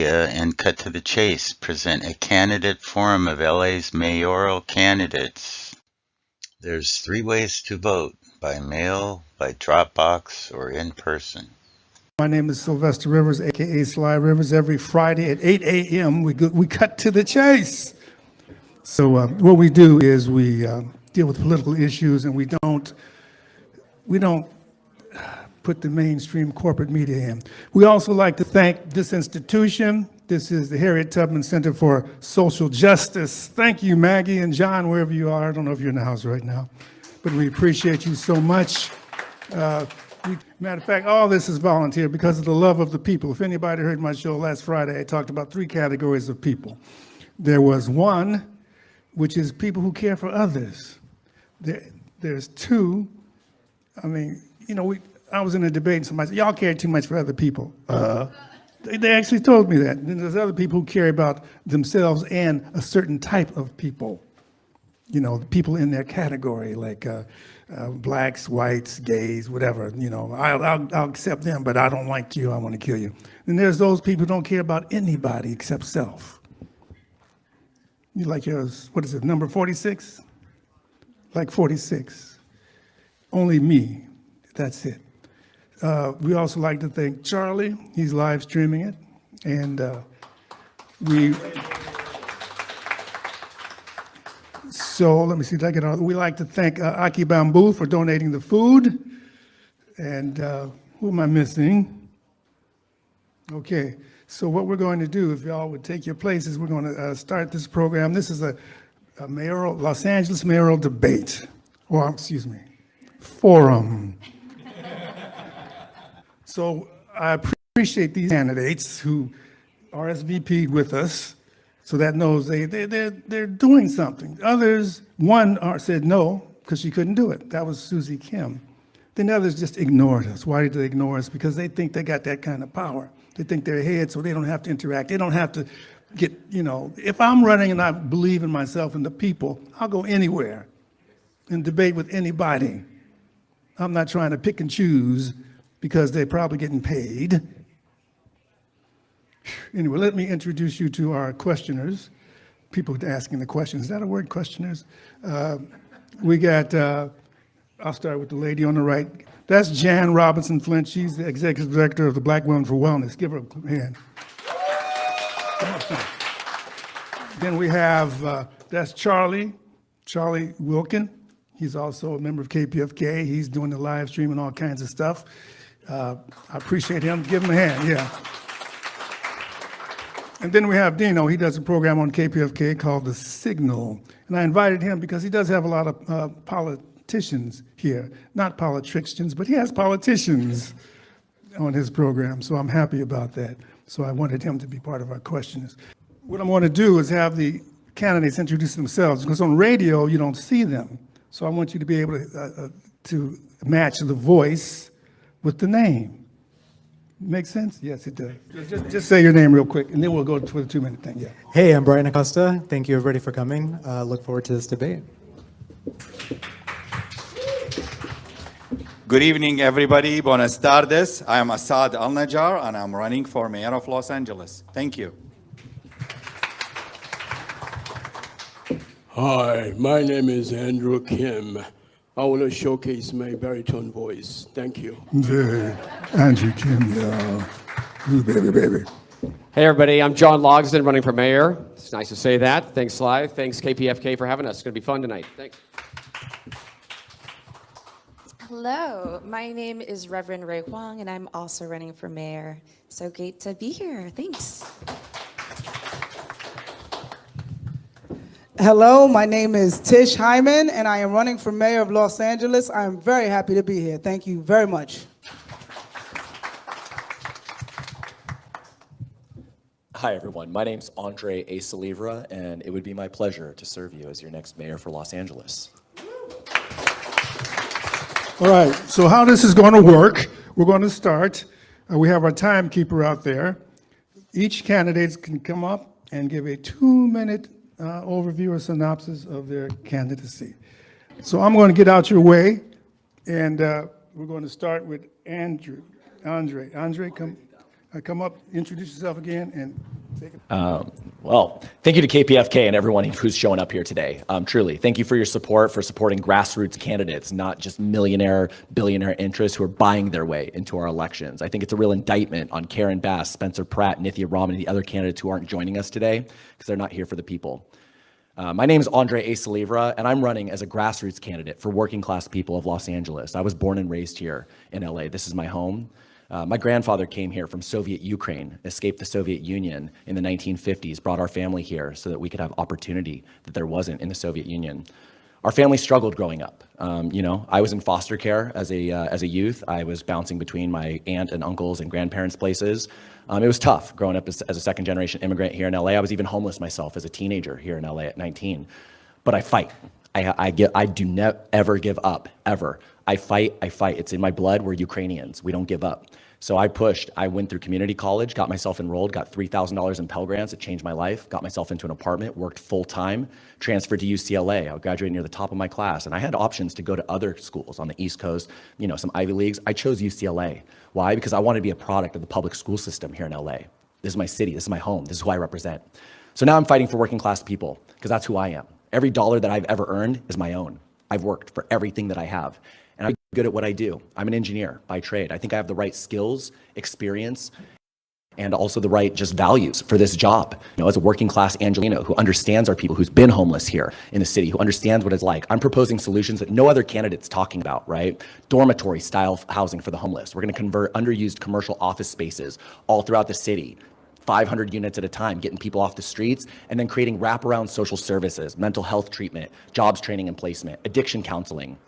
and cut to the chase, present a candidate forum of LA's mayoral candidates. There's 3 ways to vote: by mail, by Dropbox, or in person. My name is Sylvester Rivers, aka Sly Rivers. Every Friday at 8 a.m. we cut to the chase. So what we do is we deal with political issues, and we don't put the mainstream corporate media in. We also like to thank this institution. This is the Harriet Tubman Center for Social Justice. Thank you, Maggie and John, wherever you are. I don't know if you're in the house right now, but we appreciate you so much. Matter of fact, all this is volunteer because of the love of the people. If anybody heard my show last Friday, I talked about 3 categories of people. There was 1, which is people who care for others. There's 2, I mean, you know, I was in a debate and somebody said, y'all care too much for other people. They actually told me that. And then there's other people who care about themselves and a certain type of people. You know, the people in their category, like blacks, whites, gays, whatever. You know, I'll accept them, but I don't like you, I want to kill you. And there's those people who don't care about anybody except self. You like yours, what is it, number 46? Like 46. Only me, that's it. We also like to thank Charlie. He's live streaming it. And so let me see if I get on. We like to thank Aki Bamboo for donating the food. And who am I missing? Okay, so what we're going to do, if y'all would take your places, we're going to start this program. This is a Los Angeles mayoral debate, or excuse me, forum. So I appreciate these candidates who RSVP'd with us, so that knows they're doing something. Others, one said no, because she couldn't do it. That was Susie Kim. Then others just ignored us. Why did they ignore us? Because they think they got that kind of power. They think they're ahead, so they don't have to interact. They don't have to get, you know, if I'm running and I believe in myself and the people, I'll go anywhere and debate with anybody. I'm not trying to pick and choose because they're probably getting paid. Anyway, let me introduce you to our questioners, people asking the questions. Is that a word, questioners? We got, I'll start with the lady on the right. That's Jan Robinson Flint. She's the executive director of the Black Women for Wellness. Give her a hand. Come up, son. Then we have, that's Charlie Wilkin. He's also a member of KPFK. He's doing the live stream and all kinds of stuff. I appreciate him. Give him a hand, yeah. And then we have Dino. He does a program on KPFK called The Signal. And I invited him because he does have a lot of politicians here. Not politicians, but he has politicians on his program. So I'm happy about that. So I wanted him to be part of our questions. What I'm going to do is have the candidates introduce themselves, because on radio, you don't see them. So I want you to be able to match the voice with the name. Make sense? Yes, it does. Just say your name real quick, and then we'll go for the 2-minute thing. Yeah. Hey, I'm Brian Acosta. Thank you, everybody, for coming. Look forward to this debate. Good evening, everybody. Buenas tardes. I am Assad Al-Najjar, and I'm running for mayor of Los Angeles. Thank you. Hi, my name is Andrew Kim. I want to showcase my baritone voice. Thank you. Hey, Andrew Kim, ooh, baby. Hey, everybody. I'm John Logsdon, running for mayor. It's nice to say that. Thanks, Sly. Thanks, KPFK, for having us. It's going to be fun tonight. Thanks. Hello, my name is Reverend Ray Huang, and I'm also running for mayor. So great to be here. Thanks. Hello, my name is Tish Hyman, and I am running for mayor of Los Angeles. I am very happy to be here. Thank you very much. Hi, everyone. My name's Andre A. Salivra, and it would be my pleasure to serve you as your next mayor for Los Angeles. All right, so how this is going to work, we're going to start. We have our timekeeper out there. Each candidate can come up and give a 2-minute overview or synopsis of their candidacy. So I'm going to get out your way, and we're going to start with Andre. Andre, come. Come up, introduce yourself again, and take it. Well, thank you to KPFK and everyone who's showing up here today. Truly, thank you for your support, for supporting grassroots candidates, not just millionaire, billionaire interests who are buying their way into our elections. I think it's a real indictment on Karen Bass, Spencer Pratt, Nithya Raman, and the other candidates who aren't joining us today because they're not here for the people. My name is Andre A. Salivra, and I'm running as a grassroots candidate for working class people of Los Angeles. I was born and raised here in LA. This is my home. My grandfather came here from Soviet Ukraine, escaped the Soviet Union in the 1950s, brought our family here so that we could have opportunity that there wasn't in the Soviet Union. Our family struggled growing up. I was in foster care as a youth. I was bouncing between my aunt and uncles and grandparents' places. It was tough growing up as a second generation immigrant here in LA. I was even homeless myself as a teenager here in LA at 19. But I fight. I do not ever give up, ever. I fight. It's in my blood. We're Ukrainians. We don't give up. So I pushed. I went through community college, got myself enrolled, got $3,000 in Pell Grants. It changed my life. Got myself into an apartment, worked full time, transferred to UCLA. I graduated near the top of my class. And I had options to go to other schools on the East Coast, some Ivy Leagues. I chose UCLA. Why? Because I wanted to be a product of the public school system here in LA. This is my city. This is my home. This is who I represent. So now I'm fighting for working class people because that's who I am. Every dollar that I've ever earned is my own. I've worked for everything that I have. And I'm good at what I do. I'm an engineer by trade. I think I have the right skills, experience, and also the right just values for this job. As a working class Angelino who understands our people, who's been homeless here in the city, who understands what it's like, I'm proposing solutions that no other candidate's talking about, right? Dormitory style housing for the homeless. We're gonna convert underused commercial office spaces all throughout the city, 500 units at a time, getting people off the streets, and then creating wraparound social services, mental health treatment, jobs training and placement, addiction counseling.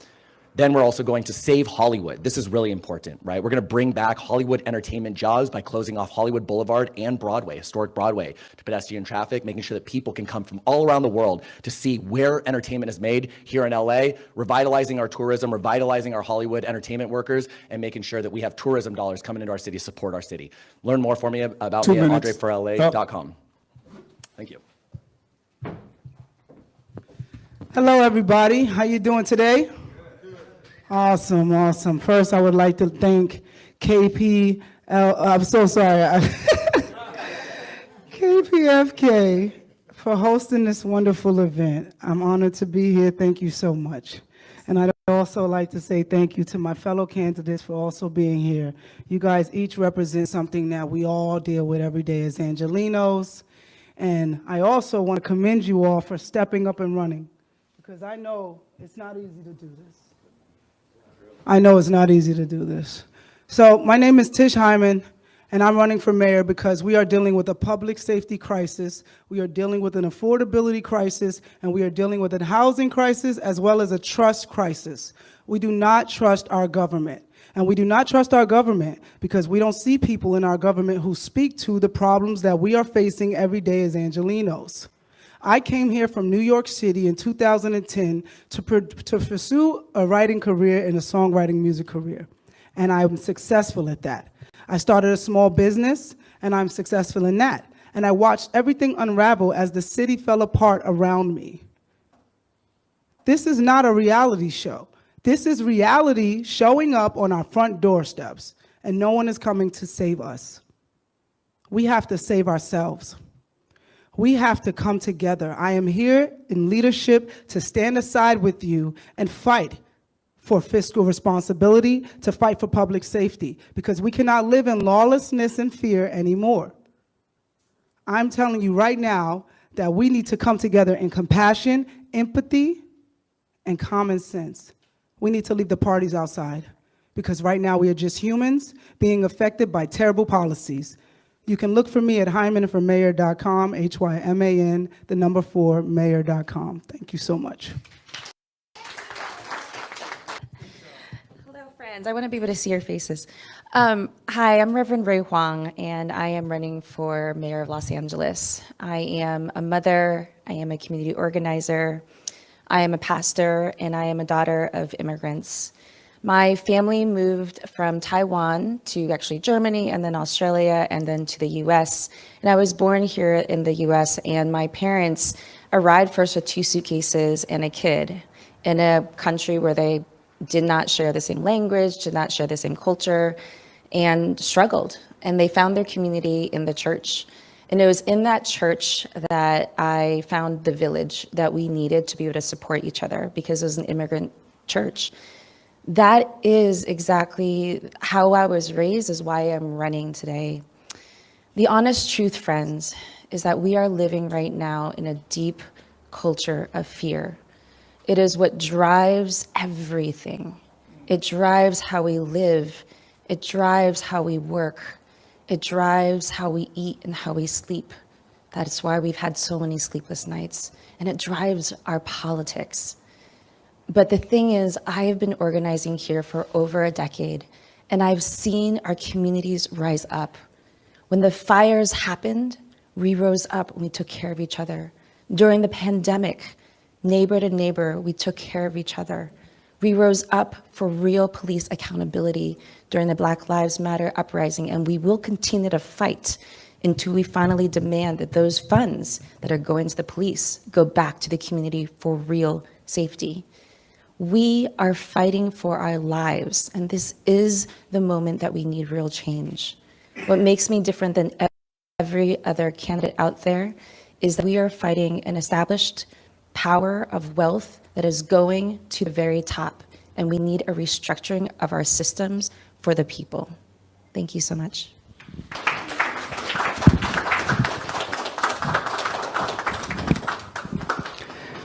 Then we're also going to save Hollywood. This is really important, right? We're going to bring back Hollywood entertainment jobs by closing off Hollywood Boulevard and Broadway, historic Broadway, to pedestrian traffic, making sure that people can come from all around the world to see where entertainment is made here in LA, revitalizing our tourism, revitalizing our Hollywood entertainment workers, and making sure that we have tourism dollars coming into our city to support our city. Learn more for me about 2 me at minutes. andreforla.com. Thank you. Hello, everybody. How you doing today? Awesome. First, I would like to thank I'm so sorry. KPFK for hosting this wonderful event. I'm honored to be here. Thank you so much. And I'd also like to say thank you to my fellow candidates for also being here. You guys each represent something that we all deal with every day as Angelinos. And I also want to commend you all for stepping up and running, because I know it's not easy to do this. So my name is Tish Hyman, and I'm running for mayor because we are dealing with a public safety crisis, we are dealing with an affordability crisis, and we are dealing with a housing crisis as well as a trust crisis. We do not trust our government. And we do not trust our government because we don't see people in our government who speak to the problems that we are facing every day as Angelinos. I came here from New York City in 2010 to pursue a writing career and a songwriting music career, and I'm successful at that. I started a small business, and I'm successful in that. And I watched everything unravel as the city fell apart around me. This is not a reality show. This is reality showing up on our front doorsteps, and no one is coming to save us. We have to save ourselves. We have to come together. I am here in leadership to stand aside with you and fight for fiscal responsibility, to fight for public safety, because we cannot live in lawlessness and fear anymore. I'm telling you right now that we need to come together in compassion, empathy, and common sense. We need to leave the parties outside, because right now we are just humans being affected by terrible policies. You can look for me at hymanformayor.com, HYMAN, 4, mayor.com. Thank you so much. Hello, friends. I want to be able to see your faces. Hi, I'm Reverend Ray Huang, and I am running for mayor of Los Angeles. I am a mother, I am a community organizer, I am a pastor, and I am a daughter of immigrants. My family moved from Taiwan to actually Germany and then Australia and then to the US. And I was born here in the US, and my parents arrived first with 2 suitcases and a kid in a country where they did not share the same language, did not share the same culture, and struggled. and they found their community in the church. And it was in that church that I found the village that we needed to be able to support each other, because it was an immigrant church. That is exactly how I was raised, is why I'm running today. The honest truth, friends, is that we are living right now in a deep culture of fear. It is what drives everything. It drives how we live. It drives how we work. It drives how we eat and how we sleep. That's why we've had so many sleepless nights. And it drives our politics. But the thing is, I have been organizing here for over a decade, and I've seen our communities rise up. When the fires happened, we rose up and we took care of each other. During the pandemic, neighbor to neighbor, we took care of each other. We rose up for real police accountability during the Black Lives Matter uprising, and we will continue to fight until we finally demand that those funds that are going to the police go back to the community for real safety. We are fighting for our lives, and this is the moment that we need real change. What makes me different than every other candidate out there is that we are fighting an established power of wealth that is going to the very top, and we need a restructuring of our systems for the people. Thank you so much.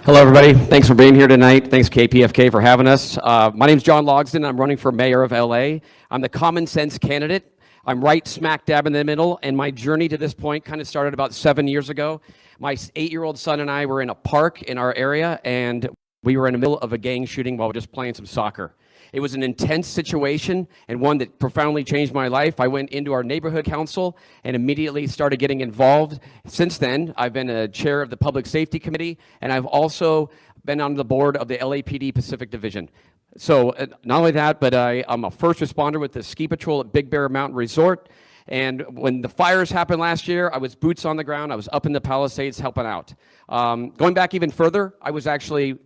Hello, everybody. Thanks for being here tonight. Thanks, KPFK, for having us. My name's John Logsdon. I'm running for mayor of LA. I'm the common sense candidate. I'm right smack dab in the middle, and my journey to this point kind of started about 7 years ago. My 8-year-old son and I were in a park in our area, and we were in the middle of a gang shooting while just playing some soccer. It was an intense situation and one that profoundly changed my life. I went into our neighborhood council and immediately started getting involved. Since then, I've been a chair of the Public Safety Committee, and I've also been on the board of the LAPD Pacific Division. So not only that, but I'm a first responder with the ski patrol at Big Bear Mountain Resort. And when the fires happened last year, I was boots on the ground. I was up in the Palisades helping out. Going back even further, I was actually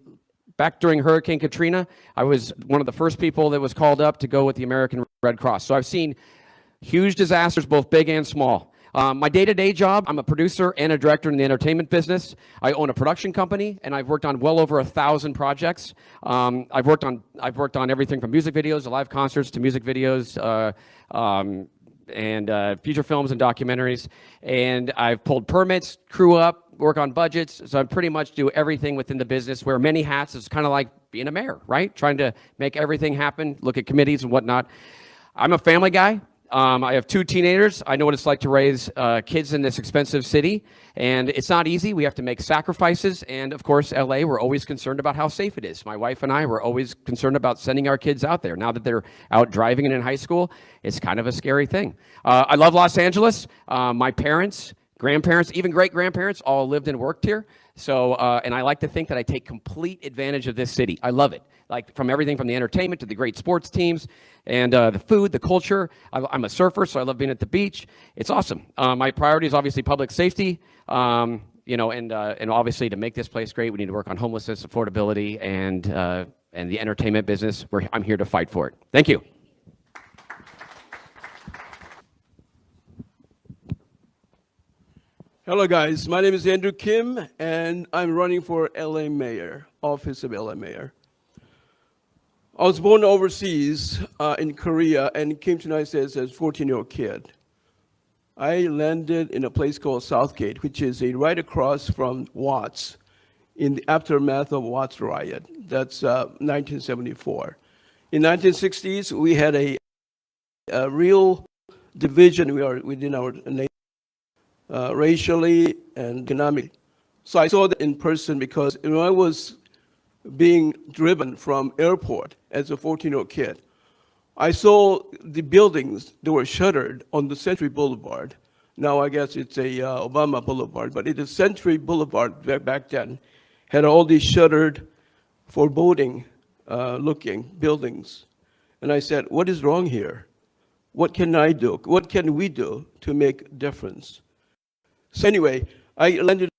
back during Hurricane Katrina. I was one of the first people that was called up to go with the American Red Cross. So I've seen huge disasters, both big and small. My day-to-day job, I'm a producer and a director in the entertainment business. I own a production company, and I've worked on well over 1,000 projects. I've worked on everything from music videos to live concerts to music videos and feature films and documentaries. And I've pulled permits, crew up, work on budgets. So I pretty much do everything within the business. Wear many hats. It's kind of like being a mayor, right? Trying to make everything happen, look at committees and whatnot. I'm a family guy. I have 2 teenagers. I know what it's like to raise kids in this expensive city, and it's not easy. We have to make sacrifices, and of course, LA, we're always concerned about how safe it is. My wife and I were always concerned about sending our kids out there. Now that they're out driving and in high school, it's kind of a scary thing. I love Los Angeles. My parents, grandparents, even great-grandparents all lived and worked here. So, and I like to think that I take complete advantage of this city. I love it. Like from everything from the entertainment to the great sports teams and the food, the culture. I'm a surfer, so I love being at the beach. It's awesome. My priority is obviously public safety, you know, and obviously to make this place great, we need to work on homelessness, affordability, and the entertainment business. I'm here to fight for it. Thank you. Hello, guys. My name is Andrew Kim, and I'm running for LA Mayor, office of LA Mayor. I was born overseas in Korea and came to the United States as a 14-year-old kid. I landed in a place called Southgate, which is right across from Watts, in the aftermath of Watts riot. That's 1974. In 1960s, we had a real division within our nation, racially and economically. So I saw that in person because when I was being driven from airport as a 14-year-old kid, I saw the buildings that were shuttered on the Century Boulevard. Now I guess it's a Obama Boulevard, but it is Century Boulevard back then. Had all these shuttered, foreboding looking buildings. And I said, what is wrong here? What can I do? What can we do to make a difference? So anyway, I landed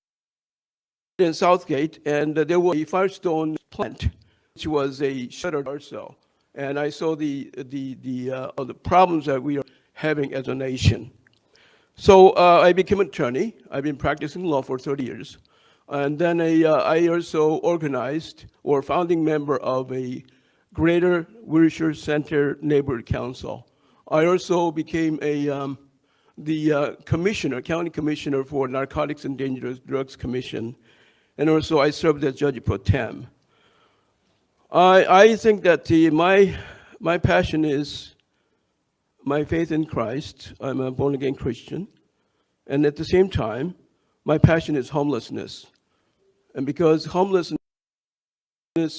in Southgate, and there was a Firestone plant, which was a shuttered also. And I saw the problems that we are having as a nation. So I became an attorney. I've been practicing law for 30 years. And then I also organized or founding member of a Greater Wilshire Center Neighborhood Council. I also became the commissioner, county commissioner for Narcotics and Dangerous Drugs Commission. And also I served as judge pro tem. I think that my passion is my faith in Christ. I'm a born-again Christian. And at the same time, my passion is homelessness. And because homelessness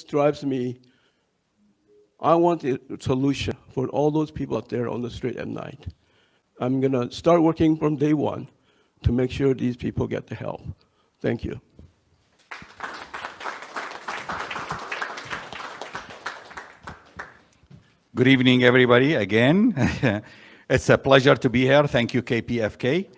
drives me, I want a solution for all those people out there on the street at night. I'm going to start working from day one to make sure these people get the help. Thank you. Good evening, everybody, again. It's a pleasure to be here. Thank you, KPFK.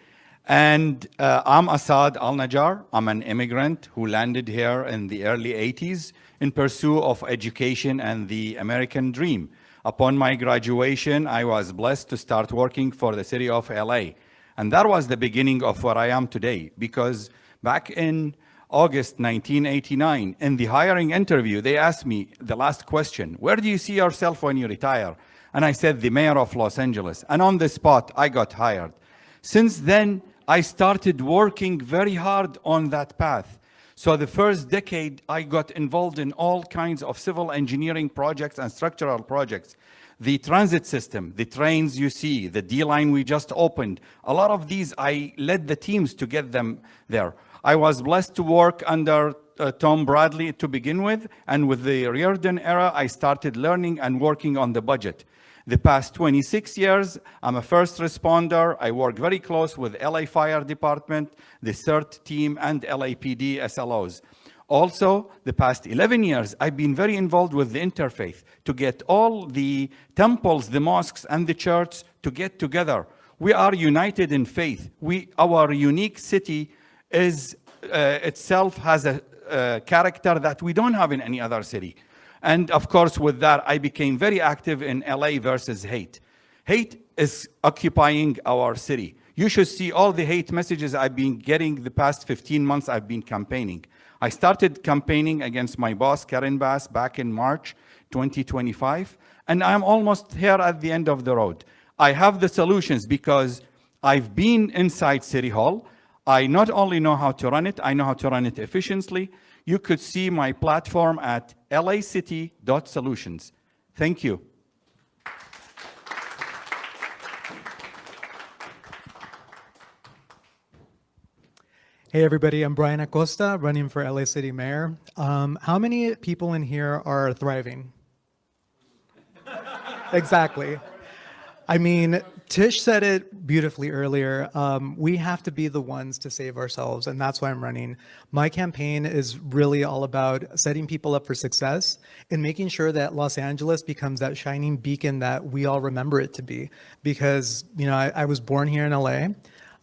And I'm Asad Al-Najjar. I'm an immigrant who landed here in the early 80s in pursuit of education and the American dream. Upon my graduation, I was blessed to start working for the city of LA. And that was the beginning of where I am today, because back in August 1989, in the hiring interview, they asked me the last question, where do you see yourself when you retire? And I said, the mayor of Los Angeles. And on the spot, I got hired. Since then, I started working very hard on that path. So the first decade, I got involved in all kinds of civil engineering projects and structural projects. The transit system, the trains you see, the D-line we just opened, a lot of these, I led the teams to get them there. I was blessed to work under Tom Bradley to begin with, and with the Reardon era, I started learning and working on the budget. The past 26 years, I'm a first responder. I work very close with LA Fire Department, the CERT team, and LAPD SLOs. Also, the past 11 years, I've been very involved with the interfaith to get all the temples, the mosques, and the church to get together. We are united in faith. Our unique city is itself has a character that we don't have in any other city. And of course, with that, I became very active in LA versus hate. Hate is occupying our city. You should see all the hate messages I've been getting the past 15 months I've been campaigning. I started campaigning against my boss, Karen Bass, back in March 2025, and I'm almost here at the end of the road. I have the solutions because I've been inside City Hall. I not only know how to run it, I know how to run it efficiently. You could see my platform at lacity.solutions. Thank you. Hey everybody, I'm Brian Acosta, running for LA City Mayor. How many people in here are thriving? Exactly. I mean, Tish said it beautifully earlier. We have to be the ones to save ourselves, and that's why I'm running. My campaign is really all about setting people up for success and making sure that Los Angeles becomes that shining beacon that we all remember it to be. Because, you know, I was born here in LA.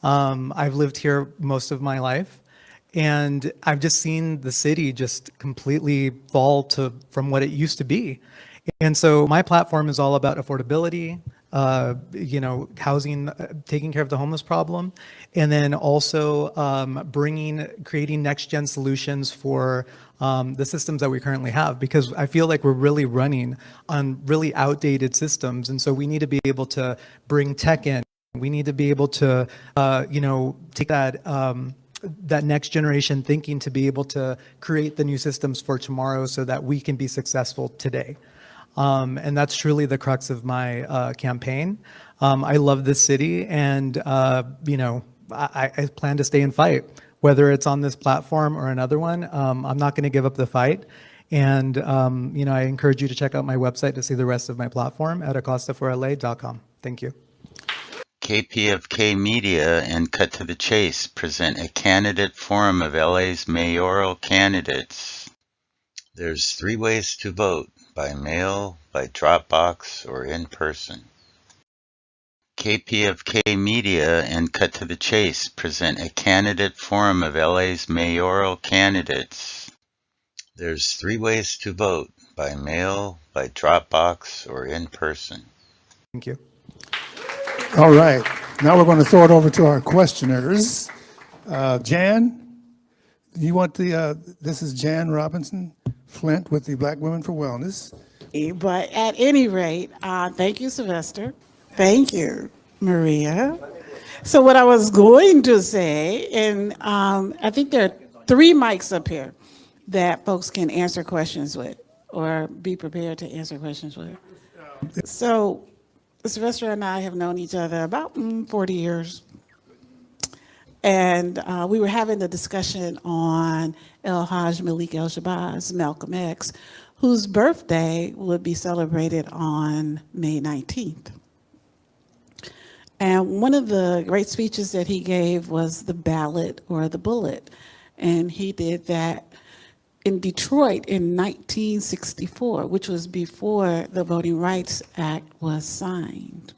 I've lived here most of my life, and I've just seen the city just completely fall from what it used to be. And so my platform is all about affordability, you know, housing, taking care of the homeless problem, and then also creating next-gen solutions for the systems that we currently have, because I feel like we're really running on really outdated systems, and so we need to be able to bring tech in. We need to be able to, you know, take that next generation thinking to be able to create the new systems for tomorrow so that we can be successful today. And that's truly the crux of my campaign. I love this city, and you know, I plan to stay and fight, whether it's on this platform or another one. I'm not going to give up the fight. And you know, I encourage you to check out my website to see the rest of my platform at acostaforla.com. Thank you. KPFK Media and Cut to the Chase present a candidate forum of LA's mayoral candidates. There's 3 ways to vote: by mail, by drop box, or in person. KPFK Media and Cut to the Chase present a candidate forum of LA's mayoral candidates. There's 3 ways to vote: by mail, by drop box, or in person. Thank you. All right, now we're going to throw it over to our questioners. Jan, you want this is Jan Robinson Flint with the Black Women for Wellness. But at any rate, thank you, Sylvester. Thank you, Maria. So what I was going to say, and I think there are 3 mics up here that folks can answer questions with or be prepared to answer questions with. So Sylvester and I have known each other about 40 years. And we were having a discussion on El Haj Malik El Shabazz, Malcolm X, whose birthday would be celebrated on May 19th. And one of the great speeches that he gave was the ballot or the bullet. And he did that in Detroit in 1964, which was before the Voting Rights Act was signed.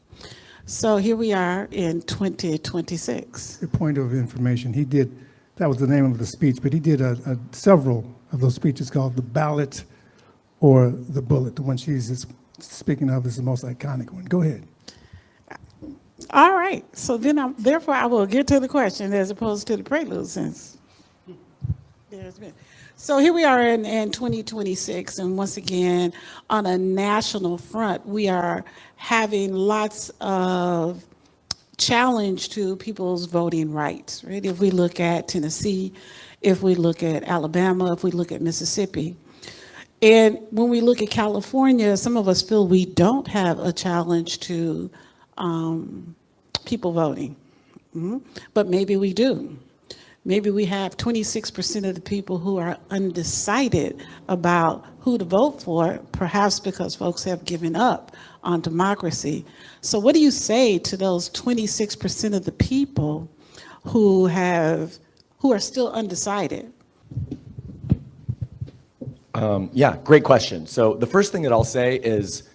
So here we are in 2026. A point of information, he did, that was the name of the speech, but he did several of those speeches called the ballot or the bullet. The one she's speaking of is the most iconic one. Go ahead. All right, so then therefore I will get to the question as opposed to the prelude since there's been. So here we are in 2026, and once again, on a national front, we are having lots of challenge to people's voting rights, right? If we look at Tennessee, if we look at Alabama, if we look at Mississippi. And when we look at California, some of us feel we don't have a challenge to people voting, but maybe we do. Maybe we have 26% of the people who are undecided about who to vote for, perhaps because folks have given up on democracy. So what do you say to those 26% of the people who are still undecided? Yeah, great question. So the first thing that I'll say is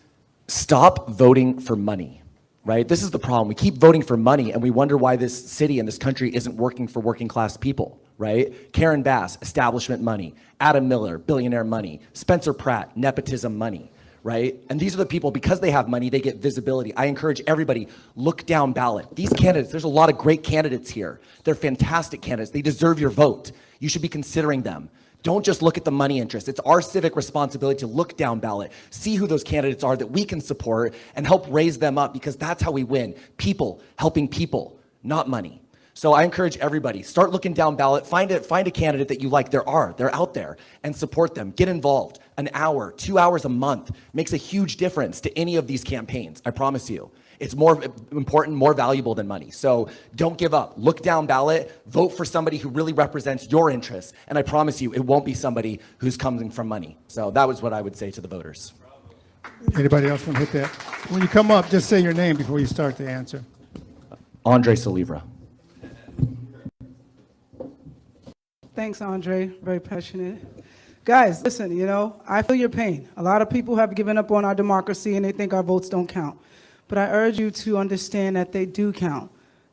stop voting for money. Right? This is the problem. We keep voting for money and we wonder why this city and this country isn't working for working class people, right? Karen Bass, establishment money. Adam Miller, billionaire money. Spencer Pratt, nepotism money, right? And these are the people, because they have money, they get visibility. I encourage everybody, look down ballot. These candidates, there's a lot of great candidates here. They're fantastic candidates. They deserve your vote. You should be considering them. Don't just look at the money interest. It's our civic responsibility to look down ballot, see who those candidates are that we can support and help raise them up, because that's how we win. People helping people, not money. So I encourage everybody, start looking down ballot, find a candidate that you like. They're out there, and support them. Get involved. An hour, 2 hours a month makes a huge difference to any of these campaigns, I promise you. It's more important, more valuable than money. So don't give up. Look down ballot, vote for somebody who really represents your interests, and I promise you, it won't be somebody who's coming from money. So that was what I would say to the voters. Anybody else want to hit that? When you come up, just say your name before you start the answer. Andre Solivra. Thanks, Andre. Very passionate. Guys, listen, I feel your pain. A lot of people have given up on our democracy and they think our votes don't count. But I urge you to understand that they do count.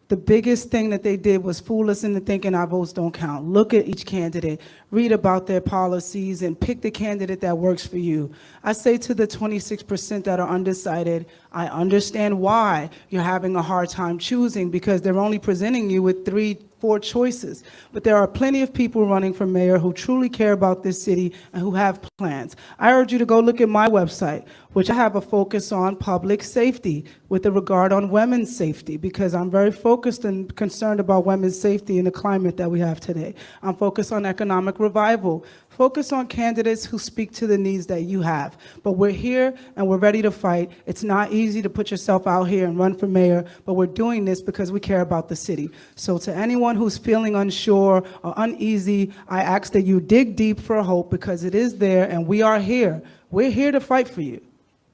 The biggest thing that they did was fool us into thinking our votes don't count. Look at each candidate, read about their policies, and pick the candidate that works for you. I say to the 26% that are undecided, I understand why you're having a hard time choosing, because they're only presenting you with 3-4 choices. But there are plenty of people running for mayor who truly care about this city and who have plans. I urge you to go look at my website, which I have a focus on public safety with a regard on women's safety, because I'm very focused and concerned about women's safety in the climate that we have today. I'm focused on economic revival, focus on candidates who speak to the needs that you have. But we're here and we're ready to fight. It's not easy to put yourself out here and run for mayor, but we're doing this because we care about the city. So to anyone who's feeling unsure or uneasy, I ask that you dig deep for hope, because it is there and we are here. We're here to fight for you.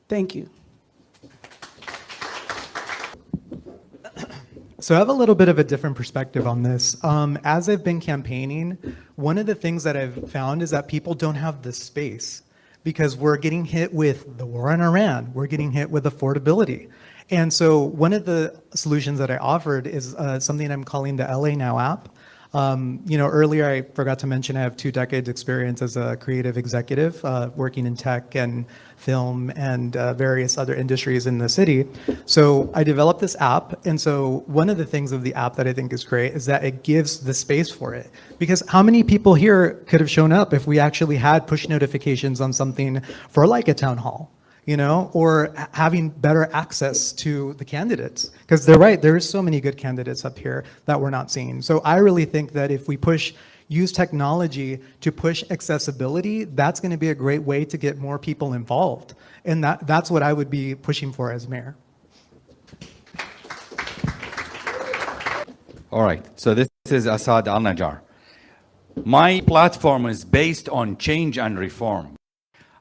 Thank you. So I have a little bit of a different perspective on this. As I've been campaigning, one of the things that I've found is that people don't have the space, because we're getting hit with the war in Iran. We're getting hit with affordability. And so one of the solutions that I offered is something I'm calling the LA Now app. Earlier I forgot to mention I have 2 decades experience as a creative executive, working in tech and film and various other industries in the city. So I developed this app. And so one of the things of the app that I think is great is that it gives the space for it. Because how many people here could have shown up if we actually had push notifications on something for like a town hall? Or having better access to the candidates. Because they're right, there is so many good candidates up here that we're not seeing. So I really think that if we use technology to push accessibility, that's going to be a great way to get more people involved. And that's what I would be pushing for as mayor. All right, so this is Assad Al-Najjar. My platform is based on change and reform.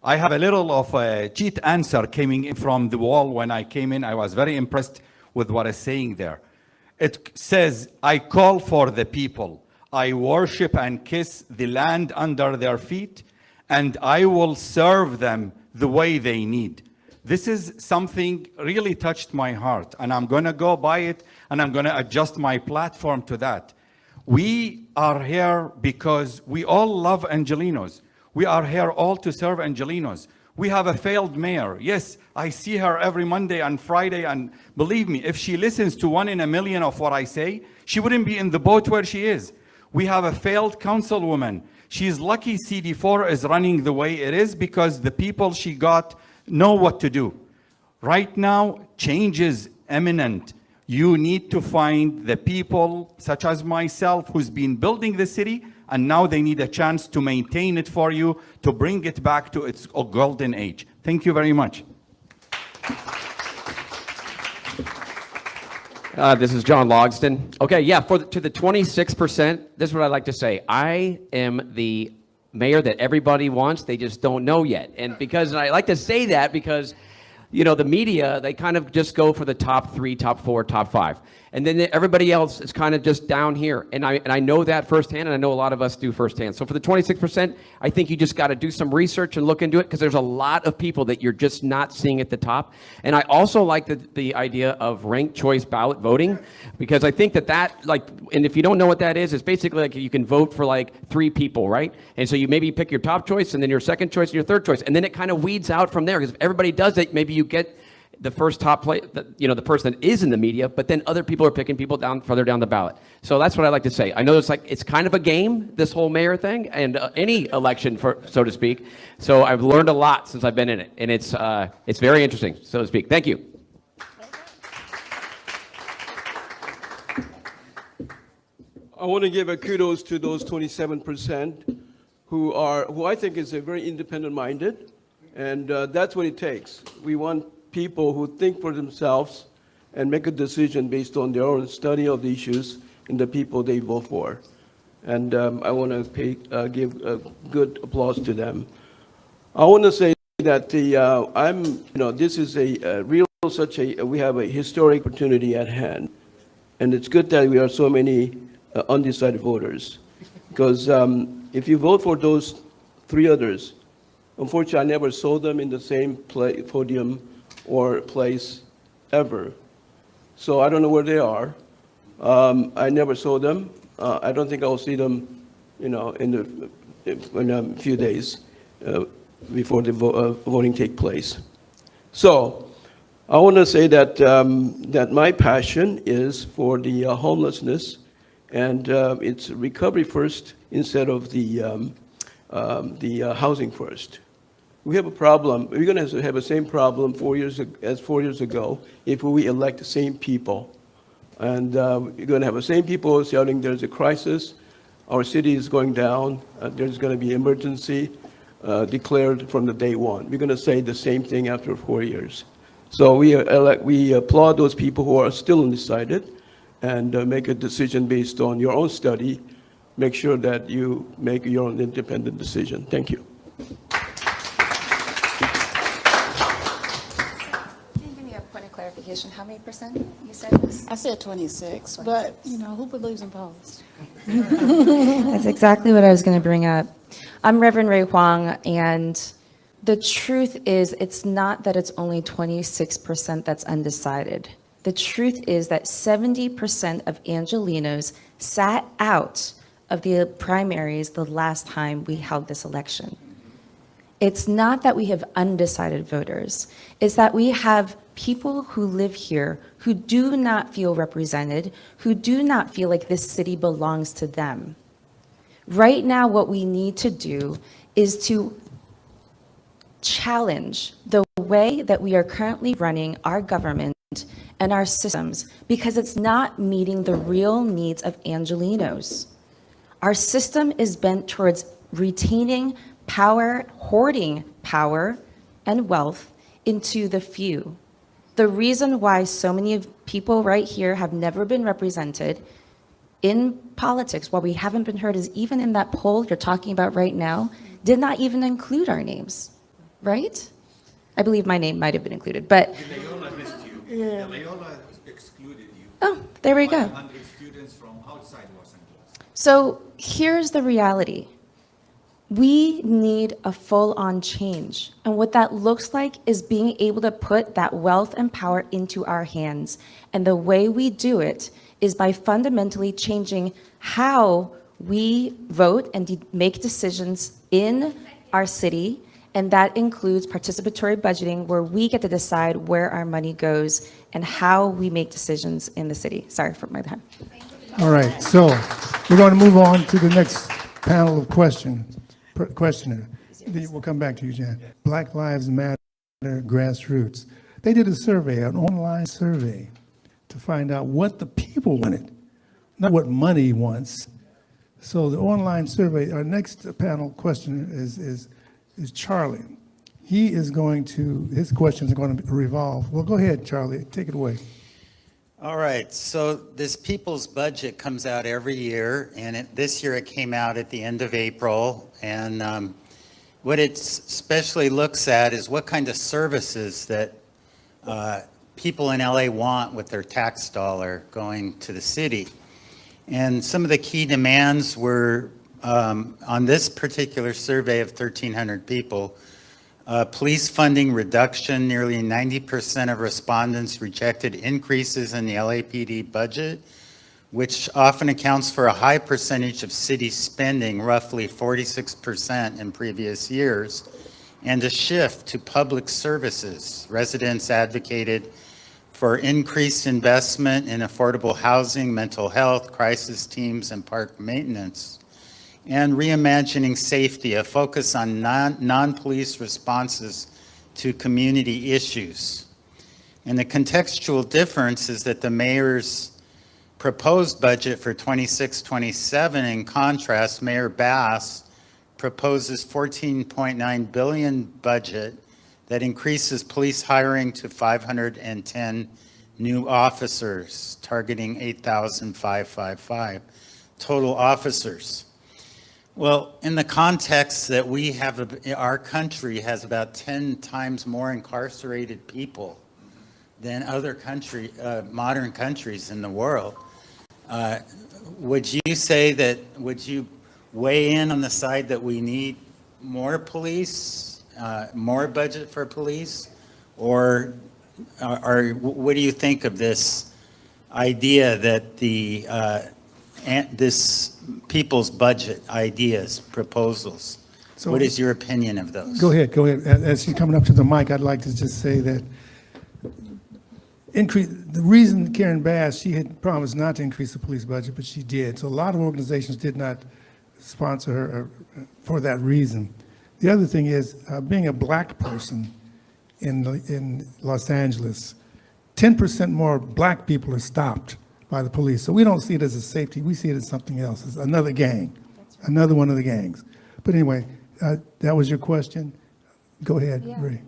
I have a little of a cheat answer coming in from the wall when I came in. I was very impressed with what it's saying there. It says, I call for the people. I worship and kiss the land under their feet, and I will serve them the way they need. This is something really touched my heart, and I'm going to go by it, and I'm going to adjust my platform to that. We are here because we all love Angelenos. We are here all to serve Angelenos. We have a failed mayor. Yes, I see her every Monday and Friday, and believe me, if she listens to 1 in a million of what I say, she wouldn't be in the boat where she is. We have a failed councilwoman. She's lucky CD4 is running the way it is because the people she got know what to do. Right now, change is imminent. You need to find the people, such as myself, who's been building the city, and now they need a chance to maintain it for you, to bring it back to its golden age. Thank you very much. This is John Logston. Okay, yeah, to the 26%, this is what I like to say. I am the mayor that everybody wants, they just don't know yet. And I like to say that because, the media, they kind of just go for the top 3, top 4, top 5. And then everybody else is kind of just down here. And I know that firsthand, and I know a lot of us do firsthand. So for the 26%, I think you just got to do some research and look into it, because there's a lot of people that you're just not seeing at the top. And I also like the idea of ranked choice ballot voting, because I think and if you don't know what that is, it's basically like you can vote for like 3 people, right? And so you maybe pick your top choice, and then your second choice, and your third choice. And then it kind of weeds out from there, because if everybody does it, maybe you get the first top play, the person that is in the media, but then other people are picking people further down the ballot. So that's what I like to say. I know it's kind of a game, this whole mayor thing, and any election, so to speak. So I've learned a lot since I've been in it, and it's very interesting, so to speak. Thank you. I want to give a kudos to those 27% who I think is a very independent-minded, and that's what it takes. We want people who think for themselves and make a decision based on their own study of the issues and the people they vote for. And I want to give a good applause to them. I want to say that this is we have a historic opportunity at hand, and it's good that we are so many undecided voters, because if you vote for those 3 others, unfortunately, I never saw them in the same podium or place ever. So I don't know where they are. I never saw them. I don't think I'll see them, in a few days before the voting take place. So I want to say that that my passion is for the homelessness, and it's recovery first instead of the housing first. We have a problem. We're going to have the same problem 4 years ago if we elect the same people. And we're going to have the same people shouting there's a crisis, our city is going down, there's going to be emergency declared from the day one. We're going to say the same thing after 4 years. So we applaud those people who are still undecided, and make a decision based on your own study. Make sure that you make your own independent decision. Thank you. Clarification, how many percent you said? I said 26, but who believes in polls? That's exactly what I was going to bring up. I'm Reverend Ray Huang, and the truth is, it's not that it's only 26% that's undecided. The truth is that 70% of Angelenos sat out of the primaries the last time we held this election. It's not that we have undecided voters. It's that we have people who live here who do not feel represented, who do not feel like this city belongs to them. Right now, what we need to do is to challenge the way that we are currently running our government and our systems because it's not meeting the real needs of Angelenos. Our system is bent towards retaining power, hoarding power and wealth into the few. The reason why so many people right here have never been represented in politics, why we haven't been heard, is even in that poll you're talking about right now, did not even include our names, right? I believe my name might have been included, but. Loyola missed you. Yeah. Loyola excluded you. Oh, there we go. 100 students from outside Los Angeles. So here's the reality. We need a full-on change. And what that looks like is being able to put that wealth and power into our hands. And the way we do it is by fundamentally changing how we vote and make decisions in our city. And that includes participatory budgeting, where we get to decide where our money goes and how we make decisions in the city. Sorry for my time. All right, so we're going to move on to the next panel of questioner. We'll come back to you, Jan. Black Lives Matter grassroots. They did a survey, an online survey, to find out what the people wanted, not what money wants. So the online survey, our next panel questioner is Charlie. He is going to, his questions are going to revolve. Well, go ahead, Charlie, take it away. All right, so this people's budget comes out every year, and this year it came out at the end of April. And what it especially looks at is what kind of services that people in LA want with their tax dollar going to the city. And some of the key demands were, on this particular survey of 1,300 people, police funding reduction. Nearly 90% of respondents rejected increases in the LAPD budget, which often accounts for a high percentage of city spending, roughly 46% in previous years, and a shift to public services. Residents advocated for increased investment in affordable housing, mental health, crisis teams, and park maintenance. And reimagining safety, a focus on non-police responses to community issues. And the contextual difference is that the mayor's proposed budget for 26-27, in contrast, Mayor Bass proposes $14.9 billion budget that increases police hiring to 510 new officers, targeting 8,555 total officers. Well, in the context that we have, our country has about 10 times more incarcerated people than other modern countries in the world. Would you say that, would you weigh in on the side that we need more police, more budget for police? Or what do you think of this idea that this people's budget ideas, proposals? So, what is your opinion of those? Go ahead. As she's coming up to the mic, I'd like to just say that the reason Karen Bass, she had promised not to increase the police budget, but she did. So a lot of organizations did not sponsor her for that reason. The other thing is, being a black person in Los Angeles, 10% more black people are stopped by the police. So we don't see it as a safety, we see it as something else. It's another gang, another one of the gangs. But anyway, that was your question. Go ahead, Ray.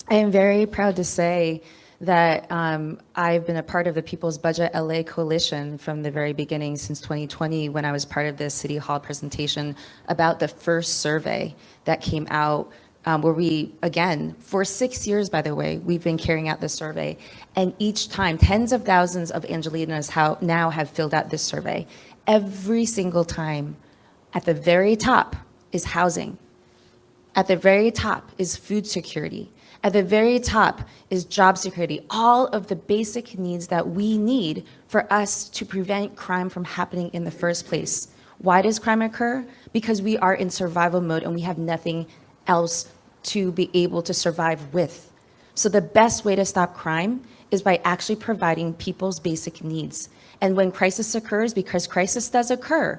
I am very proud to say that I've been a part of the People's Budget LA Coalition from the very beginning, since 2020, when I was part of the City Hall presentation about the first survey that came out, where we, again, for 6 years, by the way, we've been carrying out this survey. And each time, tens of thousands of Angelenos now have filled out this survey. Every single time, at the very top is housing. At the very top is food security. At the very top is job security, all of the basic needs that we need for us to prevent crime from happening in the first place. Why does crime occur? Because we are in survival mode and we have nothing else to be able to survive with. So the best way to stop crime is by actually providing people's basic needs. And when crisis occurs, because crisis does occur,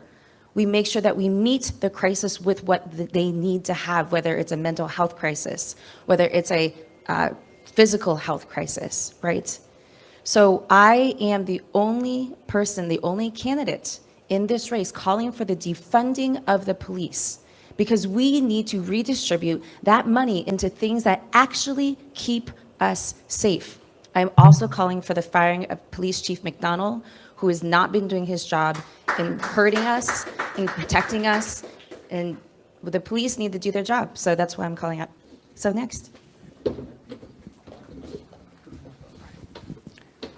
we make sure that we meet the crisis with what they need to have, whether it's a mental health crisis, whether it's a physical health crisis, right? So I am the only person, the only candidate in this race calling for the defunding of the police, because we need to redistribute that money into things that actually keep us safe. I'm also calling for the firing of Police Chief McDonald, who has not been doing his job in hurting us, in protecting us, and the police need to do their job. So that's why I'm calling out. So next.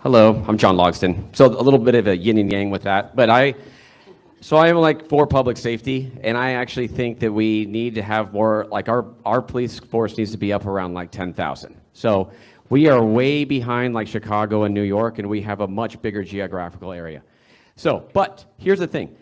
Hello, I'm John Logston. So a little bit of a yin and yang with that, but I am like for public safety, and I actually think that we need to have more, like our police force needs to be up around like 10,000. So we are way behind like Chicago and New York, and we have a much bigger geographical area. So, but here's the thing.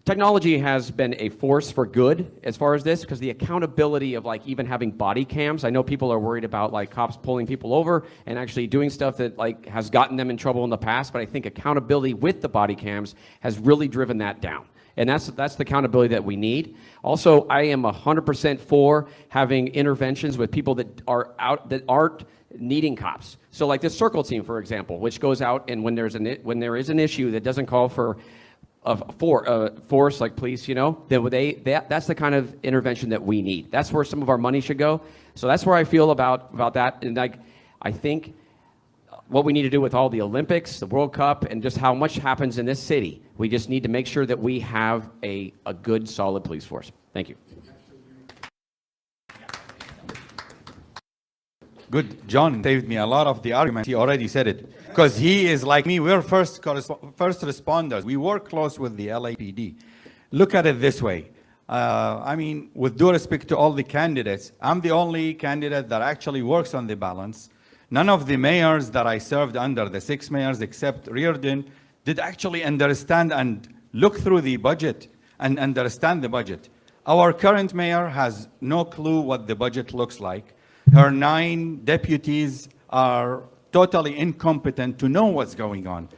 Technology has been a force for good as far as this, because the accountability of like even having body cams, I know people are worried about like cops pulling people over and actually doing stuff that like has gotten them in trouble in the past, but I think accountability with the body cams has really driven that down. And that's the accountability that we need. Also, I am 100% for having interventions with people that aren't needing cops. So like this circle team, for example, which goes out and when there is an issue that doesn't call for force like police, you know, then that's the kind of intervention that we need. That's where some of our money should go. So that's where I feel about that. And like, I think what we need to do with all the Olympics, the World Cup, and just how much happens in this city, we just need to make sure that we have a good, solid police force. Thank you. Good. John saved me a lot of the argument. He already said it. Because he is like me. We're first responders. We work close with the LAPD. Look at it this way. I mean, with due respect to all the candidates, I'm the only candidate that actually works on the balance. None of the mayors that I served under, the 6 mayors except Reardon, did actually understand and look through the budget and understand the budget. Our current mayor has no clue what the budget looks like. Her 9 deputies are totally incompetent to know what's going on.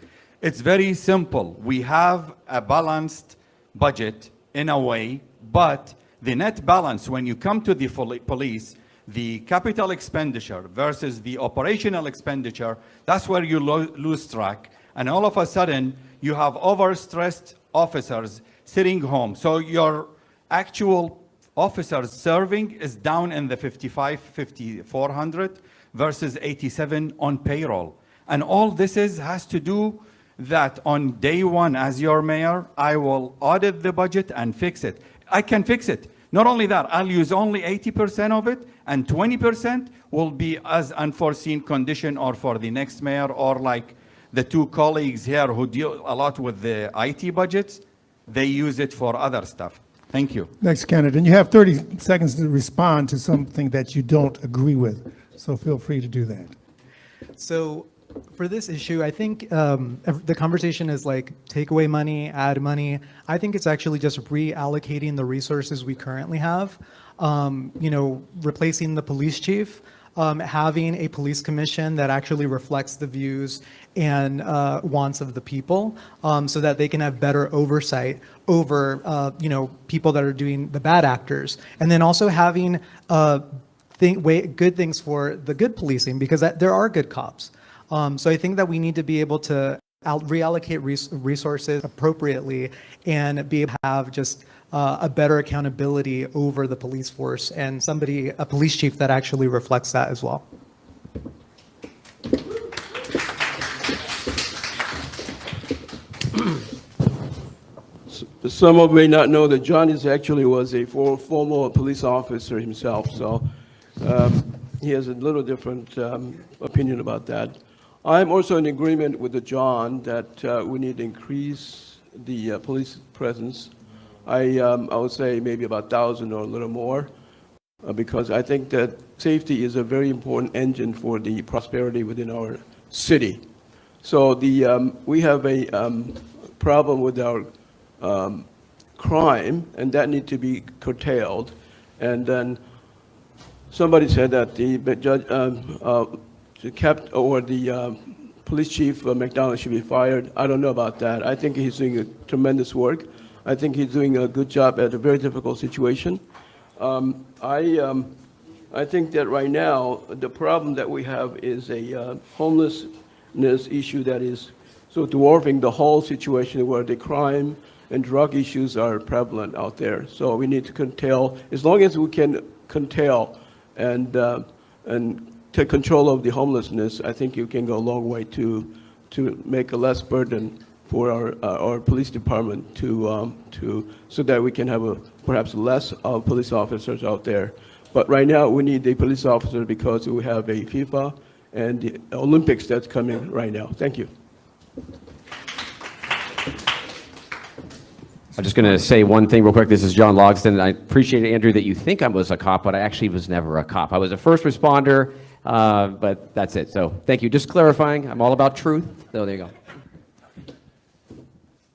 It's very simple. We have a balanced budget in a way, but the net balance, when you come to the police, the capital expenditure versus the operational expenditure, that's where you lose track. And all of a sudden, you have overstressed officers sitting home. So your actual officers serving is down in the 5,400 versus 87 on payroll. And all this has to do that on day one as your mayor, I will audit the budget and fix it. I can fix it. Not only that, I'll use only 80% of it, and 20% will be as unforeseen condition or for the next mayor, or like the 2 colleagues here who deal a lot with the IT budgets, they use it for other stuff. Thank you. Next candidate, and you have 30 seconds to respond to something that you don't agree with, so feel free to do that. So for this issue, I think the conversation is like take away money, add money. I think it's actually just reallocating the resources we currently have. You know, replacing the police chief, having a police commission that actually reflects the views and wants of the people, so that they can have better oversight over, you know, people that are doing the bad actors, and then also having good things for the good policing, because there are good cops. So I think that we need to be able to reallocate resources appropriately and be able to have just a better accountability over the police force and a police chief that actually reflects that as well. Some of you may not know that John was a former police officer himself, so he has a little different opinion about that. I'm also in agreement with John that we need to increase the police presence. I would say maybe about 1,000 or a little more, because I think that safety is a very important engine for the prosperity within our city. So we have a problem with our crime, and that need to be curtailed. And then somebody said that the judge, the police chief McDonald should be fired. I don't know about that. I think he's doing a tremendous work. I think he's doing a good job at a very difficult situation. I think that right now the problem that we have is a homelessness issue that is so dwarfing the whole situation, where the crime and drug issues are prevalent out there. So we need to curtail. As long as we can curtail and take control of the homelessness, I think you can go a long way to make a less burden for our police department so that we can have perhaps less police officers out there. But right now we need a police officer because we have a FIFA and the Olympics that's coming right now. Thank you. I'm just going to say one thing real quick. This is John Logsdon. I appreciate, Andrew, that you think I was a cop, but I actually was never a cop. I was a first responder, but that's it. So thank you. Just clarifying, I'm all about truth. So there you go.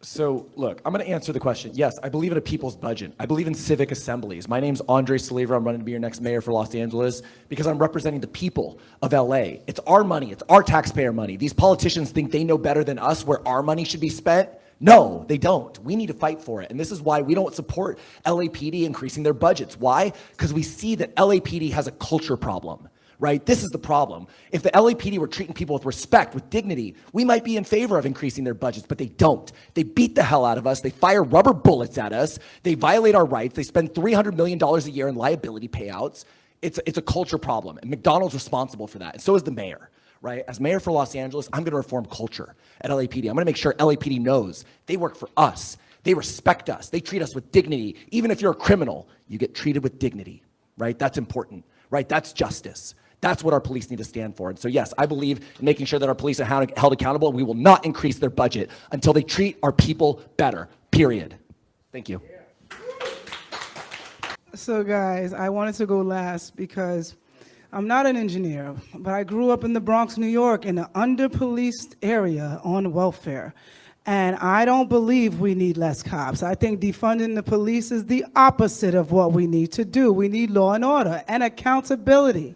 So look, I'm going to answer the question. Yes, I believe in a people's budget. I believe in civic assemblies. My name's Andre Saliva. I'm running to be your next mayor for Los Angeles because I'm representing the people of LA. It's our money. It's our taxpayer money. These politicians think they know better than us where our money should be spent. No, they don't. We need to fight for it. And this is why we don't support LAPD increasing their budgets. Why? Because we see that LAPD has a culture problem, right? This is the problem. If the LAPD were treating people with respect, with dignity, we might be in favor of increasing their budgets, but they don't. They beat the hell out of us. They fire rubber bullets at us. They violate our rights. They spend $300 million a year in liability payouts. It's a culture problem, and McDonald's responsible for that, and so is the mayor. Right? As mayor for Los Angeles, I'm going to reform culture at LAPD. I'm going to make sure LAPD knows they work for us. They respect us. They treat us with dignity. Even if you're a criminal, you get treated with dignity, right? That's important, right? That's justice. That's what our police need to stand for. And so, yes, I believe in making sure that our police are held accountable. We will not increase their budget until they treat our people better, period. Thank you. So guys, I wanted to go last because I'm not an engineer, but I grew up in the Bronx, New York, in an under-policed area on welfare. And I don't believe we need less cops. I think defunding the police is the opposite of what we need to do. We need law and order and accountability.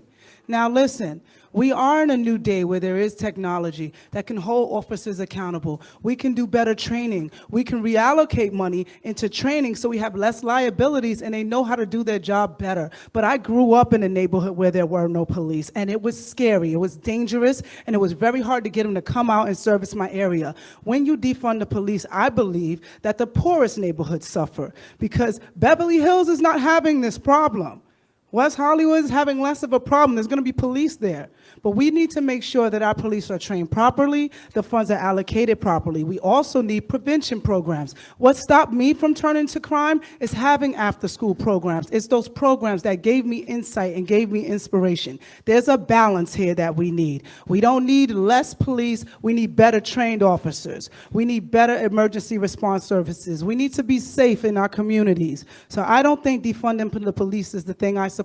Now listen, we are in a new day where there is technology that can hold officers accountable. We can do better training. We can reallocate money into training so we have less liabilities and they know how to do their job better. But I grew up in a neighborhood where there were no police, and it was scary, it was dangerous, and it was very hard to get them to come out and service my area. When you defund the police, I believe that the poorest neighborhoods suffer because Beverly Hills is not having this problem. West Hollywood is having less of a problem. There's going to be police there. But we need to make sure that our police are trained properly, the funds are allocated properly. We also need prevention programs. What stopped me from turning to crime is having after-school programs. It's those programs that gave me insight and gave me inspiration. There's a balance here that we need. We don't need less police. We need better trained officers. We need better emergency response services. We need to be safe in our communities. So I don't think defunding the police is the thing I support.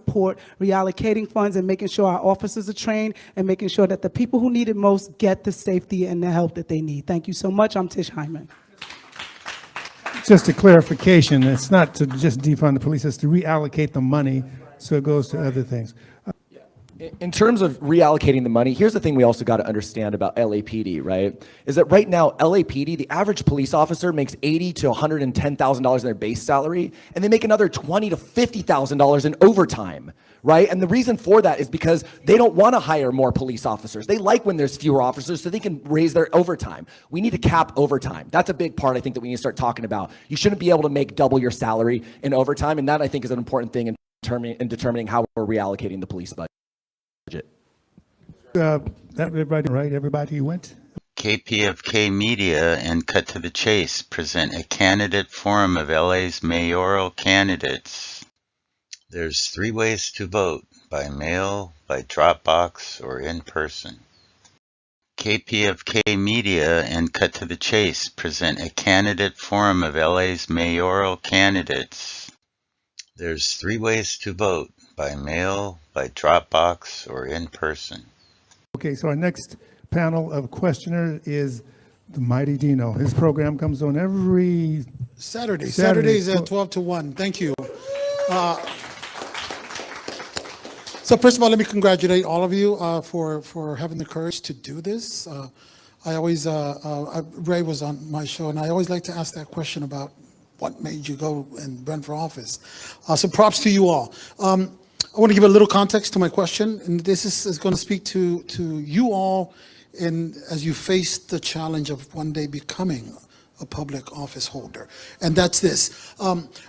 Reallocating funds and making sure our officers are trained and making sure that the people who need it most get the safety and the help that they need. Thank you so much. I'm Tish Hyman. Just a clarification, it's not to just defund the police, it's to reallocate the money so it goes to other things. In terms of reallocating the money, here's the thing we also got to understand about LAPD, right? Is that right now, LAPD, the average police officer makes $80,000 to $110,000 in their base salary, and they make another $20,000 to $50,000 in overtime, right? And the reason for that is because they don't want to hire more police officers. They like when there's fewer officers so they can raise their overtime. We need to cap overtime. That's a big part, I think, that we need to start talking about. You shouldn't be able to make double your salary in overtime, and that, I think, is an important thing in determining how we're reallocating the police budget. Everybody, right? Everybody went? KPFK Media and Cut to the Chase present a candidate forum of LA's mayoral candidates. There's 3 ways to vote: by mail, by Dropbox, or in person. KPFK Media and Cut to the Chase present a candidate forum of LA's mayoral candidates. There's 3 ways to vote: by mail, by Dropbox, or in person. Okay, so our next panel of questioners is the mighty Dino. His program comes on every Saturdays at 12 to 1. Thank you. So first of all, let me congratulate all of you for having the courage to do this. Ray was on my show, and I always like to ask that question about what made you go and run for office. So props to you all. I want to give a little context to my question, and this is going to speak to you all as you face the challenge of one day becoming a public office holder. And that's this.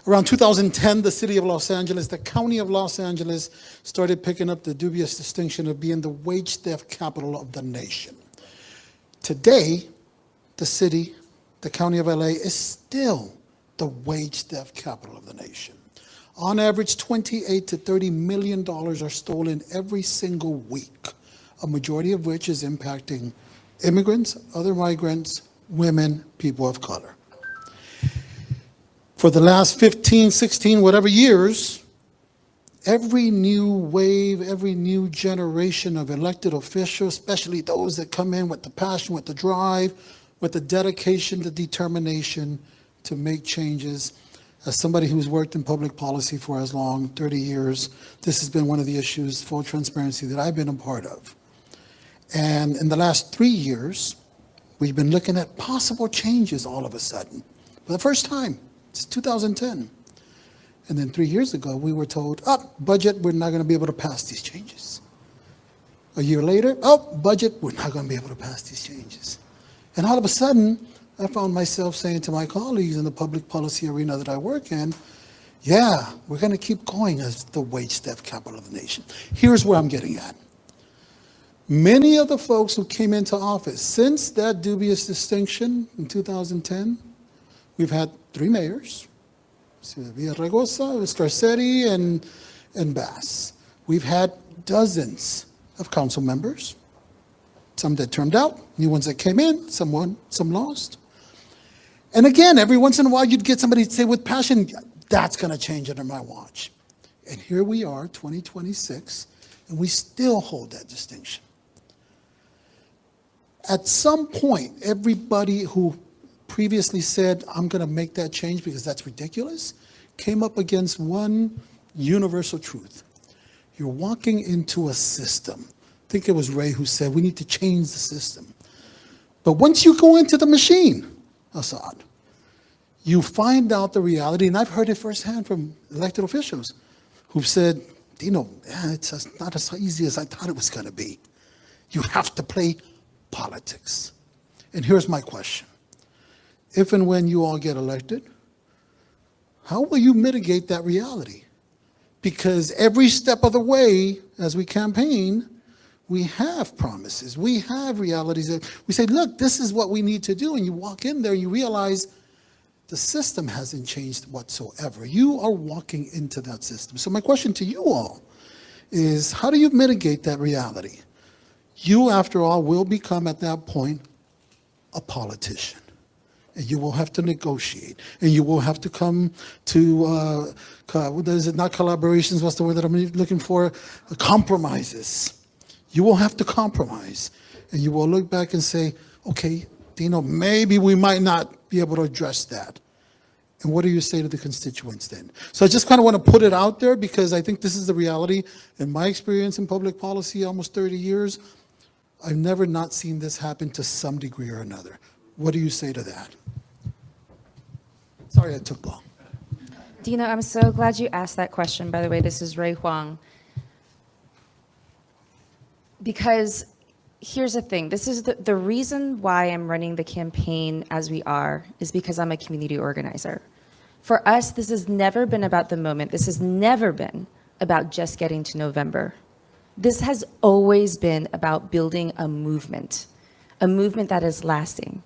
Around 2010, the city of Los Angeles, the county of Los Angeles, started picking up the dubious distinction of being the wage theft capital of the nation. Today, the city, the county of LA, is still the wage theft capital of the nation. On average, $28 to $30 million are stolen every single week, a majority of which is impacting immigrants, other migrants, women, people of color. For the last 15, 16, whatever years, every new wave, every new generation of elected officials, especially those that come in with the passion, with the drive, with the dedication, the determination to make changes. As somebody who's worked in public policy for as long, 30 years, this has been one of the issues, full transparency, that I've been a part of. And in the last 3 years, we've been looking at possible changes all of a sudden. For the first time, it's 2010. And then 3 years ago, we were told, budget, we're not going to be able to pass these changes. A year later, budget, we're not going to be able to pass these changes. And all of a sudden, I found myself saying to my colleagues in the public policy arena that I work in, yeah, we're going to keep going as the wage theft capital of the nation. Here's where I'm getting at. Many of the folks who came into office since that dubious distinction in 2010, we've had 3 mayors, Villaraigosa, Scarcetti, and Bass. We've had dozens of council members, some that turned out, new ones that came in, some lost. And again, every once in a while, you'd get somebody to say with passion, that's going to change under my watch. And here we are, 2026, and we still hold that distinction. At some point, everybody who previously said, I'm going to make that change because that's ridiculous, came up against one universal truth. You're walking into a system. I think it was Ray who said, we need to change the system. But once you go into the machine, Assad, you find out the reality, and I've heard it firsthand from elected officials who've said, Dino, it's not as easy as I thought it was going to be. You have to play politics. And here's my question. If and when you all get elected, how will you mitigate that reality? Because every step of the way, as we campaign, we have promises, we have realities that we say, look, this is what we need to do. And you walk in there, you realize the system hasn't changed whatsoever. You are walking into that system. So my question to you all is, how do you mitigate that reality? You, after all, will become at that point a politician. And you will have to negotiate. And you will have to come to, what is it, not collaborations, what's the word that I'm looking for? Compromises. You will have to compromise. And you will look back and say, okay, Dino, maybe we might not be able to address that. And what do you say to the constituents then? So I just kind of want to put it out there because I think this is the reality. In my experience in public policy, almost 30 years, I've never not seen this happen to some degree or another. What do you say to that? Sorry I took long. Dino, I'm so glad you asked that question. By the way, this is Ray Huang. Because here's the thing. This is the reason why I'm running the campaign as we are is because I'm a community organizer. For us, this has never been about the moment. This has never been about just getting to November. This has always been about building a movement that is lasting.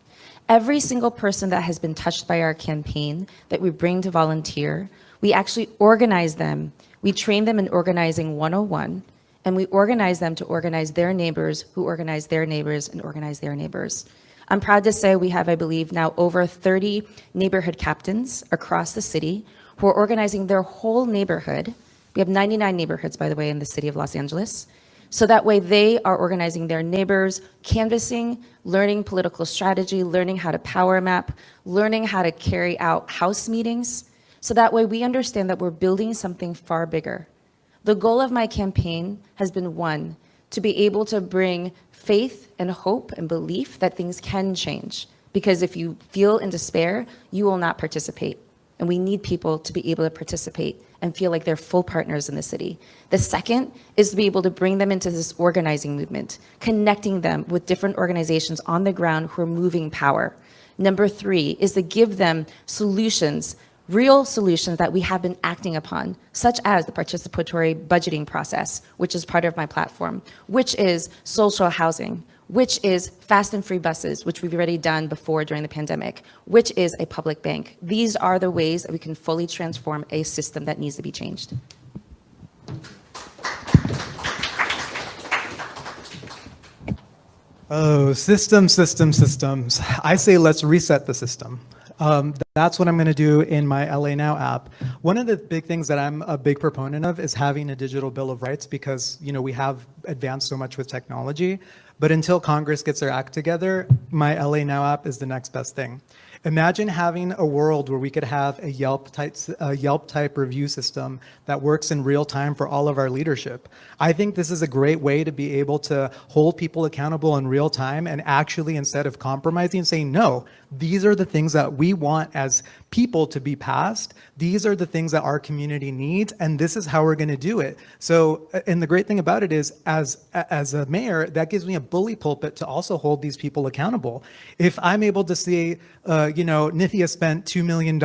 Every single person that has been touched by our campaign that we bring to volunteer, we actually organize them. We train them in organizing 101, and we organize them to organize their neighbors who organize their neighbors and organize their neighbors. I'm proud to say we have, I believe, now over 30 neighborhood captains across the city who are organizing their whole neighborhood. We have 99 neighborhoods, by the way, in the city of Los Angeles. So that way they are organizing their neighbors, canvassing, learning political strategy, learning how to power map, learning how to carry out house meetings. So that way we understand that we're building something far bigger. The goal of my campaign has been, one, to be able to bring faith and hope and belief that things can change. Because if you feel in despair, you will not participate. And we need people to be able to participate and feel like they're full partners in the city. The second is to be able to bring them into this organizing movement, connecting them with different organizations on the ground who are moving power. Number three is to give them solutions, real solutions that we have been acting upon, such as the participatory budgeting process, which is part of my platform, which is social housing, which is fast and free buses, which we've already done before during the pandemic, which is a public bank. These are the ways that we can fully transform a system that needs to be changed. Oh, systems. I say let's reset the system. That's what I'm going to do in my LA Now app. One of the big things that I'm a big proponent of is having a digital bill of rights because, you know, we have advanced so much with technology. But until Congress gets their act together, my LA Now app is the next best thing. Imagine having a world where we could have a Yelp type review system that works in real time for all of our leadership. I think this is a great way to be able to hold people accountable in real time and actually, instead of compromising and saying, no, these are the things that we want as people to be passed. These are the things that our community needs, and this is how we're going to do it. So, and the great thing about it is, as a mayor, that gives me a bully pulpit to also hold these people accountable. If I'm able to see, Nithya spent $2 million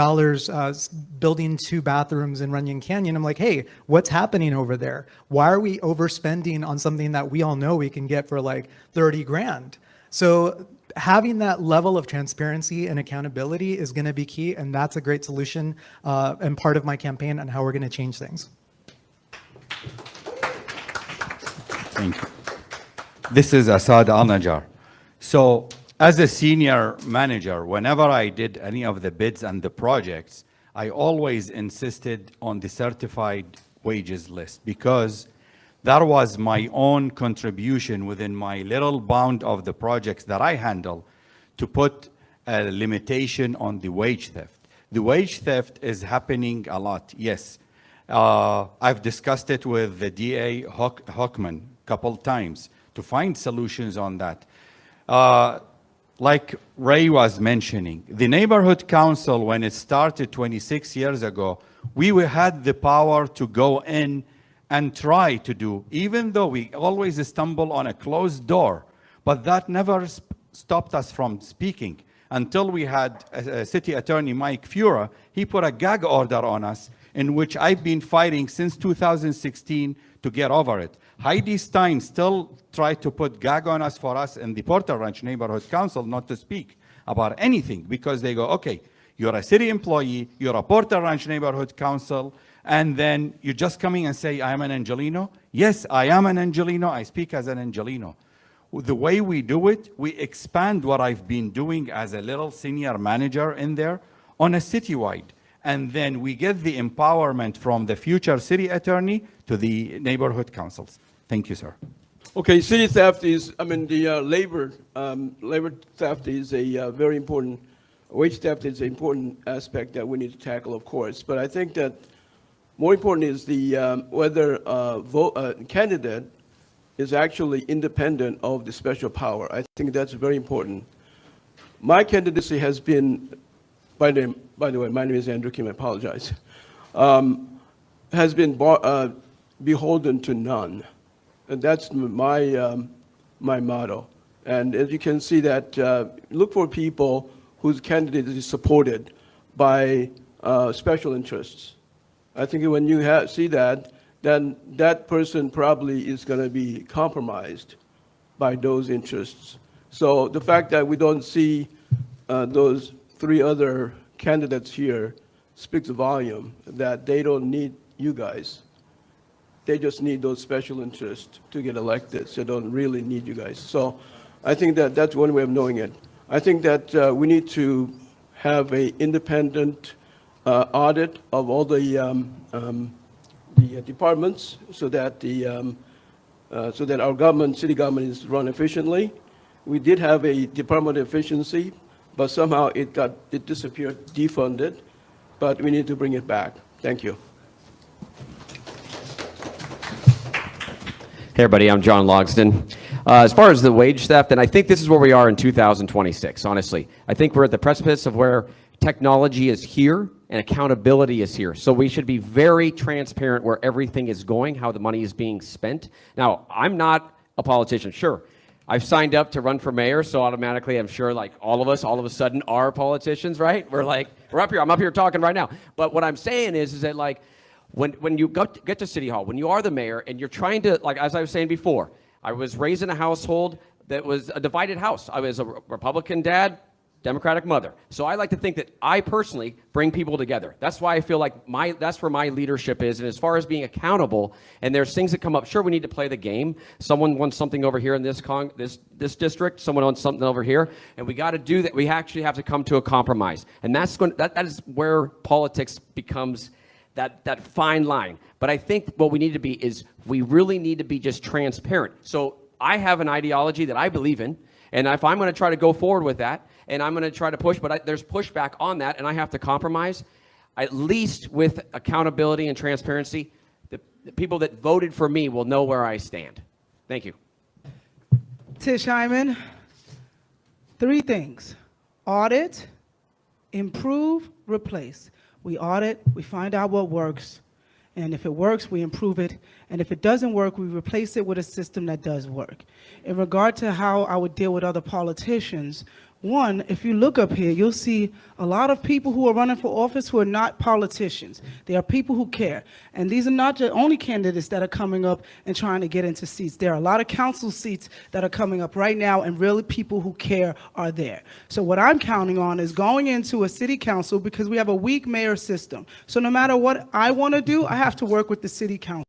building 2 bathrooms in Runyon Canyon, I'm like, hey, what's happening over there? Why are we overspending on something that we all know we can get for like 30 grand? So having that level of transparency and accountability is going to be key, and that's a great solution and part of my campaign on how we're going to change things. Thank you. This is Asad Al-Najjar. So as a senior manager, whenever I did any of the bids and the projects, I always insisted on the certified wages list because that was my own contribution within my little bound of the projects that I handle to put a limitation on the wage theft. The wage theft is happening a lot, yes. I've discussed it with the DA Hockman a couple times to find solutions on that. Like Ray was mentioning, the neighborhood council, when it started 26 years ago, we had the power to go in and try to do, even though we always stumble on a closed door, but that never stopped us from speaking until we had City Attorney Mike Fura. He put a gag order on us in which I've been fighting since 2016 to get over it. Heidi Stein still tried to put gag on us for us in the Porter Ranch Neighborhood Council not to speak about anything because they go, okay, you're a city employee, you're a Porter Ranch Neighborhood Council, and then you're just coming and say, I am an Angelino? Yes, I am an Angelino. I speak as an Angelino. The way we do it, we expand what I've been doing as a little senior manager in there on a citywide. And then we get the empowerment from the future city attorney to the neighborhood councils. Thank you, sir. Okay, city theft is, the labor theft is a very important, wage theft is an important aspect that we need to tackle, of course. But I think that more important is the whether a candidate is actually independent of the special power. I think that's very important. My candidacy has been, by the way, my name is Andrew Kim, I apologize, has been beholden to none. And that's my motto. And as you can see that, look for people whose candidate is supported by special interests. I think when you see that, then that person probably is going to be compromised by those interests. So the fact that we don't see those 3 other candidates here speaks a volume that they don't need you guys. They just need those special interests to get elected, so they don't really need you guys. So I think that that's one way of knowing it. I think that we need to have an independent audit of all the departments so that so that our government, city government, is run efficiently. We did have a Department of Efficiency, but somehow it disappeared, defunded, but we need to bring it back. Thank you. Hey, everybody, I'm John Logsdon. As far as the wage theft, and I think this is where we are in 2026, honestly. I think we're at the precipice of where technology is here and accountability is here. So we should be very transparent where everything is going, how the money is being spent. Now, I'm not a politician, sure. I've signed up to run for mayor, so automatically I'm sure like all of us all of a sudden are politicians, right? We're up here, I'm up here talking right now. But what I'm saying is that like, when you get to City Hall, when you are the mayor and you're trying to, like as I was saying before, I was raised in a household that was a divided house. I was a Republican dad, Democratic mother. So I like to think that I personally bring people together. That's why I feel like that's where my leadership is. And as far as being accountable, and there's things that come up, sure, we need to play the game. Someone wants something over here in this district, someone wants something over here, and we got to do that. We actually have to come to a compromise. And that is where politics becomes that fine line. But I think what we need to be is we really need to be just transparent. So I have an ideology that I believe in, and if I'm going to try to go forward with that, and I'm going to try to push, but there's pushback on that, and I have to compromise, at least with accountability and transparency, the people that voted for me will know where I stand. Thank you. Tish Hyman, 3 things: audit, improve, replace. We audit, we find out what works, and if it works, we improve it, and if it doesn't work, we replace it with a system that does work. In regard to how I would deal with other politicians, one, if you look up here, you'll see a lot of people who are running for office who are not politicians. They are people who care. And these are not the only candidates that are coming up and trying to get into seats. There are a lot of council seats that are coming up right now, and really people who care are there. So what I'm counting on is going into a city council, because we have a weak mayor system. So no matter what I want to do, I have to work with the city council.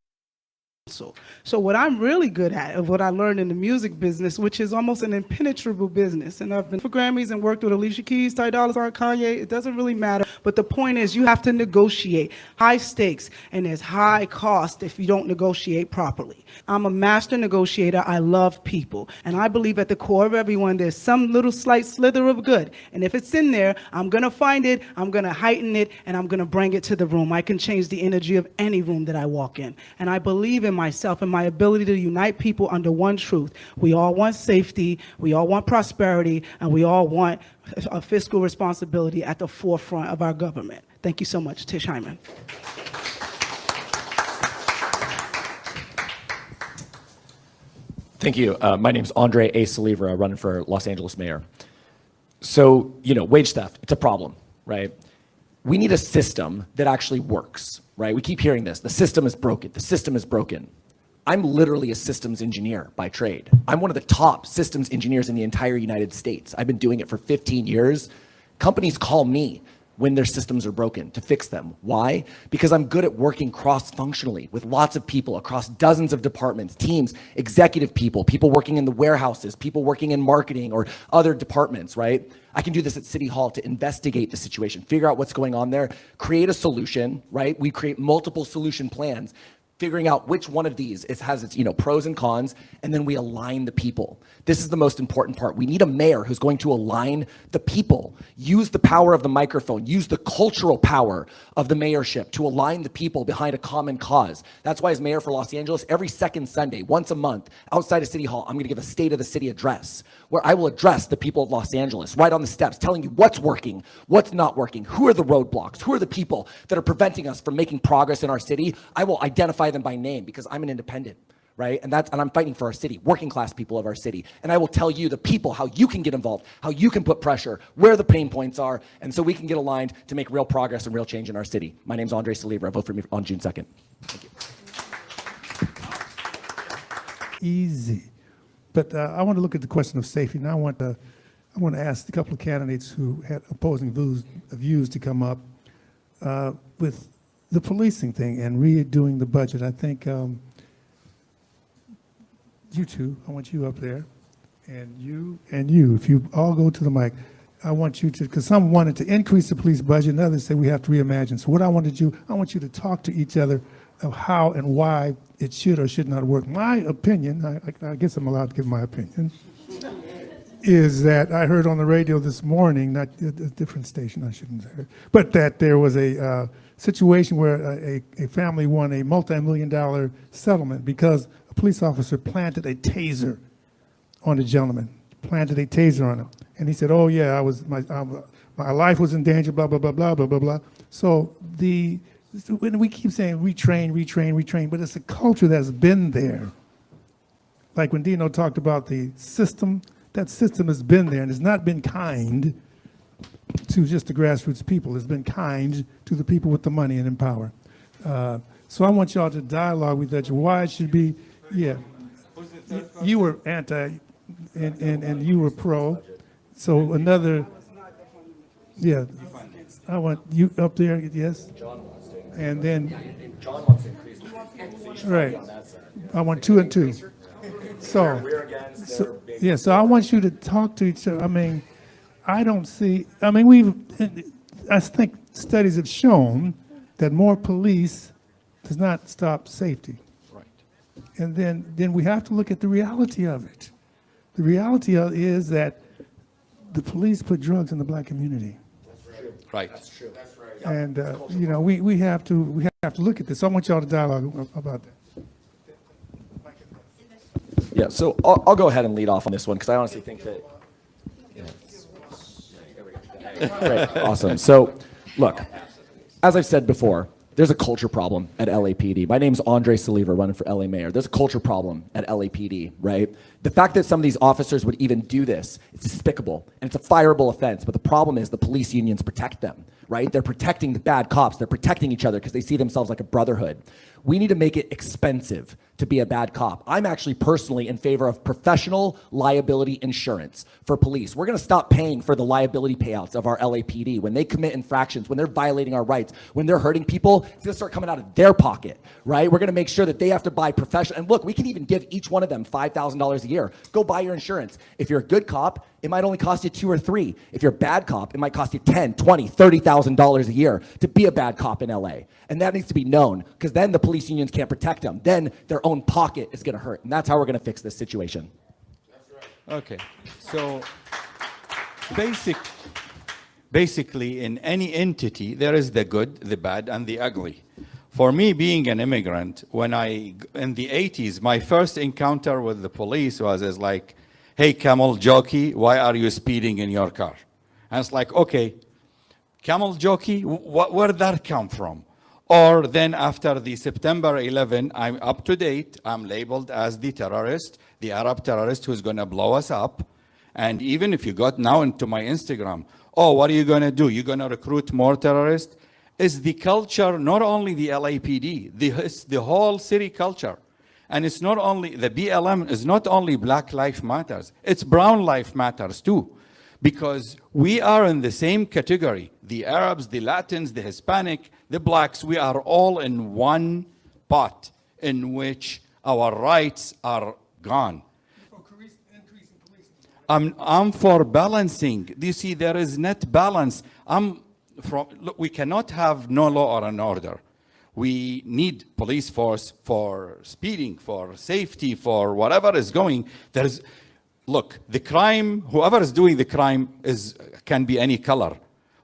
So what I'm really good at, of what I learned in the music business, which is almost an impenetrable business, and I've been for Grammys and worked with Alicia Keys, Ty Dolla $ign, Kanye, it doesn't really matter, but the point is you have to negotiate. High stakes, and there's high cost if you don't negotiate properly. I'm a master negotiator. I love people, and I believe at the core of everyone there's some little slight slither of good, and if it's in there, I'm gonna find it, I'm gonna heighten it, and I'm gonna bring it to the room. I can change the energy of any room that I walk in, and I believe in myself and my ability to unite people under one truth. We all want safety, we all want prosperity, and we all want a fiscal responsibility at the forefront of our government. Thank you so much. Tish Hyman. Thank you. My name's Andre A. Salivra, running for Los Angeles mayor. So, wage theft, it's a problem, right? We need a system that actually works, right? We keep hearing this. The system is broken. The system is broken. I'm literally a systems engineer by trade. I'm one of the top systems engineers in the entire United States. I've been doing it for 15 years. Companies call me when their systems are broken to fix them. Why? Because I'm good at working cross-functionally with lots of people across dozens of departments, teams, executive people, people working in the warehouses, people working in marketing or other departments, right? I can do this at City Hall to investigate the situation, figure out what's going on there, create a solution, right? We create multiple solution plans, figuring out which one of these has its pros and cons, and then we align the people. This is the most important part. We need a mayor who's going to align the people, use the power of the microphone, use the cultural power of the mayorship to align the people behind a common cause. That's why as mayor for Los Angeles, every second Sunday, once a month, outside of City Hall, I'm gonna give a State of the City address where I will address the people of Los Angeles right on the steps, telling you what's working, what's not working, who are the roadblocks, who are the people that are preventing us from making progress in our city. I will identify them by name because I'm an independent, right? And I'm fighting for our city, working class people of our city. And I will tell you, the people, how you can get involved, how you can put pressure, where the pain points are, and so we can get aligned to make real progress and real change in our city. My name's Andre Salivra. Vote for me on June 2nd. Thank you. Easy. But I want to look at the question of safety. Now I want to ask a couple of candidates who had opposing views to come up with the policing thing and redoing the budget. I think you two, I want you up there, and you, if you all go to the mic, I want you to, because some wanted to increase the police budget and others say we have to reimagine. So what I want to do, I want you to talk to each other of how and why it should or should not work. My opinion, I guess I'm allowed to give my opinion, is that I heard on the radio this morning, not a different station, I shouldn't say, but that there was a situation where a family won a multi-million-dollar settlement because a police officer planted a taser on the gentleman, planted a taser on him. And he said, oh yeah, my life was in danger, blah, blah, blah, blah, blah, blah, blah. So when we keep saying retrain, but it's a culture that's been there. Like when Dino talked about the system, that system has been there and has not been kind to just the grassroots people. It's been kind to the people with the money and in power. So I want y'all to dialogue with that. Why it should be, yeah. You were anti and you were pro. So another, yeah. I want you up there, yes? And then, John wants to increase the right. I want 2 and 2. So, yeah, so I want you to talk to each other. I mean, I don't see, I mean, I think studies have shown that more police does not stop safety. Right. And then we have to look at the reality of it. The reality is that the police put drugs in the black community. Right. That's true. That's right. And, you know, we have to look at this. I want y'all to dialogue about that. Yeah, so I'll go ahead and lead off on this one because I honestly think that. Great, awesome. So, look, as I've said before, there's a culture problem at LAPD. My name's Andre Saliva, running for LA mayor. There's a culture problem at LAPD, right? The fact that some of these officers would even do this, it's despicable, and it's a fireable offense, but the problem is the police unions protect them, right? They're protecting the bad cops. They're protecting each other because they see themselves like a brotherhood. We need to make it expensive to be a bad cop. I'm actually personally in favor of professional liability insurance for police. We're gonna stop paying for the liability payouts of our LAPD. When they commit infractions, when they're violating our rights, when they're hurting people, it's gonna start coming out of their pocket, right? We're gonna make sure that they have to buy professional, and look, we can even give each one of them $5,000 a year. Go buy your insurance. If you're a good cop, it might only cost you $2 or $3. If you're a bad cop, it might cost you $10, $20, $30,000 a year to be a bad cop in LA. And that needs to be known, because then the police unions can't protect them. Then their own pocket is gonna hurt. And that's how we're gonna fix this situation. Okay, so basically in any entity, there is the good, the bad, and the ugly. For me, being an immigrant, when in the 80s, my first encounter with the police was like, hey, camel jockey, why are you speeding in your car? And it's like, okay, camel jockey, where did that come from? Or then after the September 11, I'm up to date, I'm labeled as the terrorist, the Arab terrorist who's gonna blow us up. And even if you got now into my Instagram, oh, what are you gonna do? You're gonna recruit more terrorists? Is the culture, not only the LAPD, the whole city culture. And it's not only, the BLM is not only Black Lives Matters, it's Brown Lives Matters too. Because we are in the same category. The Arabs, the Latins, the Hispanic, the blacks, we are all in one pot in which our rights are gone. I'm for balancing. Do you see, there is net balance. Look, we cannot have no law or an order. We need police force for speeding, for safety, for whatever is going. Look, the crime, whoever is doing the crime can be any color.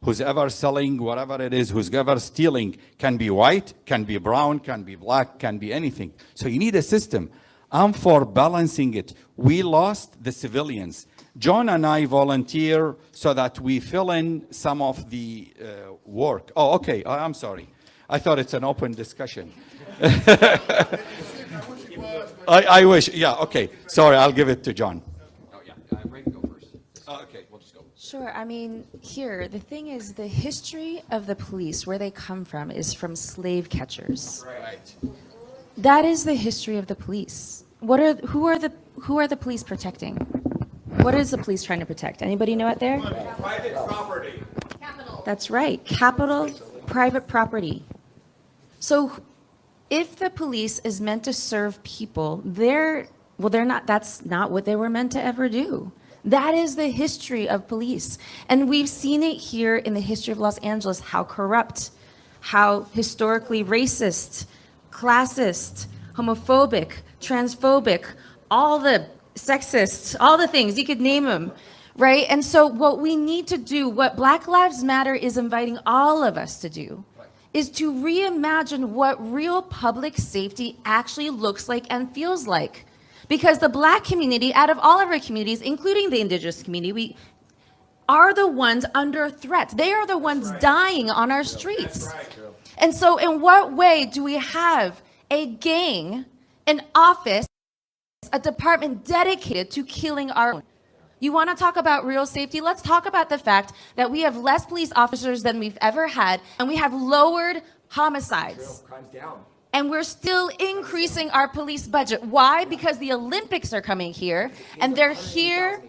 Who's ever selling whatever it is, who's ever stealing, can be white, can be brown, can be black, can be anything. So you need a system. I'm for balancing it. We lost the civilians. John and I volunteer so that we fill in some of the work. Oh, okay, I'm sorry. I thought it's an open discussion. I wish, yeah, okay. Sorry, I'll give it to John. Oh, yeah. Ray, go first. Okay, we'll just go. Sure. I mean, the thing is, the history of the police, where they come from, is from slave catchers. Right. That is the history of the police. Who are the police protecting? What is the police trying to protect? Anybody know out there? Private property. That's right. Capital, private property. So if the police is meant to serve people, they're not, that's not what they were meant to ever do. That is the history of police. And we've seen it here in the history of Los Angeles, how corrupt, how historically racist, classist, homophobic, transphobic, all the sexist, all the things, you could name them, right? And so what we need to do, what Black Lives Matter is inviting all of us to do, is to reimagine what real public safety actually looks like and feels like. Because the Black community, out of all of our communities, including the Indigenous community, we are the ones under threat. They are the ones dying on our streets. And so in what way do we have a gang, an office, a department dedicated to killing our own? You want to talk about real safety? Let's talk about the fact that we have less police officers than we've ever had, and we have lowered homicides. Crime's down. And we're still increasing our police budget. Why? Because the Olympics are coming here, and they're here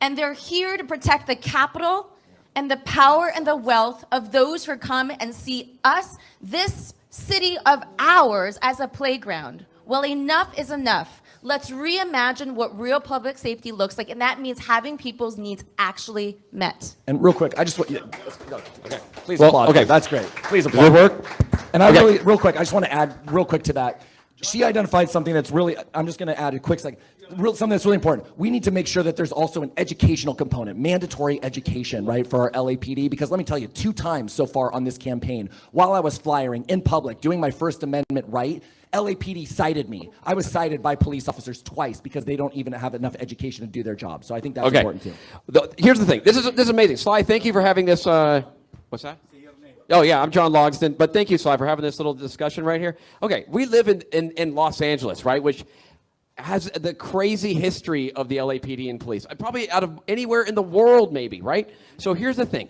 to protect the capital and the power and the wealth of those who come and see us, this city of ours, as a playground. Well, enough is enough. Let's reimagine what real public safety looks like, and that means having people's needs actually met. And real quick, I just want okay, please applaud. Okay, that's great. Please Does applaud. it work? And I Okay. really, real quick, I just want to add real quick to that. She identified something that's really, I'm just going to add a quick second, something that's really important. We need to make sure that there's also an educational component, mandatory education, right, for our LAPD, because let me tell you, 2 times so far on this campaign, while I was flyering in public, doing my First Amendment right, LAPD cited me. I was cited by police officers twice because they don't even have enough education to do their job. So I think that's Okay. important too. Here's the thing. This is amazing. Sly, thank you for having this. What's that? Oh, yeah, I'm John Logsdon. But thank you, Sly, for having this little discussion right here. Okay, we live in Los Angeles, right, which has the crazy history of the LAPD and police. Probably out of anywhere in the world, maybe, right? So here's the thing.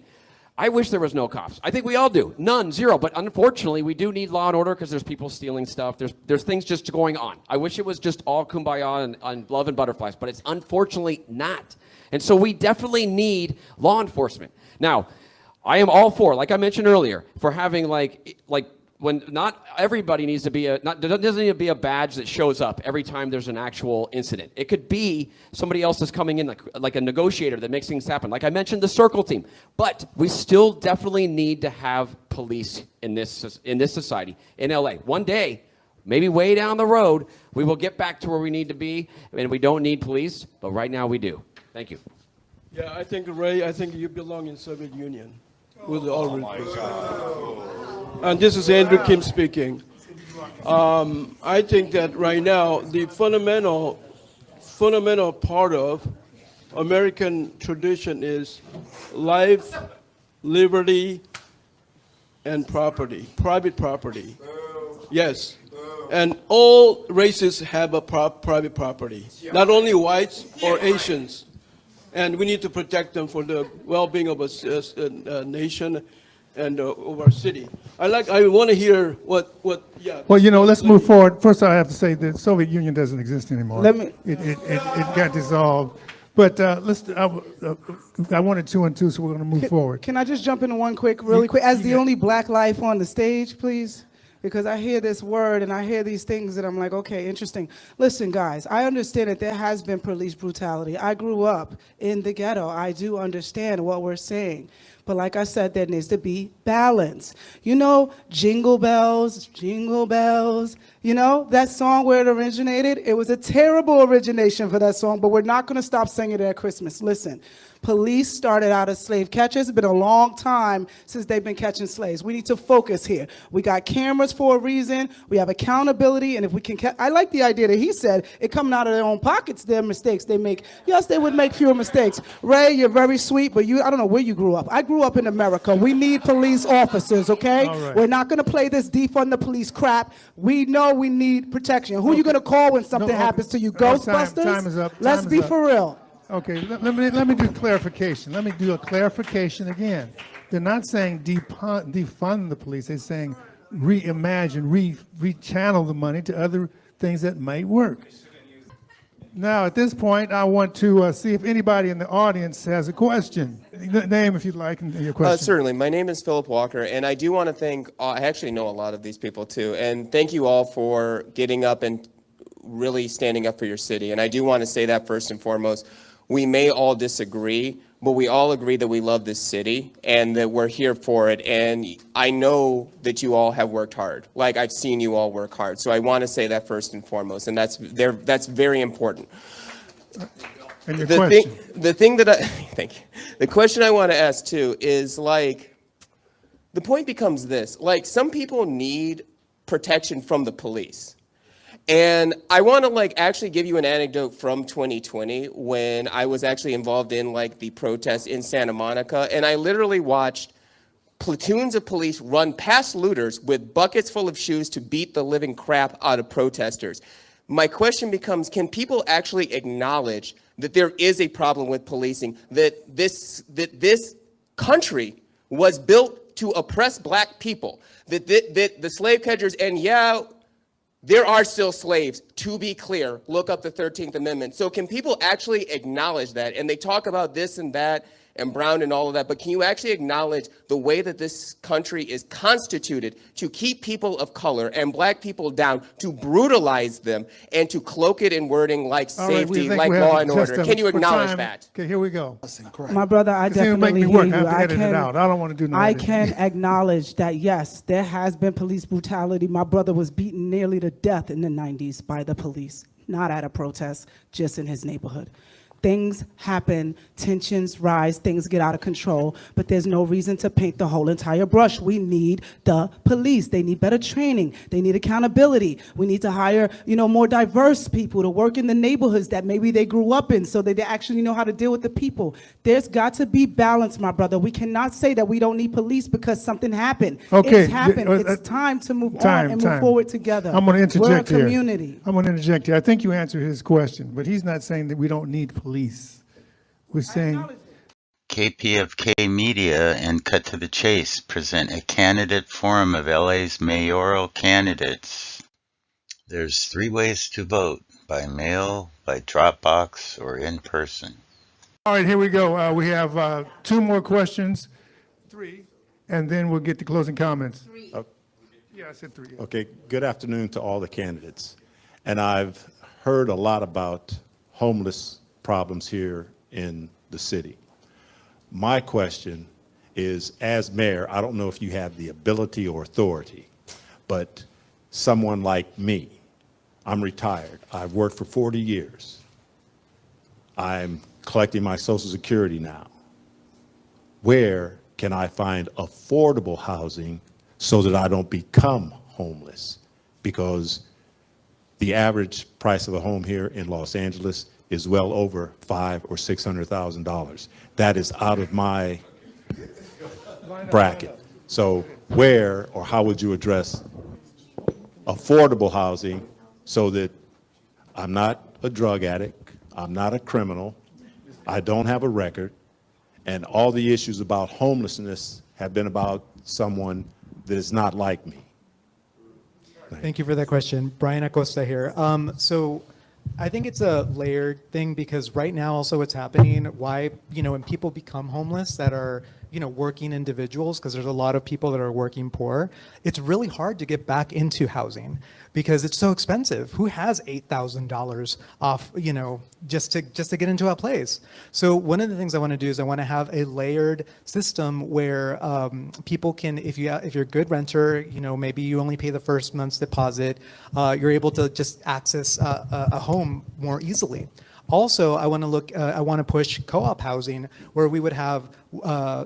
I wish there was no cops. I think we all do. None, zero. But unfortunately, we do need law and order because there's people stealing stuff. There's things just going on. I wish it was just all kumbaya and love and butterflies, but it's unfortunately not. And so we definitely need law enforcement. Now, I am all for, like I mentioned earlier, for having like when not everybody needs to be doesn't need to be a badge that shows up every time there's an actual incident. It could be somebody else is coming in like a negotiator that makes things happen. Like I mentioned, the circle team. But we still definitely need to have police in this society in LA. One day, maybe way down the road, we will get back to where we need to be, and we don't need police. But right now, we do. Thank you. Yeah, I think, Ray, I think you belong in Soviet Union. With all respect. And this is Andrew Kim speaking. I think that right now, the fundamental part of American tradition is life, liberty, and property, private property. Yes. And all races have a private property, not only whites or Asians. And we need to protect them for the well-being of a nation and of our city. I want to hear what. Yeah. Well, let's move forward. First, I have to say the Soviet Union doesn't exist anymore. Let me- It got dissolved. But I wanted 2 and 2, so we're going to move forward. Can I just jump into one really quick? As the only Black life on the stage, please? Because I hear this word and I hear these things and I'm like, okay, interesting. Listen, guys, I understand that there has been police brutality. I grew up in the ghetto. I do understand what we're saying. But like I said, there needs to be balance. Jingle bells, that song where it originated, it was a terrible origination for that song, but we're not going to stop singing it at Christmas. Listen, police started out as slave catchers. It's been a long time since they've been catching slaves. We need to focus here. We got cameras for a reason. We have accountability, and if we can, I like the idea that he said, it coming out of their own pockets, their mistakes they make. Yes, they would make fewer mistakes. Ray, you're very sweet, but I don't know where you grew up. I grew up in America. We need police officers, okay? All right. We're not going to play this defund the police crap. We know we need protection. Who are you going to call when something happens to you? Ghostbusters? Time is up. Let's be for real. Okay, let me do clarification. Let me do a clarification again. They're not saying defund the police. They're saying reimagine, rechannel the money to other things that might work. Now, at this point, I want to see if anybody in the audience has a question. Name, if you'd like, and your question. Certainly. My name is Philip Walker, and I do want to thank, I actually know a lot of these people too, and thank you all for getting up and really standing up for your city. And I do want to say that first and foremost. we may all disagree, but we all agree that we love this city and that we're here for it. And I know that you all have worked hard. Like, I've seen you all work hard. So I want to say that first and foremost, and that's very important. And your question. The thing that thank you. The question I want to ask too is, like, the point becomes this: like, some people need protection from the police. And I want to, like, actually give you an anecdote from 2020 when I was actually involved in, like, the protests in Santa Monica, and I literally watched platoons of police run past looters with buckets full of shoes to beat the living crap out of protesters. My question becomes, can people actually acknowledge that there is a problem with policing, that this country was built to oppress black people, that the slave catchers, and yeah, there are still slaves, to be clear. Look up the 13th Amendment. So can people actually acknowledge that? And they talk about this and that and Brown and all of that, but can you actually acknowledge the way that this country is constituted to keep people of color and black people down, to brutalize them, and to cloak it in wording like safety, like law and order? Can you acknowledge that? Okay, here we go. My brother, I It's gonna make definitely me hear work. I you. have to edit it out. I don't want to do no I editing. can acknowledge that, yes, there has been police brutality. My brother was beaten nearly to death in the 90s by the police, not at a protest, just in his neighborhood. Things happen, tensions rise, things get out of control, but there's no reason to paint the whole entire brush. We need the police. They need better training. They need accountability. We need to hire, more diverse people to work in the neighborhoods that maybe they grew up in so that they actually know how to deal with the people. There's got to be balance, my brother. We cannot say that we don't need police because something happened. Okay, It's happened. It's time to move on and move forward together. I'm going to interject We're a here. community. I'm going to interject here. I think you answered his question, but he's not saying that we don't need police. We're saying KPFK Media and Cut to the Chase present a candidate forum of LA's mayoral candidates. There's 3 ways to vote: by mail, by Dropbox, or in person. All right, here we go. We have 2 more questions, 3, and then we'll get to closing comments. 3. Yeah, I said 3. Yeah. Okay, good afternoon to all the candidates. And I've heard a lot about homeless problems here in the city. My question is, as mayor, I don't know if you have the ability or authority, but someone like me, I'm retired. I've worked for 40 years. I'm collecting my Social Security now. Where can I find affordable housing so that I don't become homeless? Because the average price of a home here in Los Angeles is well over $500,000 or $600,000. That is out of my bracket. So where or how would you address affordable housing so that I'm not a drug addict, I'm not a criminal, I don't have a record, and all the issues about homelessness have been about someone that is not like me? Thank you for that question. Brian Acosta here. So I think it's a layered thing because right now also what's happening, why, when people become homeless that are, working individuals, because there's a lot of people that are working poor, it's really hard to get back into housing because it's so expensive. Who has $8,000 off, just to get into a place? So one of the things I want to do is I want to have a layered system where people can, if you're a good renter, maybe you only pay the first month's deposit, you're able to just access a home more easily. Also, I want to push co-op housing where we would have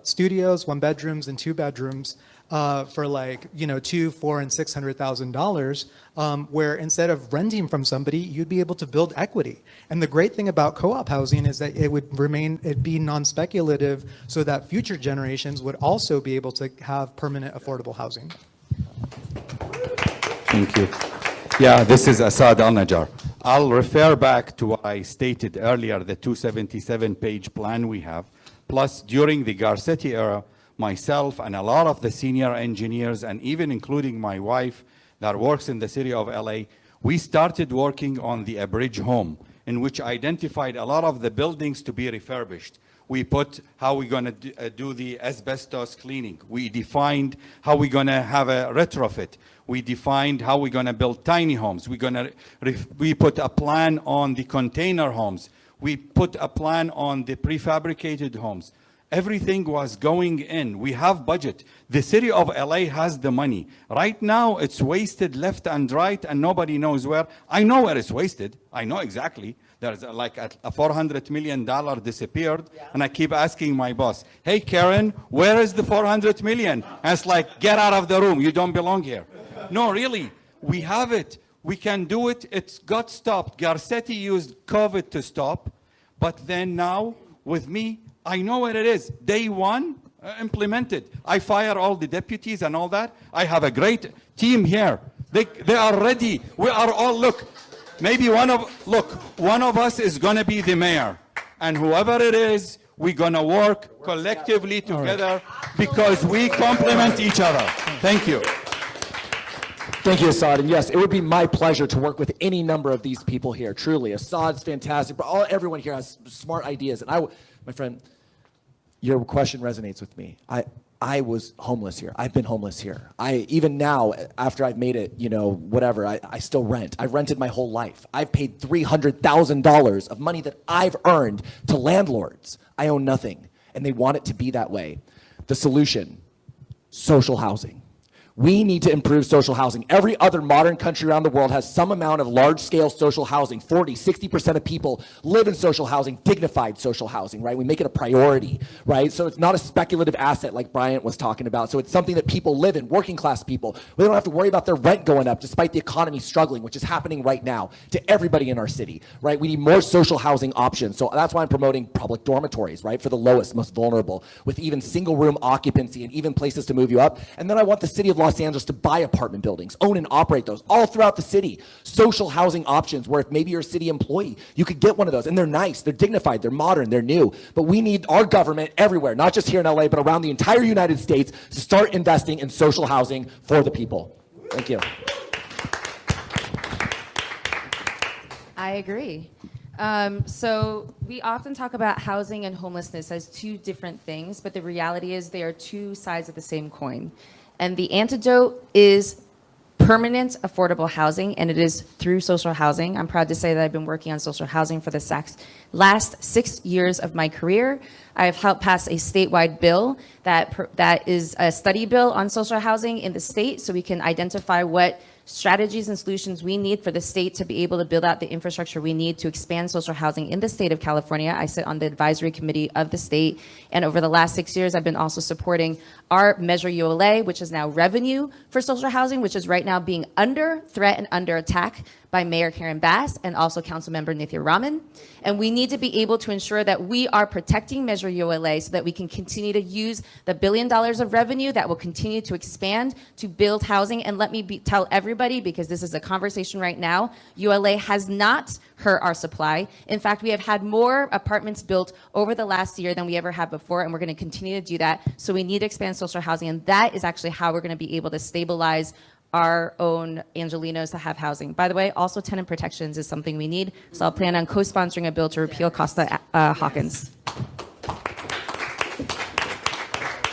studios, 1 bedrooms and 2 bedrooms for like, $200,000, $400,000, and $600,000, where instead of renting from somebody, you'd be able to build equity. And the great thing about co-op housing is that it'd be non-speculative so that future generations would also be able to have permanent affordable housing. Thank you. Yeah, this is Assad Al-Najjar. I'll refer back to what I stated earlier, the 277-page plan we have. Plus, during the Garcetti era, myself and a lot of the senior engineers, and even including my wife that works in the city of LA, we started working on the Abridge home, in which identified a lot of the buildings to be refurbished. We put how we're going to do the asbestos cleaning. We defined how we're going to have a retrofit. We defined how we're going to build tiny homes. We put a plan on the container homes. We put a plan on the prefabricated homes. Everything was going in. We have budget. The city of LA has the money. Right now, it's wasted left and right, and nobody knows where. I know where it's wasted. I know exactly. There's like a $400 million disappeared, and I keep asking my boss, hey, Karen, where is the 400 million? And it's like, get out of the room. You don't belong here. No, really, we have it. We can do it. It's got stopped. Garcetti used COVID to stop, but then now, with me, I know where it is. Day one, implemented. I fire all the deputies and all that. I have a great team here. They are ready. We are all, look, maybe one of us is going to be the mayor. And whoever it is, we're going to work collectively together because we complement each other. Thank you. Thank you, Assad. And yes, it would be my pleasure to work with any number of these people here. Truly, Assad's fantastic, but everyone here has smart ideas. And my friend, your question resonates with me. I was homeless here. I've been homeless here. Even now, after I've made it, whatever, I still rent. I've rented my whole life. I've paid $300,000 of money that I've earned to landlords. I own nothing, and they want it to be that way. The solution, social housing. We need to improve social housing. Every other modern country around the world has some amount of large-scale social housing. 40, 60% of people live in social housing, dignified social housing, right? We make it a priority, right? So it's not a speculative asset like Bryant was talking about. So it's something that people live in, working class people. We don't have to worry about their rent going up despite the economy struggling, which is happening right now to everybody in our city, right? We need more social housing options. So that's why I'm promoting public dormitories, right? For the lowest, most vulnerable, with even single room occupancy and even places to move you up. And then I want the city of Los Angeles to buy apartment buildings, own and operate those all throughout the city. Social housing options where if maybe you're a city employee, you could get one of those. And they're nice, they're dignified, they're modern, they're new. But we need our government everywhere, not just here in LA, but around the entire United States to start investing in social housing for the people. Thank you. I agree. So we often talk about housing and homelessness as two different things, but the reality is they are two sides of the same coin. And the antidote is permanent affordable housing, and it is through social housing. I'm proud to say that I've been working on social housing for the last 6 years of my career. I have helped pass a statewide bill that is a study bill on social housing in the state, so we can identify what strategies and solutions we need for the state to be able to build out the infrastructure we need to expand social housing in the state of California. I sit on the advisory committee of the state, and over the last 6 years, I've been also supporting our Measure ULA, which is now revenue for social housing, which is right now being under threat and under attack by Mayor Karen Bass and also Councilmember Nithya Raman. And we need to be able to ensure that we are protecting Measure ULA so that we can continue to use the $1 billion of revenue that will continue to expand to build housing. And let me tell everybody, because this is a conversation right now, ULA has not hurt our supply. In fact, we have had more apartments built over the last year than we ever have before, and we're going to continue to do that. So we need to expand social housing, and that is actually how we're going to be able to stabilize our own Angelenos to have housing. By the way, also tenant protections is something we need, so I'll plan on co-sponsoring a bill to repeal Costa Hawkins.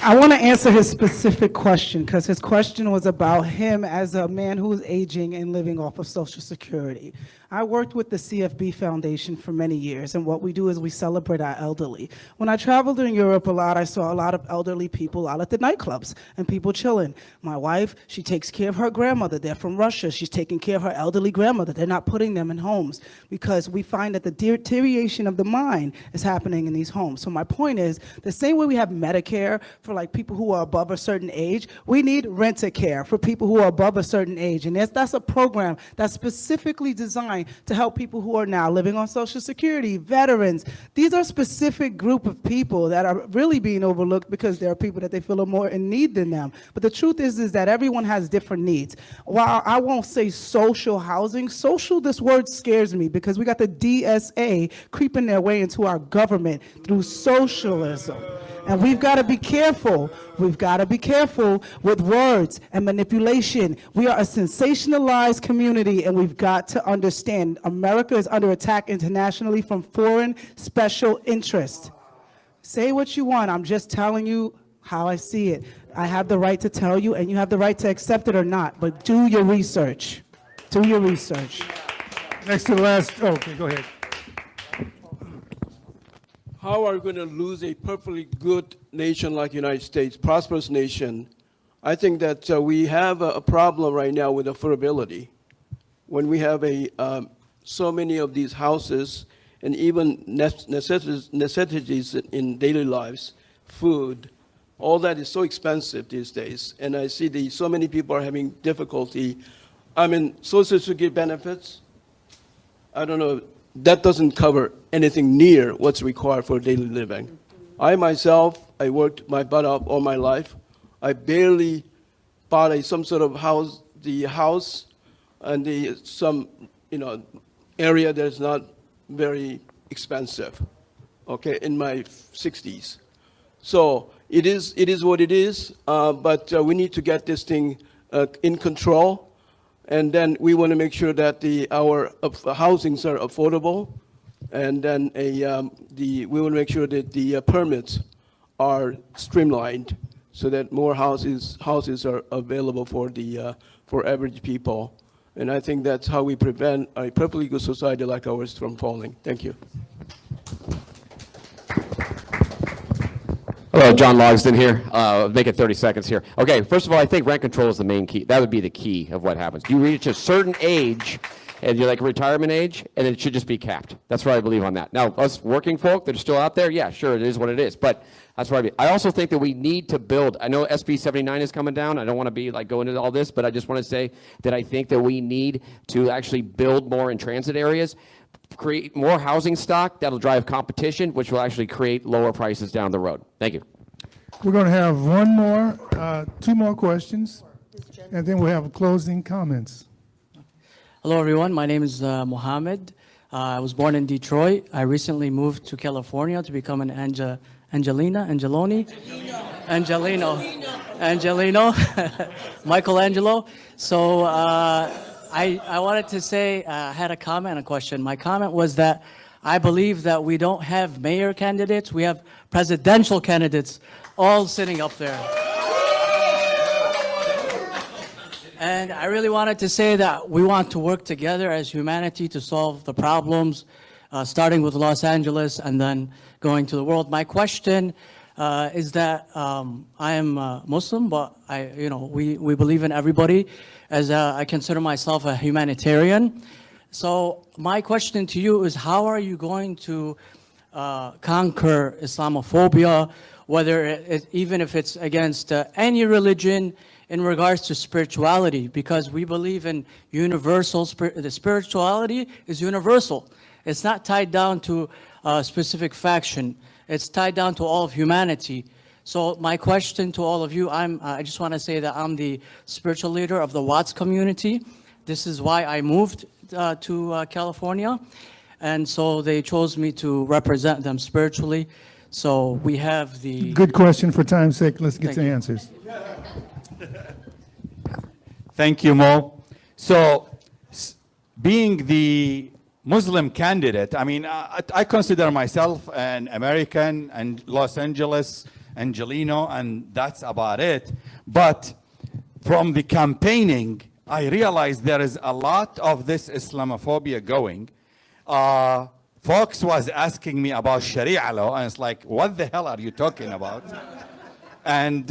I want to answer his specific question, because his question was about him as a man who's aging and living off of Social Security. I worked with the CFB Foundation for many years, and what we do is we celebrate our elderly. When I traveled in Europe a lot, I saw a lot of elderly people out at the nightclubs and people chilling. My wife, she takes care of her grandmother. They're from Russia. She's taking care of her elderly grandmother. They're not putting them in homes because we find that the deterioration of the mind is happening in these homes. So my point is, the same way we have Medicare for like people who are above a certain age, we need Rent-A-Care for people who are above a certain age. And that's a program that's specifically designed to help people who are now living on Social Security, veterans. These are specific group of people that are really being overlooked because there are people that they feel are more in need than them. But the truth is that everyone has different needs. While I won't say social housing, social, this word scares me because we got the DSA creeping their way into our government through socialism. And we've got to be careful. We've got to be careful with words and manipulation. We are a sensationalized community, and we've got to understand America is under attack internationally from foreign special interests. Say what you want. I'm just telling you how I see it. I have the right to tell you, and you have the right to accept it or not, but do your research. Do your research. Next to the last, okay, go ahead. how are we going to lose a perfectly good nation like United States, prosperous nation? I think that we have a problem right now with affordability. When we have so many of these houses and even necessities in daily lives, food, all that is so expensive these days. And I see so many people are having difficulty. I mean, Social Security benefits, I don't know, that doesn't cover anything near what's required for daily living. I myself, I worked my butt off all my life. I barely bought some sort of house, and some, area that's not very expensive, okay, in my 60s. So it is what it is, but we need to get this thing in control. And then we want to make sure that our housings are affordable, and then we want to make sure that the permits are streamlined, so that more houses are available for average people. And I think that's how we prevent a perfectly good society like ours from falling. Thank you. Hello, John Logsdon here. Make it 30 seconds here. Okay, first of all, I think rent control is the main key. That would be the key of what happens. You reach a certain age, and you're like retirement age, and it should just be capped. That's what I believe on that. Now, us working folk that are still out there, yeah, sure, it is what it is. But that's what I mean. I also think that we need to build. I know SB 79 is coming down. I don't want to be like going into all this, but I just want to say that I think that we need to actually build more in transit areas, create more housing stock that'll drive competition, which will actually create lower prices down the road. Thank you. We're going to have two more questions, and then we'll have closing comments. Hello, everyone. My name is Mohammed. I was born in Detroit. I recently moved to California to become an Angelino, Michelangelo. So I wanted to say, I had a comment and a question. My comment was that I believe that we don't have mayor candidates. We have presidential candidates all sitting up there. And I really wanted to say that we want to work together as humanity to solve the problems, starting with Los Angeles and then going to the world. My question is that I am Muslim, but we believe in everybody, as I consider myself a humanitarian. So my question to you is, how are you going to conquer Islamophobia, even if it's against any religion, in regards to spirituality? Because we believe in universal, the spirituality is universal. It's not tied down to a specific faction. It's tied down to all of humanity. So my question to all of you, I just want to say that I'm the spiritual leader of the Watts community. This is why I moved to California. And so they chose me to represent them spiritually. So we have the... Good question. For time's sake, let's get to answers. Thank you, Mo. So, being the Muslim candidate, I mean, I consider myself an American and Los Angeles, Angelino, and that's about it. But from the campaigning, I realized there is a lot of this Islamophobia going. Folks was asking me about Sharia law, and it's like, what the hell are you talking about? And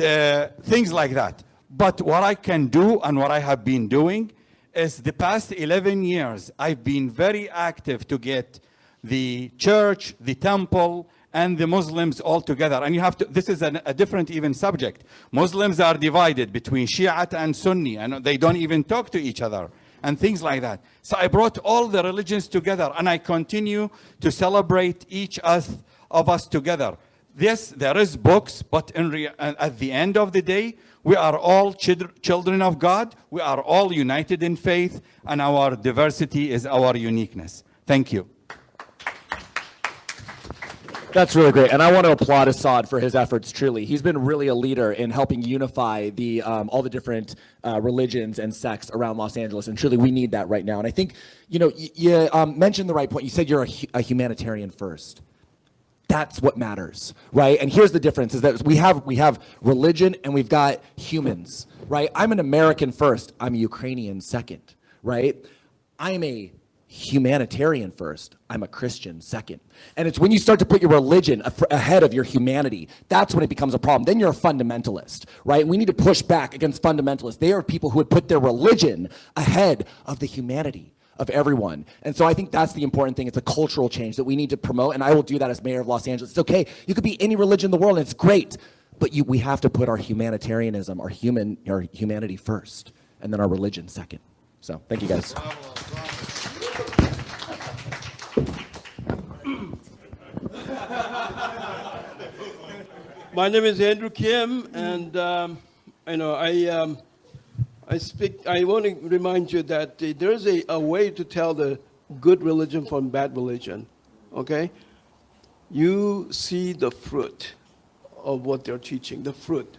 things like that. But what I can do and what I have been doing is the past 11 years, I've been very active to get the church, the temple, and the Muslims all together. And you have to, this is a different even subject. Muslims are divided between Shiite and Sunni, and they don't even talk to each other, and things like that. So I brought all the religions together, and I continue to celebrate each of us together. Yes, there is books, but at the end of the day, we are all children of God. We are all united in faith, and our diversity is our uniqueness. Thank you. That's really great, and I want to applaud Assad for his efforts, truly. He's been really a leader in helping unify all the different religions and sects around Los Angeles, and truly we need that right now. And I think, you mentioned the right point. You said you're a humanitarian first. That's what matters, right? And here's the difference, is that we have religion and we've got humans, right? I'm an American first. I'm a Ukrainian second, right? I'm a humanitarian first, I'm a Christian second. And it's when you start to put your religion ahead of your humanity, that's when it becomes a problem. Then you're a fundamentalist, right? We need to push back against fundamentalists. They are people who would put their religion ahead of the humanity of everyone. And so I think that's the important thing. It's a cultural change that we need to promote, and I will do that as mayor of Los Angeles. It's okay, you could be any religion in the world, and it's great, but we have to put our humanitarianism, our humanity first, and then our religion second. So thank you guys. My name is Andrew Kim, and I want to remind you that there's a way to tell the good religion from bad religion. Okay, you see the fruit of what they're teaching, the fruit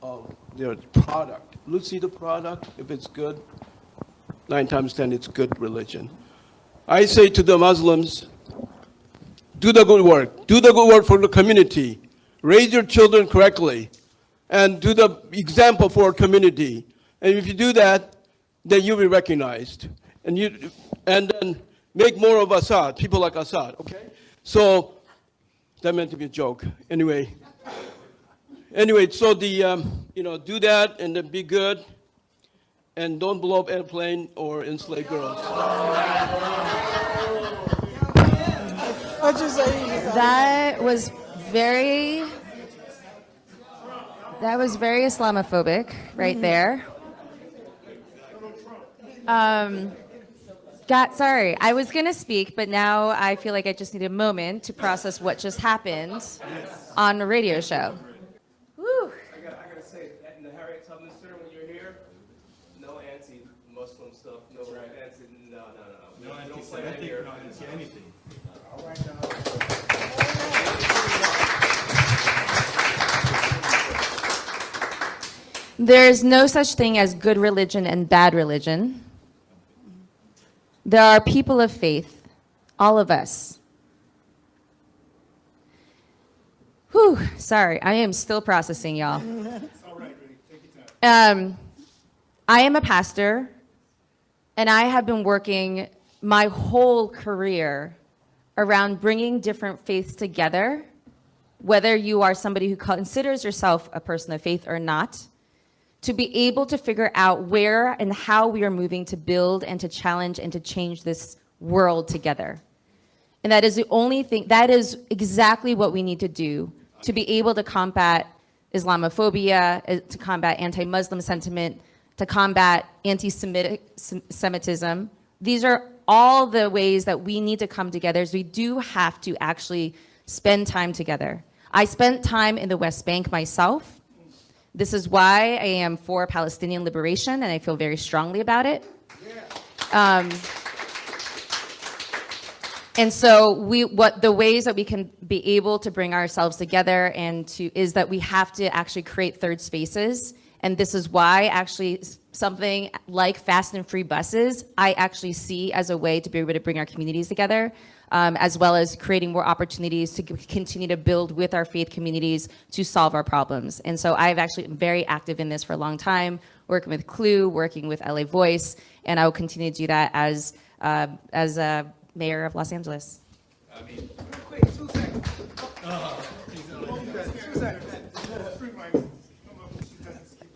of their product. Let's see the product. If it's good, 9 times 10, it's good religion. I say to the Muslims, do the good work. Do the good work for the community. Raise your children correctly. And do the example for our community. And if you do that, then you'll be recognized. And then make more of Assad, people like Assad, okay? So, that meant to be a joke. Anyway, so do that and then be good. And don't blow up airplane or enslave girls. What'd you say? That was very Islamophobic right there. Sorry, I was gonna speak, but now I feel like I just need a moment to process what just happened on a radio show. Woo. I gotta say, in the Harriet Tubman Center when you're here, no anti-Muslim stuff, no anti, no. No anti-Semitic, no anti-anything. All right, now. There's no such thing as good religion and bad religion. There are people of faith, all of us. Whew, sorry, I am still processing, y'all. I am a pastor, and I have been working my whole career around bringing different faiths together, whether you are somebody who considers yourself a person of faith or not, to be able to figure out where and how we are moving to build and to challenge and to change this world together. And that is the only thing, that is exactly what we need to do to be able to combat Islamophobia, to combat anti-Muslim sentiment, to combat anti-Semitism. These are all the ways that we need to come together. So we do have to actually spend time together. I spent time in the West Bank myself. This is why I am for Palestinian liberation, and I feel very strongly about it. And so the ways that we can be able to bring ourselves together is that we have to actually create third spaces. And this is why actually something like fast and free buses, I actually see as a way to be able to bring our communities together, as well as creating more opportunities to continue to build with our faith communities to solve our problems. And so I've actually been very active in this for a long time, working with Clue, working with LA Voice, and I will continue to do that as mayor of Los Angeles.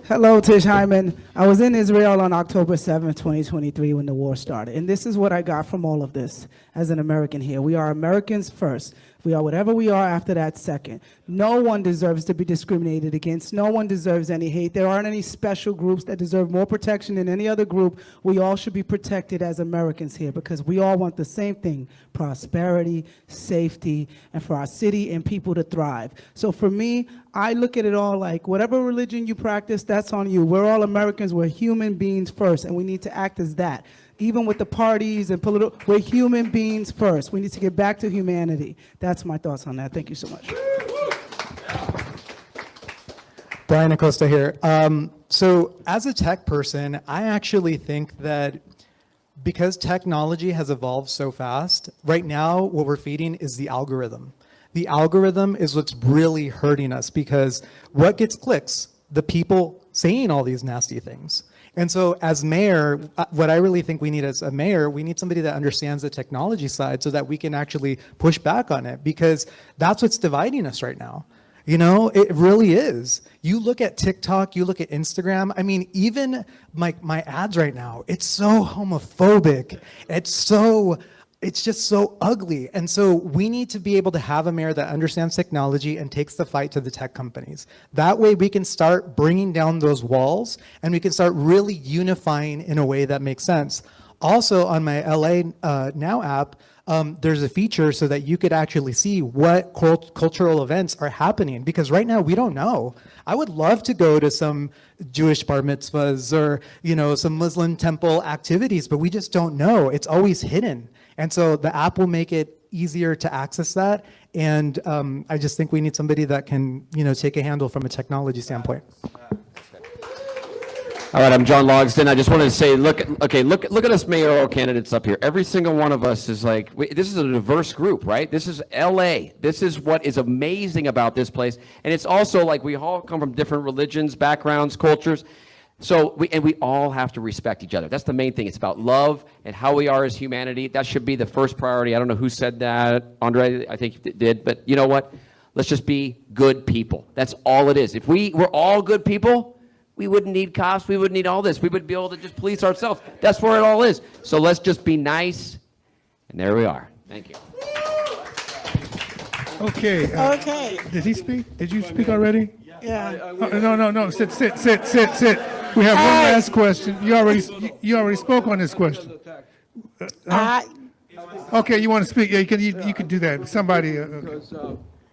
Hello, Tish Hyman. I was in Israel on October 7th, 2023, when the war started. And this is what I got from all of this as an American here. We are Americans first. We are whatever we are after that second. No one deserves to be discriminated against. No one deserves any hate. There aren't any special groups that deserve more protection than any other group. We all should be protected as Americans here because we all want the same thing: prosperity, safety, and for our city and people to thrive. So for me, I look at it all like whatever religion you practice, that's on you. We're all Americans. We're human beings first, and we need to act as that. Even with the parties and political, we're human beings first. We need to get back to humanity. That's my thoughts on that. Thank you so much. Brian Acosta here. So as a tech person, I actually think that because technology has evolved so fast, right now what we're feeding is the algorithm. The algorithm is what's really hurting us because what gets clicks? The people saying all these nasty things. And so as mayor, what I really think we need as a mayor, we need somebody that understands the technology side so that we can actually push back on it, because that's what's dividing us right now. You know, it really is. You look at TikTok, you look at Instagram. I mean, even my ads right now, it's so homophobic. It's just so ugly. And so we need to be able to have a mayor that understands technology and takes the fight to the tech companies. That way we can start bringing down those walls and we can start really unifying in a way that makes sense. Also on my LA Now app, there's a feature so that you could actually see what cultural events are happening, because right now we don't know. I would love to go to some Jewish bar mitzvahs or, you know, some Muslim temple activities, but we just don't know. It's always hidden. And so the app will make it easier to access that. And I just think we need somebody that can, you know, take a handle from a technology standpoint. All right, I'm John Logsdon. I just wanted to say, look at us mayoral candidates up here. Every single one of us is like, this is a diverse group, right? This is LA. This is what is amazing about this place. And it's also like we all come from different religions, backgrounds, cultures. So we all have to respect each other. That's the main thing. It's about love and how we are as humanity. That should be the first priority. I don't know who said that. Andre, I think did. But you know what? Let's just be good people. That's all it is. If we were all good people, we wouldn't need cops. We wouldn't need all this. We would be able to just police ourselves. That's where it all is. So let's just be nice. And there we are. Thank you. Okay. Okay. Did he speak? Did you speak already? Yeah. No. Sit. We have one last question. You already spoke on this question. Okay, you want to speak? Yeah, you can do that. Somebody. Because,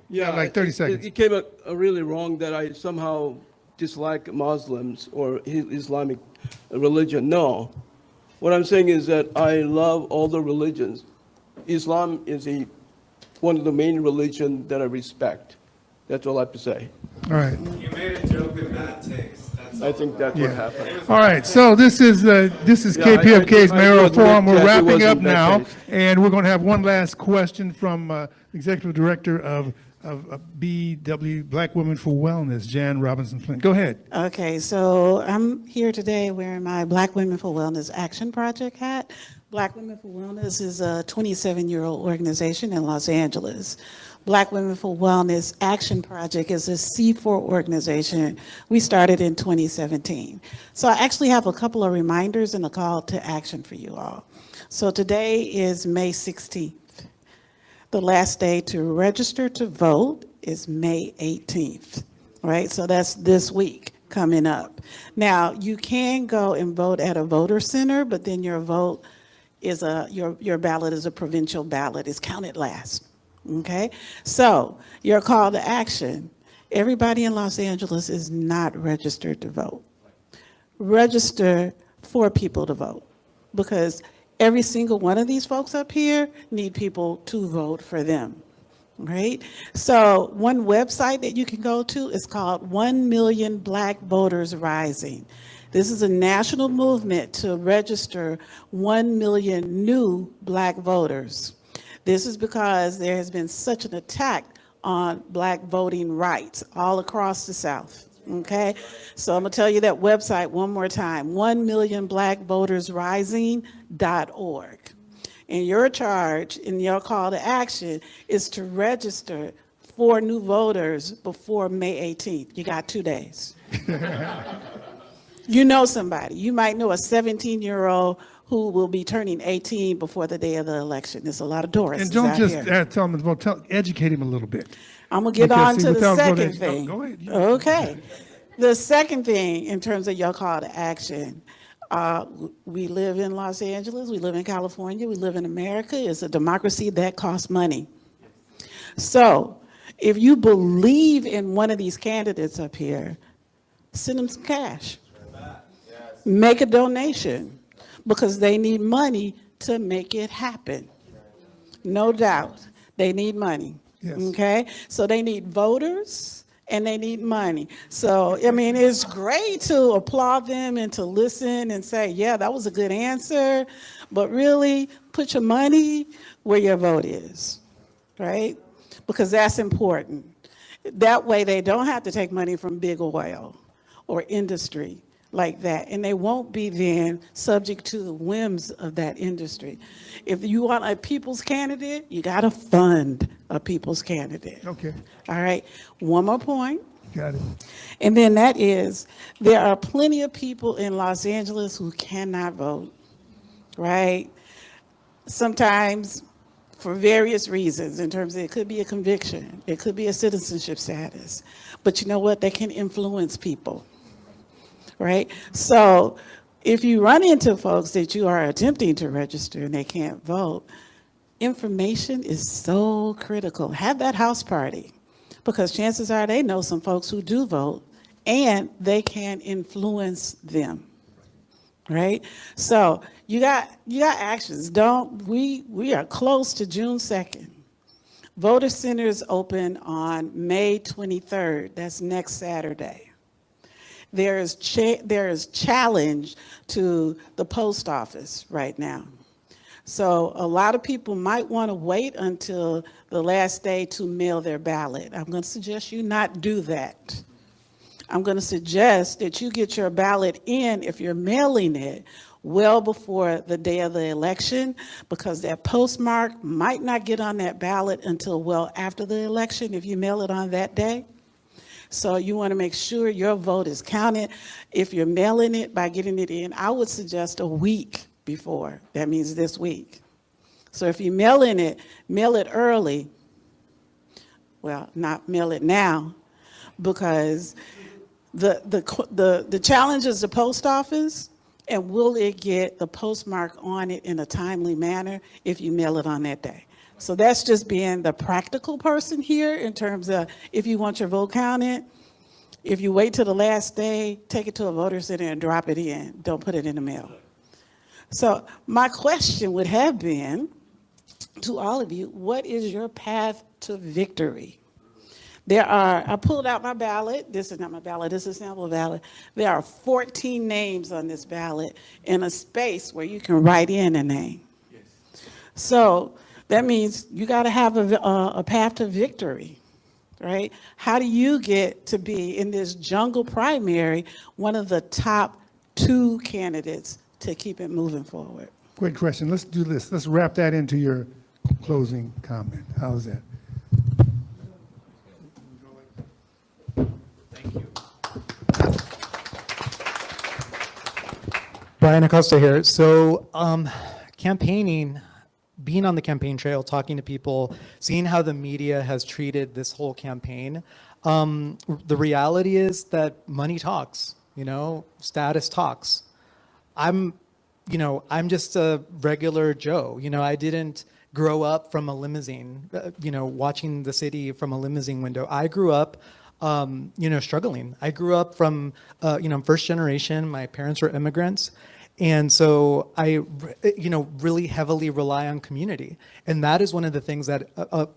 Yeah, like 30 seconds. It came out really wrong that I somehow dislike Muslims or Islamic religion. No. What I'm saying is that I love all the religions. Islam is one of the main religions that I respect. That's all I have to say. All right. You made a joke with bad taste. I think that's what happened. All right, so this is KPFK's Mayoral Forum. We're wrapping up now, and we're going to have one last question from Executive Director of BW, Black Women for Wellness, Jan Robinson Flint. Go ahead. Okay, so I'm here today wearing my Black Women for Wellness Action Project hat. Black Women for Wellness is a 27-year-old organization in Los Angeles. Black Women for Wellness Action Project is a C4 organization we started in 2017. So I actually have a couple of reminders and a call to action for you all. So today is May 16th. The last day to register to vote is May 18th, right? So that's this week coming up. Now, you can go and vote at a voter center, but then your vote is your ballot is a provincial ballot. It's counted last. Okay, so your call to action, everybody in Los Angeles is not registered to vote. Register for people to vote, because every single one of these folks up here need people to vote for them, right? So one website that you can go to is called 1 Million Black Voters Rising. This is a national movement to register 1 million new black voters. This is because there has been such an attack on black voting rights all across the South, okay? So I'm gonna tell you that website one more time, 1millionblackvotersrising.org. And your charge and your call to action is to register 4 new voters before May 18th. You got 2 days. You know somebody. You might know a 17-year-old who will be turning 18 before the day of the election. There's a lot of Doris. And don't just tell him to vote, educate him a little bit. I'm going to get on to the second voting, thing. Go ahead. Okay. The second thing in terms of your call to action, we live in Los Angeles, we live in California, we live in America. It's a democracy that costs money. So if you believe in one of these candidates up here, send them some cash. Make a donation, because they need money to make it happen. No doubt, they need money, okay? So they need voters and they need money. So, I mean, it's great to applaud them and to listen and say, yeah, that was a good answer, but really put your money where your vote is, right? Because that's important. That way they don't have to take money from big oil or industry like that, and they won't be then subject to the whims of that industry. If you want a people's candidate, you got to fund a people's candidate. Okay, All right. One more point. got it. And then that is, there are plenty of people in Los Angeles who cannot vote, right? Sometimes for various reasons, in terms of it could be a conviction, it could be a citizenship status. But you know what? They can influence people, right? So if you run into folks that you are attempting to register and they can't vote, information is so critical. Have that house party, because chances are they know some folks who do vote and they can influence them, right? So you got actions. We are close to June 2nd. Voter centers open on May 23rd. That's next Saturday. There is challenge to the post office right now. So a lot of people might want to wait until the last day to mail their ballot. I'm going to suggest you not do that. I'm going to suggest that you get your ballot in, if you're mailing it, well before the day of the election, because that postmark might not get on that ballot until well after the election if you mail it on that day. So you want to make sure your vote is counted. If you're mailing it by getting it in, I would suggest a week before. That means this week. So if you're mailing it, mail it early. Well, not mail it now, because the challenge is the post office, and will it get the postmark on it in a timely manner if you mail it on that day? So that's just being the practical person here in terms of if you want your vote counted, if you wait till the last day, take it to a voter center and drop it in. Don't put it in the mail. So my question would have been to all of you, what is your path to victory? I pulled out my ballot. This is not my ballot, this is a sample ballot. There are 14 names on this ballot in a space where you can write in a name. Yes. So that means you got to have a path to victory, right? How do you get to be in this jungle primary, one of the top 2 candidates to keep it moving forward? Great question. Let's do this. Let's wrap that into your closing comment. How's that? Brian Acosta here. So campaigning, being on the campaign trail, talking to people, seeing how the media has treated this whole campaign, the reality is that money talks, status talks. I'm just a regular Joe. I didn't grow up from a limousine, watching the city from a limousine window. I grew up struggling. I grew up from, first generation. My parents were immigrants. And so I, really heavily rely on community. And that is one of the things that,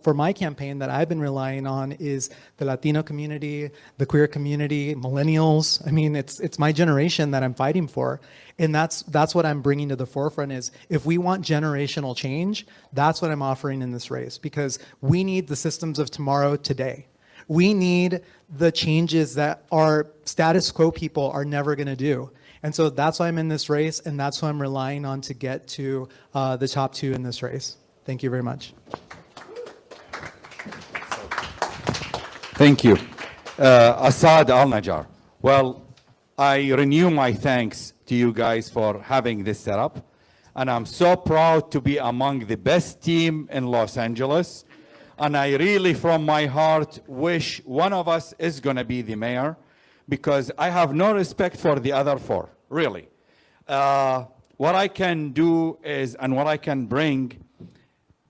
for my campaign, that I've been relying on is the Latino community, the queer community, millennials. I mean, it's my generation that I'm fighting for. And that's what I'm bringing to the forefront is if we want generational change, that's what I'm offering in this race, because we need the systems of tomorrow today. We need the changes that our status quo people are never going to do. And so that's why I'm in this race, and that's who I'm relying on to get to the top 2 in this race. Thank you very much. Thank you. Assad Al-Najjar. Well, I renew my thanks to you guys for having this set up. And I'm so proud to be among the best team in Los Angeles. And I really, from my heart, wish one of us is going to be the mayor, because I have no respect for the other 4, really. What I can do is, and what I can bring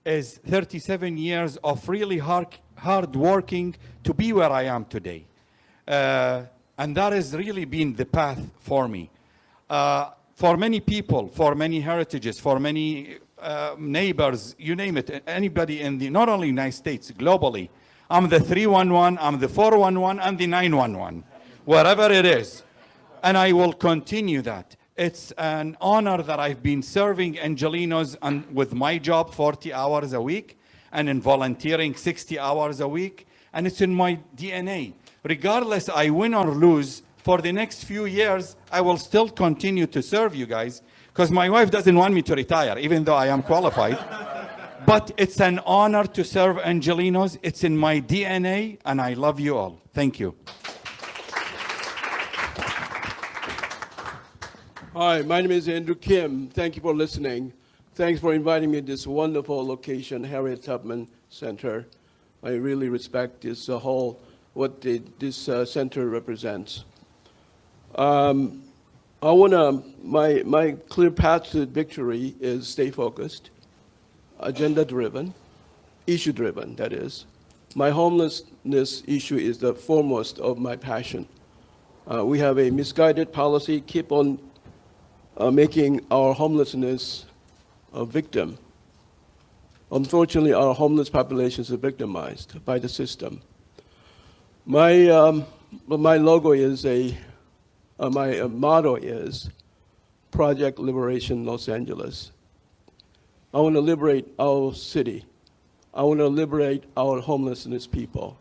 is 37 years of really hard working to be where I am today. And that has really been the path for me. For many people, for many heritages, for many neighbors, you name it, anybody in not only United States, globally, I'm the 311, I'm the 411, and the 911, wherever it is. And I will continue that. It's an honor that I've been serving Angelenos and with my job 40 hours a week, and in volunteering 60 hours a week, and it's in my DNA. Regardless, I win or lose, for the next few years, I will still continue to serve you guys because my wife doesn't want me to retire, even though I am qualified. But it's an honor to serve Angelenos. It's in my DNA, and I love you all. Thank you. Hi, my name is Andrew Kim. Thank you for listening. Thanks for inviting me to this wonderful location, Harriet Tubman Center. I really respect this this center represents. My clear path to victory is stay focused, agenda-driven, issue-driven, that is. My homelessness issue is the foremost of my passion. We have a misguided policy, keep on making our homelessness a victim. Unfortunately, our homeless populations are victimized by the system. My logo is my motto is Project Liberation Los Angeles. I want to liberate our city. I want to liberate our homelessness people.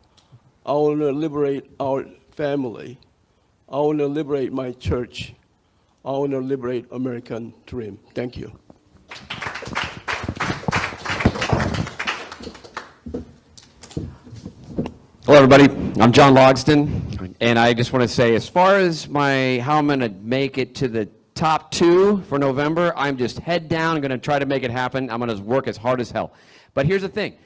I want to liberate our family. I want to liberate my church. I want to liberate American dream. Thank you. Hello, everybody. I'm John Logston, and I just want to say, as far as how I'm going to make it to the top 2 for November, I'm just head down. I'm going to try to make it happen. I'm going to work as hard as hell. But here's the thing.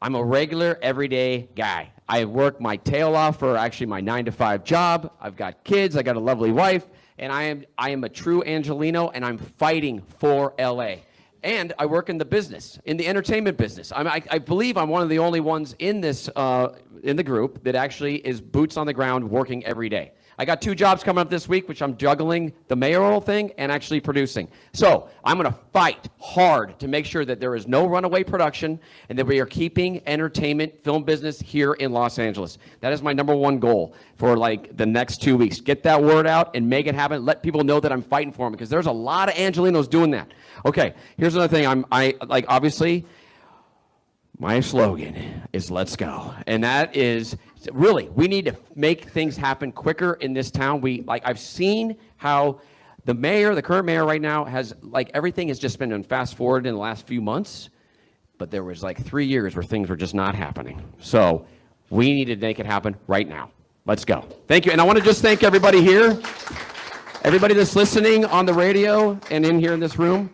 I'm a regular, everyday guy. I work my tail off for actually my 9-to-5 job. I've got kids. I got a lovely wife, and I am a true Angeleno, and I'm fighting for LA. And I work in the business, in the entertainment business. I believe I'm one of the only ones in this, in the group that actually is boots on the ground working every day. I got 2 jobs coming up this week, which I'm juggling the mayoral thing and actually producing. So I'm going to fight hard to make sure that there is no runaway production and that we are keeping entertainment, film business here in Los Angeles. That is my #1 goal for like the next 2 weeks. Get that word out and make it happen. Let people know that I'm fighting for them because there's a lot of Angelenos doing that. Okay, here's another thing. Obviously, my slogan is let's go. And that is really, we need to make things happen quicker in this town. I've seen how the current mayor right now has, everything has just been on fast forward in the last few months, but there was 3 years where things were just not happening. So we need to make it happen right now. Let's go. Thank you. And I want to just thank everybody here, everybody that's listening on the radio and in here in this room.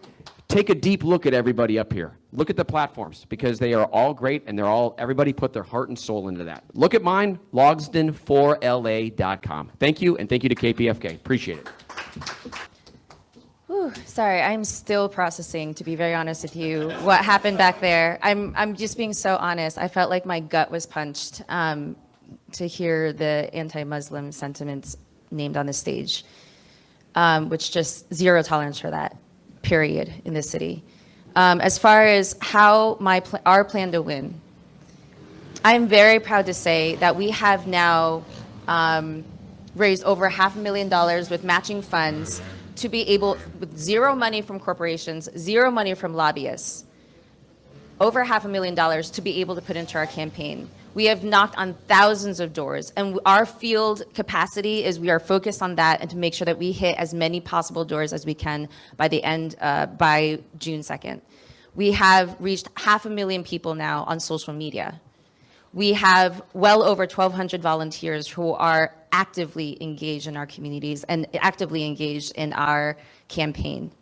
Take a deep look at everybody up here. Look at the platforms because they are all great and everybody put their heart and soul into that. Look at mine, logsden4la.com. Thank you, and thank you to KPFK. Appreciate it. Whew, sorry, I'm still processing, to be very honest with you, what happened back there. I'm just being so honest. I felt like my gut was punched to hear the anti-Muslim sentiments named on the stage, which just zero tolerance for that. Period, in this city. As far as how our plan to win, I'm very proud to say that we have now raised over $500,000 with matching funds to be able, with zero money from corporations, zero money from lobbyists, over $500,000 to be able to put into our campaign. We have knocked on thousands of doors, and our field capacity is we are focused on that and to make sure that we hit as many possible doors as we can by by June 2nd. We have reached 500,000 people now on social media. We have well over 1,200 volunteers who are actively engaged in our communities and actively engaged in our campaign.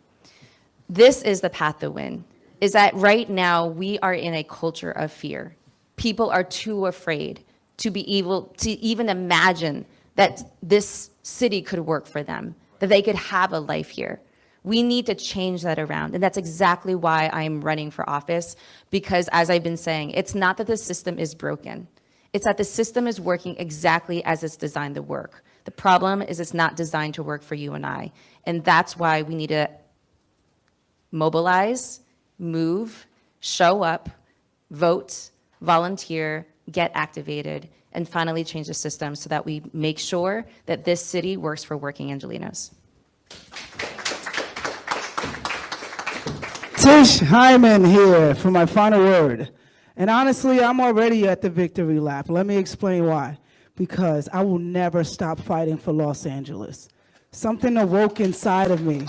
This is the path to win, is that right now we are in a culture of fear. People are too afraid to be able to even imagine that this city could work for them, that they could have a life here. We need to change that around. And that's exactly why I'm running for office, because as I've been saying, it's not that the system is broken. It's that the system is working exactly as it's designed to work. The problem is it's not designed to work for you and I. And that's why we need to mobilize, move, show up, vote, volunteer, get activated, and finally change the system so that we make sure that this city works for working Angelenos. Tish Hyman here for my final word. And honestly, I'm already at the victory lap. Let me explain why. because I will never stop fighting for Los Angeles. Something awoke inside of me.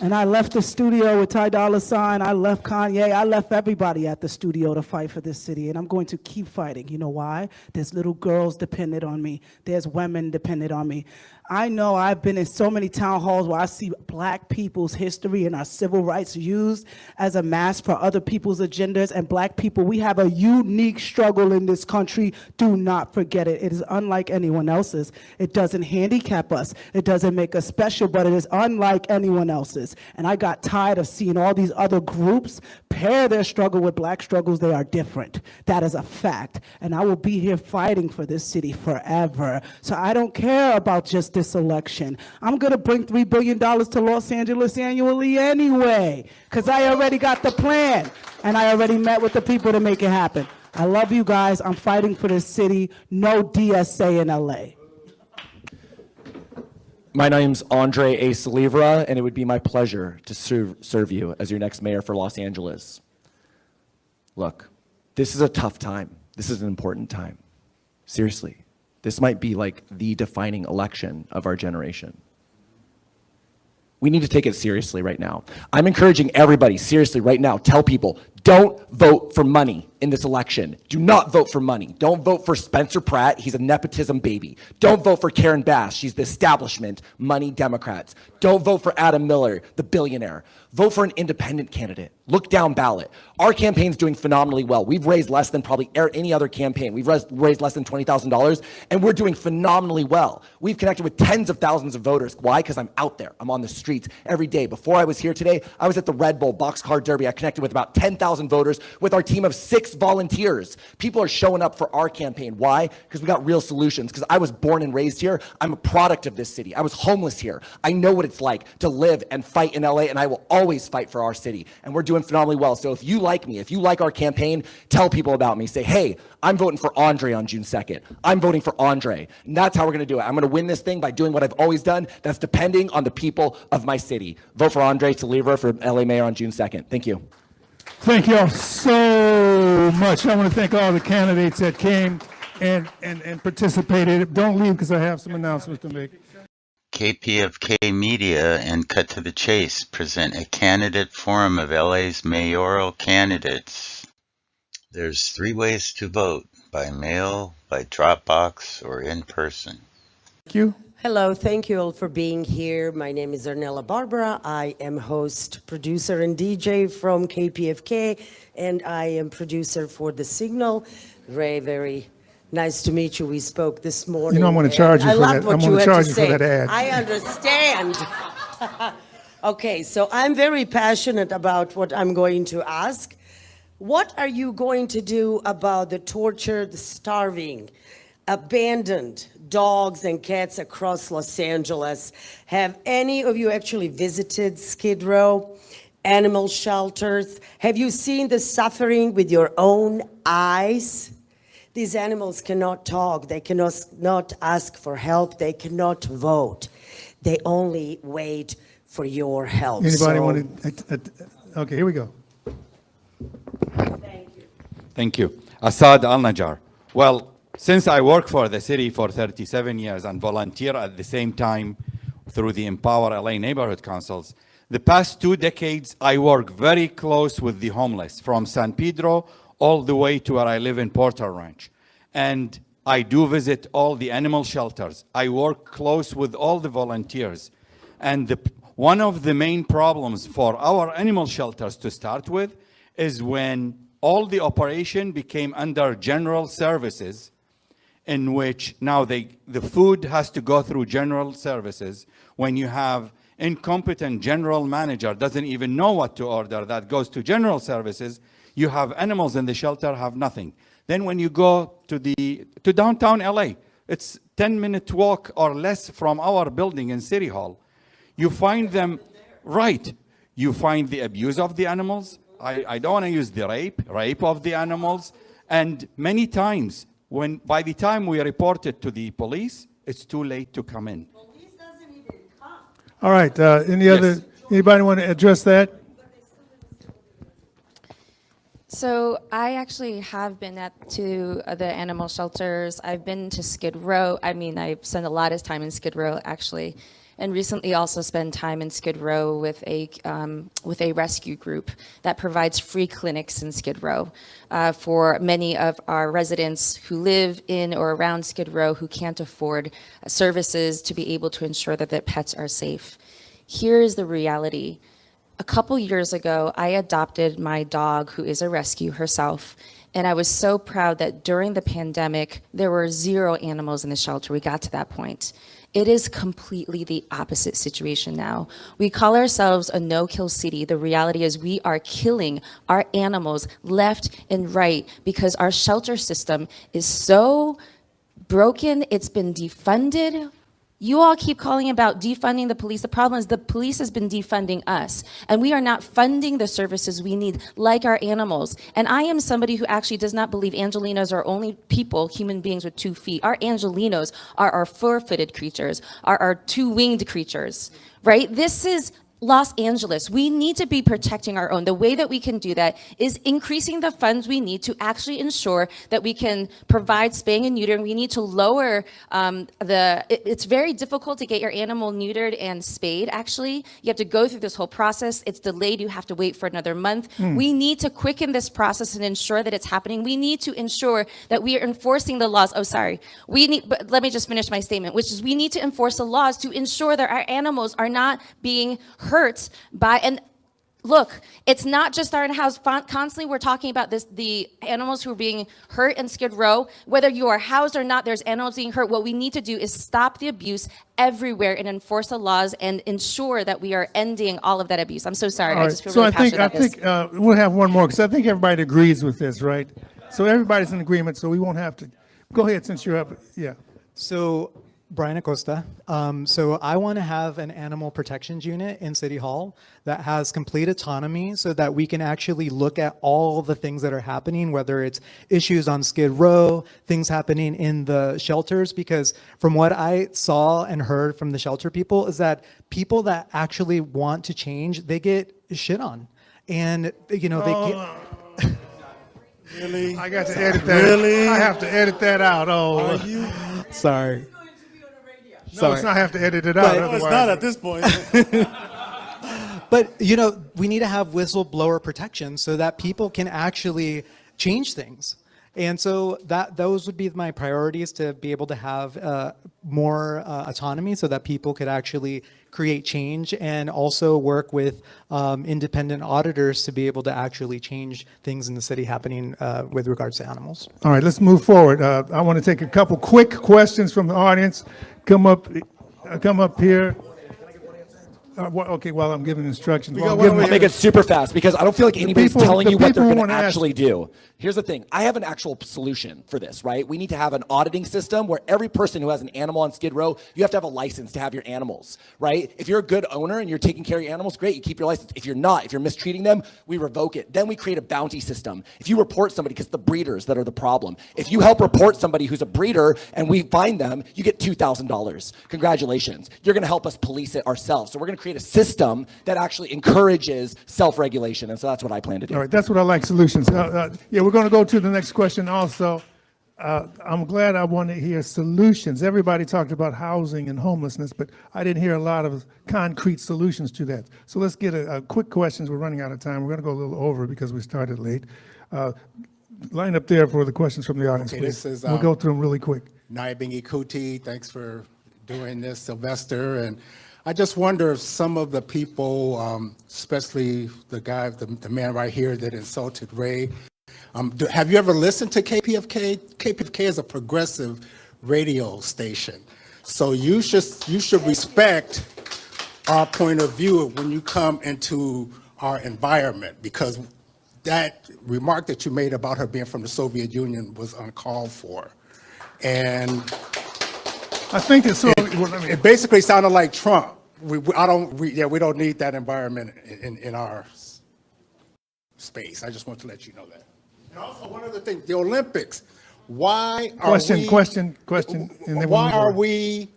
And I left the studio with Ty Dolla $ign, I left Kanye, I left everybody at the studio to fight for this city, and I'm going to keep fighting. You know why? There's little girls dependent on me. There's women dependent on me. I know I've been in so many town halls where I see black people's history and our civil rights used as a mask for other people's agendas, and black people, we have a unique struggle in this country. Do not forget it. It is unlike anyone else's. It doesn't handicap us. It doesn't make us special, but it is unlike anyone else's. And I got tired of seeing all these other groups pair their struggle with black struggles. They are different. That is a fact. And I will be here fighting for this city forever. So I don't care about just this election. I'm going to bring $3 billion to Los Angeles annually anyway, because I already got the plan. And I already met with the people to make it happen. I love you guys. I'm fighting for this city. No DSA in LA. My name's Andre A. Salivra, and it would be my pleasure to serve you as your next mayor for Los Angeles. Look, this is a tough time. This is an important time. Seriously, this might be like the defining election of our generation. We need to take it seriously right now. I'm encouraging everybody, seriously, right now, tell people, don't vote for money in this election. Do not vote for money. Don't vote for Spencer Pratt. He's a nepotism baby. Don't vote for Karen Bass. She's the establishment, money Democrats. Don't vote for Adam Miller, the billionaire. Vote for an independent candidate. Look down ballot. Our campaign's doing phenomenally well. We've raised less than probably any other campaign. We've raised less than $20,000, and we're doing phenomenally well. We've connected with tens of thousands of voters. Why? Because I'm out there. I'm on the streets every day. Before I was here today, I was at the Red Bull Boxcar Derby. I connected with about 10,000 voters with our team of 6 volunteers. People are showing up for our campaign. Why? Because we got real solutions. Because I was born and raised here. I'm a product of this city. I was homeless here. I know what it's like to live and fight in LA, and I will always fight for our city. And we're doing phenomenally well. So if you like me, if you like our campaign, tell people about me. Say, hey, I'm voting for Andre on June 2nd. I'm voting for Andre. And that's how we're going to do it. I'm going to win this thing by doing what I've always done. That's depending on the people of my city. Vote for Andre Salivra for LA Mayor on June 2nd. Thank you. Thank you all so much. I want to thank all the candidates that came and participated. Don't leave because I have some announcements to make. KPFK Media and Cut to the Chase present a candidate forum of LA's mayoral candidates. There's 3 ways to vote: by mail, by Dropbox, or in person. Thank you. Hello, thank you all for being here. My name is Ornella Barbara. I am host, producer, and DJ from KPFK, and I am producer for The Signal. Ray, very nice to meet you. We spoke this morning. You know I'm going to charge you for that. I'm going to charge you for that ad. I understand. Okay, so I'm very passionate about what I'm going to ask. What are you going to do about the tortured, starving, abandoned dogs and cats across Los Angeles? Have any of you actually visited Skid Row, animal shelters? Have you seen the suffering with your own eyes? These animals cannot talk. They cannot not ask for help. They cannot vote. They only wait for your help. Anybody want to? Okay, here we go. Thank you. Thank you. Assad Al-Najjar. Well, since I work for the city for 37 years and volunteer at the same time through the Empower LA Neighborhood Councils, the past 2 decades, I work very close with the homeless from San Pedro all the way to where I live in Porter Ranch. And I do visit all the animal shelters. I work close with all the volunteers. And one of the main problems for our animal shelters to start with is when all the operation became under general services, in which now the food has to go through general services. When you have incompetent general manager doesn't even know what to order, that goes to general services, you have animals in the shelter have nothing. Then when you go to downtown LA, it's 10-minute walk or less from our building in City Hall. You find them, right, you find the abuse of the animals. I don't want to use the rape of the animals. And many times, by the time we report it to the police, it's too late to come in. Police doesn't even come. All right, anybody want to address that? So I actually have been to the animal shelters. I've been to Skid Row. I mean, I've spent a lot of time in Skid Row, actually, and recently also spent time in Skid Row with a rescue group that provides free clinics in Skid Row for many of our residents who live in or around Skid Row who can't afford services to be able to ensure that their pets are safe. Here is the reality. A couple years ago, I adopted my dog, who is a rescue herself, and I was so proud that during the pandemic, there were 0 animals in the shelter. We got to that point. It is completely the opposite situation now. We call ourselves a no-kill city. The reality is we are killing our animals left and right because our shelter system is so broken, it's been defunded. You all keep calling about defunding the police. The problem is the police has been defunding us, and we are not funding the services we need, like our animals. And I am somebody who actually does not believe Angelinos are only people, human beings with 2 feet. Our Angelinos are our 4-footed creatures, are our 2-winged creatures, right? This is Los Angeles. We need to be protecting our own. The way that we can do that is increasing the funds we need to actually ensure that we can provide spaying and neutering. We need to lower it's very difficult to get your animal neutered and spayed, actually. You have to go through this whole process. It's delayed. You have to wait for another month. We need to quicken this process and ensure that it's happening. We need to ensure that we are enforcing the laws. Oh, sorry. But let me just finish my statement, which is we need to enforce the laws to ensure that our animals are not being hurt by, and look, it's not just our in-house. Constantly we're talking about this, the animals who are being hurt in Skid Row. Whether you are housed or not, there's animals being hurt. What we need to do is stop the abuse everywhere and enforce the laws and ensure that we are ending all of that abuse. I'm so sorry. I just feel really passionate about this. I think we'll have one more, because I think everybody agrees with this, right? So everybody's in agreement, so we won't have to. Go ahead, since you're up. Yeah. So Brian Acosta. So I want to have an animal protections unit in City Hall that has complete autonomy so that we can actually look at all the things that are happening, whether it's issues on Skid Row, things happening in the shelters, because from what I saw and heard from the shelter people is that people that actually want to change, they get shit on. And, you know, they get... Really? I got to edit that. Really? I have to edit that out. Oh. Are you? Sorry. No, it's not. I have to edit it out. No, it's not at this point. But, you know, we need to have whistleblower protection so that people can actually change things. And so those would be my priorities, to be able to have more autonomy so that people could actually create change, and also work with independent auditors to be able to actually change things in the city happening with regards to animals. All right, let's move forward. I want to take a couple quick questions from the audience. Come up here. Okay, while I'm giving instructions. I'll make it super fast, because I don't feel like anybody's telling you what they're going to actually do. Here's the thing. I have an actual solution for this, right? We need to have an auditing system where every person who has an animal on Skid Row, you have to have a license to have your animals, right? If you're a good owner and you're taking care of your animals, great, you keep your license. If you're not, if you're mistreating them, we revoke it. Then we create a bounty system. If you report somebody, because it's the breeders that are the problem. If you help report somebody who's a breeder and we find them, you get $2,000. Congratulations. You're going to help us police it ourselves. So we're going to create a system that actually encourages self-regulation. And so that's what I plan to do. All right, that's what I like, solutions. Yeah, we're going to go to the next question also. I'm glad I want to hear solutions. Everybody talked about housing and homelessness, but I didn't hear a lot of concrete solutions to that. So let's get a quick questions. We're running out of time. We're going to go a little over because we started late. Line up there for the questions from the audience, Okay, please. this is, we'll go through them really quick. Naibingi Kuti, thanks for doing this, Sylvester. And I just wonder if some of the people, especially the guy, the man right here that insulted Ray, have you ever listened to KPFK? KPFK is a progressive radio station. So you should respect our point of view when you come into our environment, because that remark that you made about her being from the Soviet Union was uncalled for. And I think it's so. It basically sounded like Trump. We don't need that environment in our space. I just want to let you know that. And also, one other thing: the Olympics. Why are we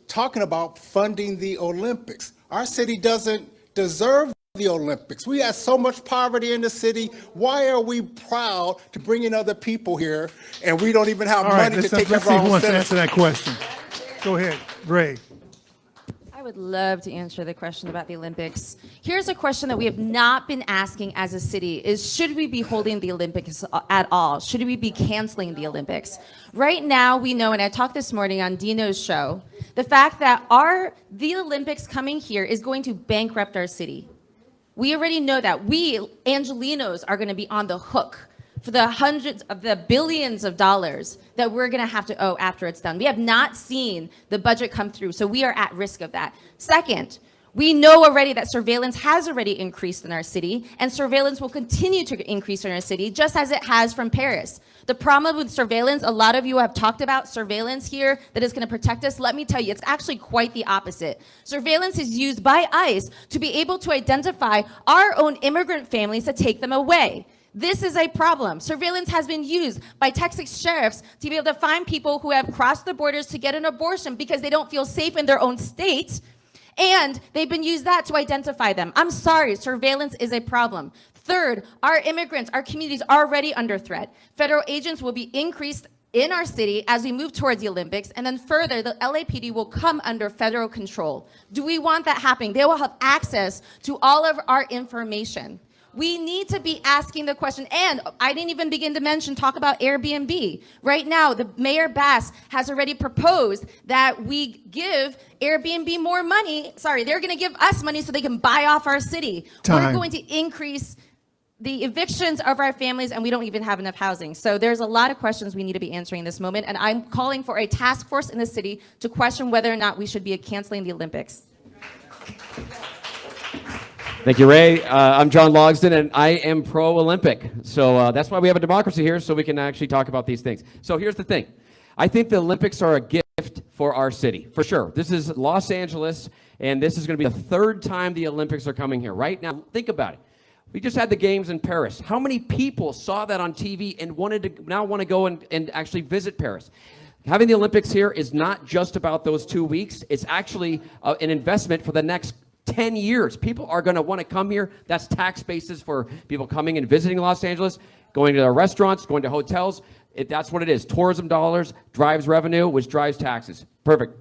talking about funding the Olympics? Our city doesn't deserve the Olympics. We have so much poverty in the city. Why are we proud to bring in other people here and we don't even have All right, money to let's take care see of our who own wants to citizens? answer that question. Go ahead, Ray. I would love to answer the question about the Olympics. Here's a question that we have not been asking as a city is, should we be holding the Olympics at all? Should we be canceling the Olympics? Right now, we know, and I talked this morning on Dino's show, the fact that the Olympics coming here is going to bankrupt our city. We already know that. We, Angelinos, are going to be on the hook for the hundreds of the billions of dollars that we're going to have to owe after it's done. We have not seen the budget come through, so we are at risk of that. Second, we know already that surveillance has already increased in our city, and surveillance will continue to increase in our city, just as it has from Paris. The problem with surveillance, a lot of you have talked about surveillance here that is going to protect us. Let me tell you, it's actually quite the opposite. Surveillance is used by ICE to be able to identify our own immigrant families to take them away. This is a problem. Surveillance has been used by Texas sheriffs to be able to find people who have crossed the borders to get an abortion because they don't feel safe in their own state. And they've been used that to identify them. I'm sorry, surveillance is a problem. Third, our immigrants, our communities are already under threat. Federal agents will be increased in our city as we move towards the Olympics, and then further, the LAPD will come under federal control. Do we want that happening? They will have access to all of our information. We need to be asking the question, and I didn't even begin to talk about Airbnb. Right now, the Mayor Bass has already proposed that we give Airbnb more money. Sorry, they're going to give us money so they can buy off our city. We're going to increase the evictions of our families, and we don't even have enough housing. So there's a lot of questions we need to be answering in this moment, and I'm calling for a task force in the city to question whether or not we should be canceling the Olympics. Thank you, Ray. I'm John Logsdon, and I am pro-Olympic. So that's why we have a democracy here, so we can actually talk about these things. So here's the thing. I think the Olympics are a gift for our city, for sure. This is Los Angeles, and this is going to be the third time the Olympics are coming here. Right now, think about it. We just had the games in Paris. How many people saw that on TV and want to go and actually visit Paris? Having the Olympics here is not just about those 2 weeks. It's actually an investment for the next 10 years. People are going to want to come here. That's tax bases for people coming and visiting Los Angeles, going to their restaurants, going to hotels. That's what it is. Tourism dollars drives revenue, which drives taxes. Perfect.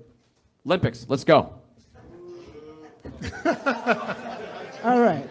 Olympics, let's go. All right.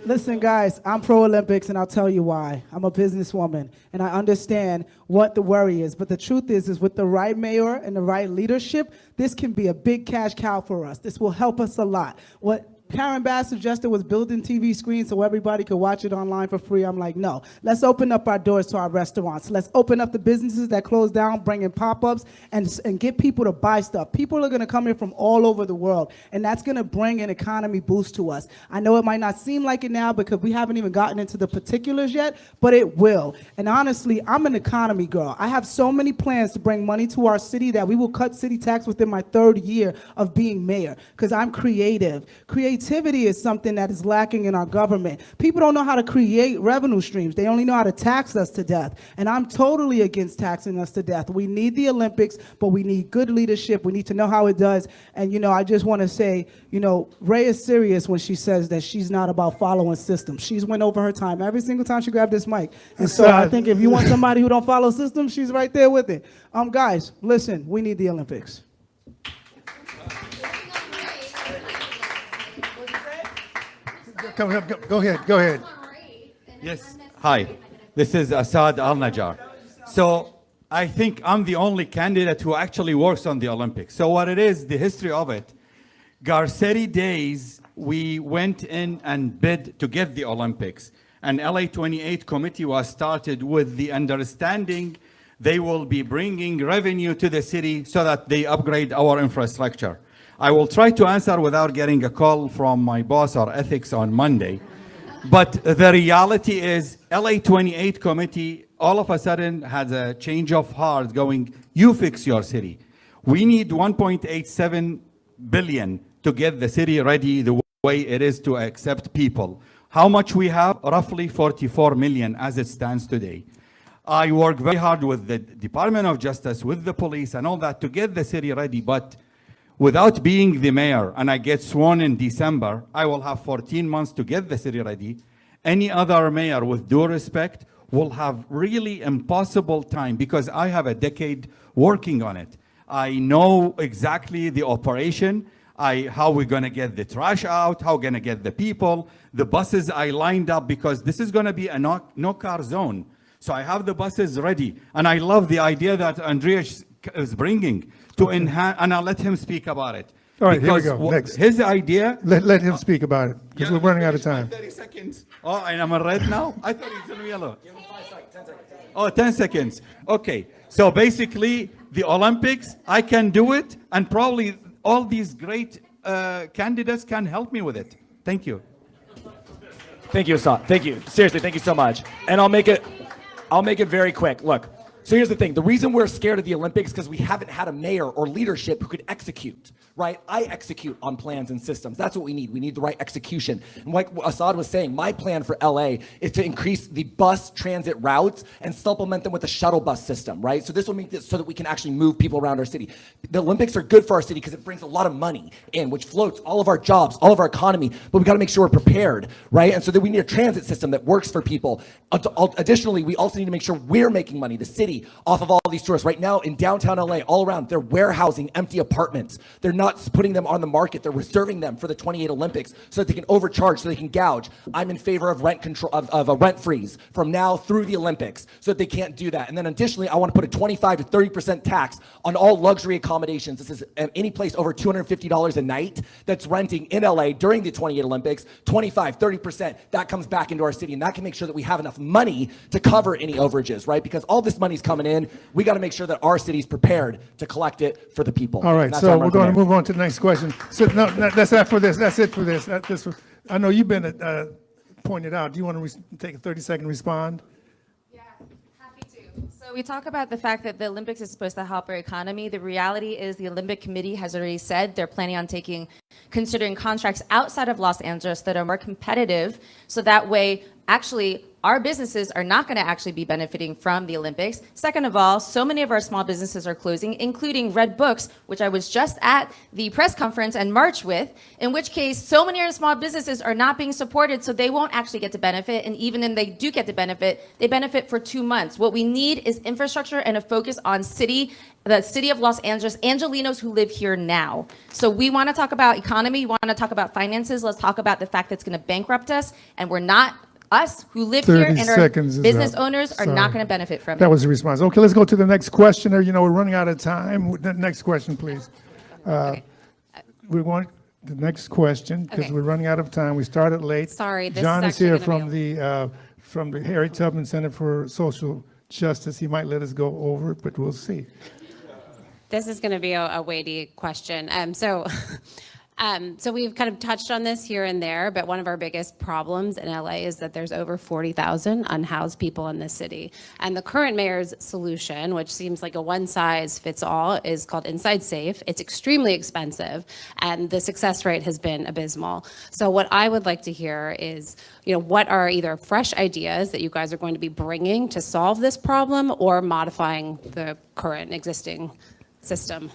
Listen, guys, I'm pro-Olympics, and I'll tell you why. I'm a businesswoman, and I understand what the worry is. But the truth is with the right mayor and the right leadership, this can be a big cash cow for us. This will help us a lot. What Karen Bass suggested was building TV screens so everybody could watch it online for free. I'm like, no. Let's open up our doors to our restaurants. Let's open up the businesses that close down, bring in pop-ups, and get people to buy stuff. People are going to come here from all over the world, and that's going to bring an economy boost to us. I know it might not seem like it now because we haven't even gotten into the particulars yet, but it will. And honestly, I'm an economy girl. I have so many plans to bring money to our city that we will cut city tax within my 3rd year of being mayor because I'm creative. Creativity is something that is lacking in our government. People don't know how to create revenue streams. They only know how to tax us to death. And I'm totally against taxing us to death. We need the Olympics, but we need good leadership. We need to know how it does. And, I just want to say, Ray is serious when she says that she's not about following systems. She's went over her time every single time she grabbed this mic. And so I think if you want somebody who don't follow systems, she's right there with it. Guys, listen, we need the Olympics. Go ahead. Yes. Hi, this is Assad Al-Najjar. So I think I'm the only candidate who actually works on the Olympics. So what it is, the history of it, Garcetti days, we went in and bid to get the Olympics. An LA 28 committee was started with the understanding they will be bringing revenue to the city so that they upgrade our infrastructure. I will try to answer without getting a call from my boss or ethics on Monday. But the reality is LA 28 committee all of a sudden has a change of heart going, you fix your city. We need 1.87 billion to get the city ready the way it is to accept people. How much we have? Roughly 44 million as it stands today. I work very hard with the Department of Justice, with the police and all that to get the city ready, but without being the mayor, and I get sworn in December, I will have 14 months to get the city ready. Any other mayor, with due respect, will have really impossible time because I have a decade working on it. I know exactly the operation, how we're gonna get the trash out, how we're gonna get the people, the buses I lined up because this is gonna be a no car zone. So I have the buses ready. And I love the idea that Andreas is bringing to enhance, and I'll let him speak about it. All right, here we Because go. Next. his idea. Let him speak about it, because we're running out of time. 30 seconds. Oh, and I'm on red now? I thought he was in yellow. Oh, 10 seconds. Okay. So basically, the Olympics, I can do it, and probably all these great candidates can help me with it. Thank you. Thank you, Assad. Thank you. Seriously, thank you so much. And I'll make it very quick. Look, so here's the thing. The reason we're scared of the Olympics is because we haven't had a mayor or leadership who could execute, right? I execute on plans and systems. That's what we need. We need the right execution. And like Assad was saying, my plan for LA is to increase the bus transit routes and supplement them with a shuttle bus system, right? So this will make this so that we can actually move people around our city. The Olympics are good for our city because it brings a lot of money in, which floats all of our jobs, all of our economy, but we got to make sure we're prepared, right? And so that we need a transit system that works for people. Additionally, we also need to make sure we're making money, the city, off of all these tourists. Right now in downtown LA, all around, they're warehousing empty apartments. They're not putting them on the market. They're reserving them for the 28 Olympics so that they can overcharge, so they can gouge. I'm in favor of rent control, of a rent freeze from now through the Olympics so that they can't do that. And then additionally, I want to put a 25 to 30% tax on all luxury accommodations. This is any place over $250 a night that's renting in LA during the 28 Olympics, 25, 30%, that comes back into our city. And that can make sure that we have enough money to cover any overages, right? Because all this money's coming in. We got to make sure that our city's prepared to collect it for the people. All right, so we're going to move on to the next question. So no, that's not for this. That's it for this. I know you've been pointed out. Do you want to take a 30-second respond? So we talk about the fact that the Olympics is supposed to help our economy. The reality is the Olympic Committee has already said they're planning on considering contracts outside of Los Angeles that are more competitive. So that way, actually, our businesses are not going to actually be benefiting from the Olympics. Second of all, so many of our small businesses are closing, including Red Books, which I was just at the press conference and march with, in which case so many of our small businesses are not being supported, so they won't actually get to benefit. And even if they do get to benefit, they benefit for 2 months. What we need is infrastructure and a focus on the city of Los Angeles, Angelinos who live here now. So we want to talk about economy, we want to talk about finances, let's talk about the fact that it's going to bankrupt us, and we're not. Us who live here and our business owners are not going to benefit from it. That was the response. Okay, let's go to the next questioner. You know, we're running out of time. Next question, please. We want the next question because we're running out of time. We started late. Sorry, this John is is here actually from the Harriet Tubman Center for Social Justice. He might let us go over it, but we'll see. This is going to be a weighty question. So we've kind of touched on this here and there, but one of our biggest problems in LA is that there's over 40,000 unhoused people in this city. And the current mayor's solution, which seems like a one-size-fits-all, is called Inside Safe. It's extremely expensive, and the success rate has been abysmal. So what I would like to hear is, what are either fresh ideas that you guys are going to be bringing to solve this problem or modifying the current existing system?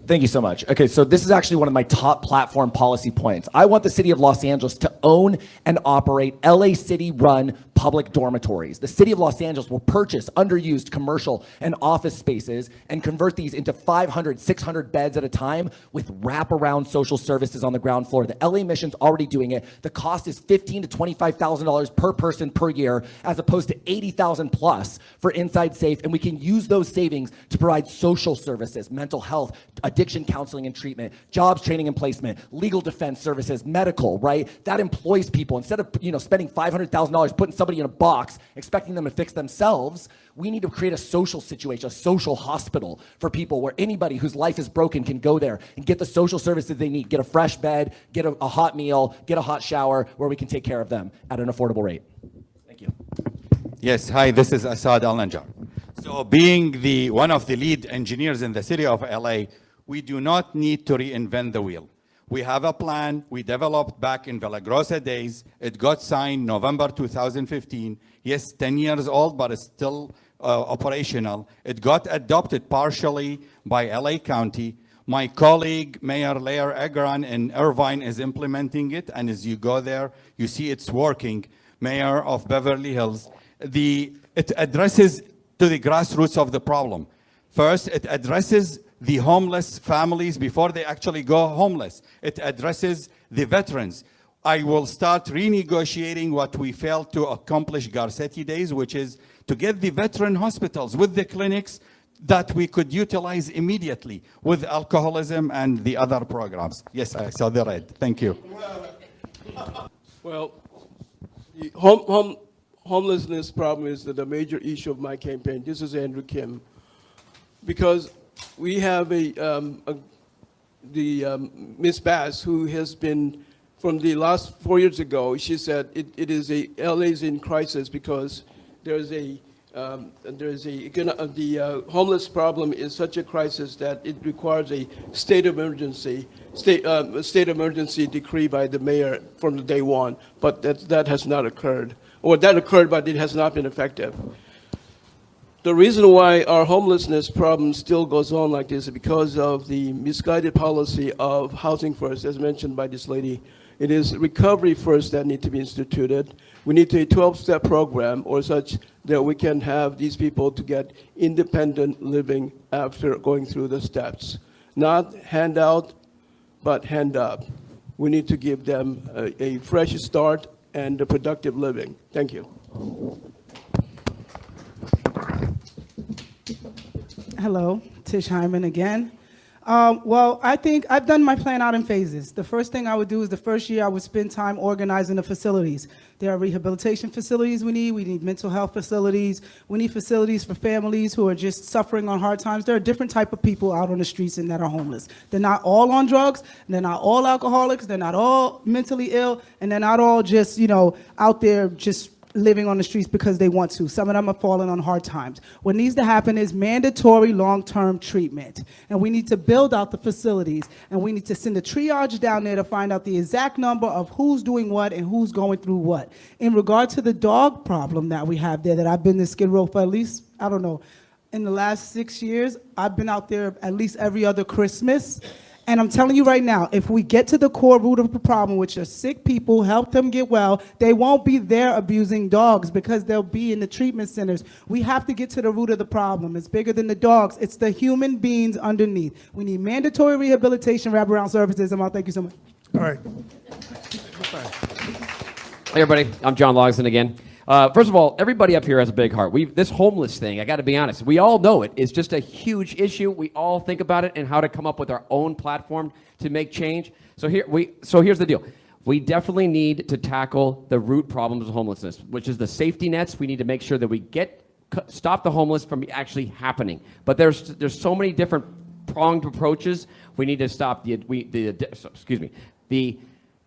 Thank you so much. Okay, so this is actually one of my top platform policy points. I want the city of Los Angeles to own and operate LA City-run public dormitories. The city of Los Angeles will purchase underused commercial and office spaces and convert these into 500, 600 beds at a time with wraparound social services on the ground floor. The LA Mission's already doing it. The cost is $15,000 to $25,000 per person per year, as opposed to $80,000 plus for Inside Safe. And we can use those savings to provide social services, mental health, addiction counseling and treatment, jobs training and placement, legal defense services, medical, right? That employs people. Instead of spending $500,000 putting somebody in a box, expecting them to fix themselves, we need to create a social situation, a social hospital for people where anybody whose life is broken can go there and get the social services they need, get a fresh bed, get a hot meal, get a hot shower, where we can take care of them at an affordable rate. Thank you. Yes, hi, this is Assad Al-Najjar. So being one of the lead engineers in the city of LA, we do not need to reinvent the wheel. We have a plan we developed back in Villagrosa days. It got signed November 2015. Yes, 10 years old, but it's still operational. It got adopted partially by LA County. My colleague, Mayor Lair Agran in Irvine is implementing it, and as you go there, you see it's working. Mayor of Beverly Hills. It addresses to the grassroots of the problem. First, it addresses the homeless families before they actually go homeless. It addresses the veterans. I will start renegotiating what we failed to accomplish Garcetti days, which is to get the veteran hospitals with the clinics that we could utilize immediately with alcoholism and the other programs. Yes, I saw the red. Thank you. Well, the homelessness problem is the major issue of my campaign. This is Andrew Kim. Because we have Ms. Bass, who has been, from the last 4 years ago, she said LA is in crisis because the homeless problem is such a crisis that it requires a state of emergency decree by the mayor from the day one. But that has not occurred, or that occurred, but it has not been effective. The reason why our homelessness problem still goes on like this is because of the misguided policy of housing first, as mentioned by this lady. It is recovery first that need to be instituted. We need a 12-step program or such that we can have these people to get independent living after going through the steps. Not handout, but hand up. We need to give them a fresh start and a productive living. Thank you. Hello, Tish Hyman again. Well, I think I've done my plan out in phases. The first thing I would do is the first year I would spend time organizing the facilities. There are rehabilitation facilities we need mental health facilities, we need facilities for families who are just suffering on hard times. There are different type of people out on the streets and that are homeless. They're not all on drugs, they're not all alcoholics, they're not all mentally ill, and they're not all just, out there just living on the streets because they want to. Some of them are falling on hard times. What needs to happen is mandatory long-term treatment. And we need to build out the facilities. And we need to send a triage down there to find out the exact number of who's doing what and who's going through what. In regard to the dog problem that we have there, that I've been to Skid Row for at least, I don't know, in the last 6 years, I've been out there at least every other Christmas. And I'm telling you right now, if we get to the core root of the problem, which are sick people, help them get well, they won't be there abusing dogs because they'll be in the treatment centers. We have to get to the root of the problem. It's bigger than the dogs. It's the human beings underneath. We need mandatory rehabilitation, wraparound services. Thank you so much. All right. Hey everybody, I'm John Logsdon again. First of all, everybody up here has a big heart. This homeless thing, I got to be honest, we all know it. It's just a huge issue. We all think about it and how to come up with our own platform to make change. So here's the deal. We definitely need to tackle the root problems of homelessness, which is the safety nets. We need to make sure that we stop the homeless from actually happening. But there's so many different pronged approaches. We need to stop the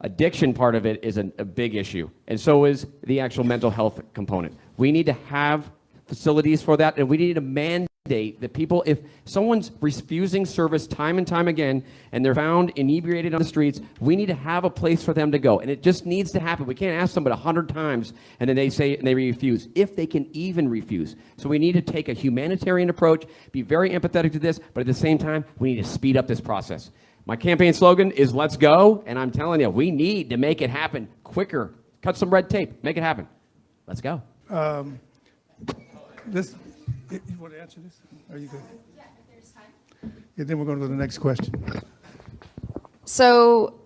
addiction part of it is a big issue, and so is the actual mental health component. We need to have facilities for that, and we need to mandate that people, if someone's refusing service time and time again, and they're found inebriated on the streets, we need to have a place for them to go, and it just needs to happen. We can't ask somebody 100 times, and then they say and they refuse, if they can even refuse. So we need to take a humanitarian approach, be very empathetic to this, but at the same time, we need to speed up this process. My campaign slogan is let's go, and I'm telling you, we need to make it happen quicker. Cut some red tape, make it happen. Let's go. You want to answer this? Are you good? Yeah, if there's time. Yeah, then we're going to go to the next question. So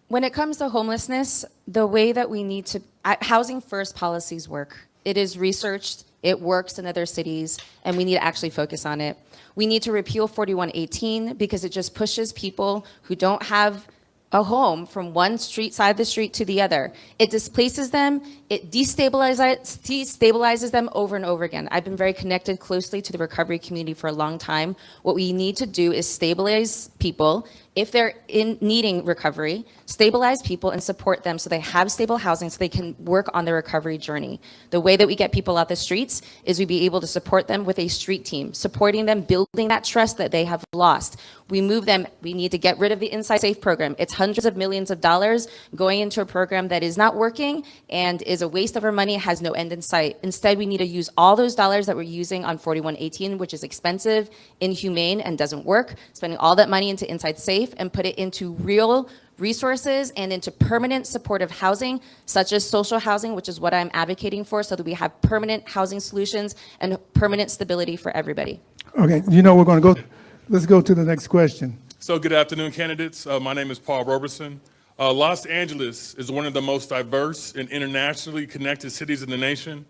when it comes to homelessness, the way that we need to, housing first policies work. It is researched, it works in other cities, and we need to actually focus on it. We need to repeal 4118 because it just pushes people who don't have a home from one side of the street to the other. It displaces them, it destabilizes them over and over again. I've been very connected closely to the recovery community for a long time. What we need to do is stabilize people, If they're in needing recovery, stabilize people and support them so they have stable housing so they can work on their recovery journey. The way that we get people out the streets is we be able to support them with a street team, supporting them, building that trust that they have lost. We move them, we need to get rid of the Inside Safe program. It's hundreds of millions of dollars going into a program that is not working and is a waste of our money, has no end in sight. Instead, we need to use all those dollars that we're using on 4118, which is expensive, inhumane, and doesn't work, spending all that money into Inside Safe and put it into real resources and into permanent supportive housing, such as social housing, which is what I'm advocating for, so that we have permanent housing solutions and permanent stability for everybody. Okay, you know we're going to go. Let's go to the next question. So good afternoon, candidates. My name is Paul Roberson. Los Angeles is one of the most diverse and internationally connected cities in the nation.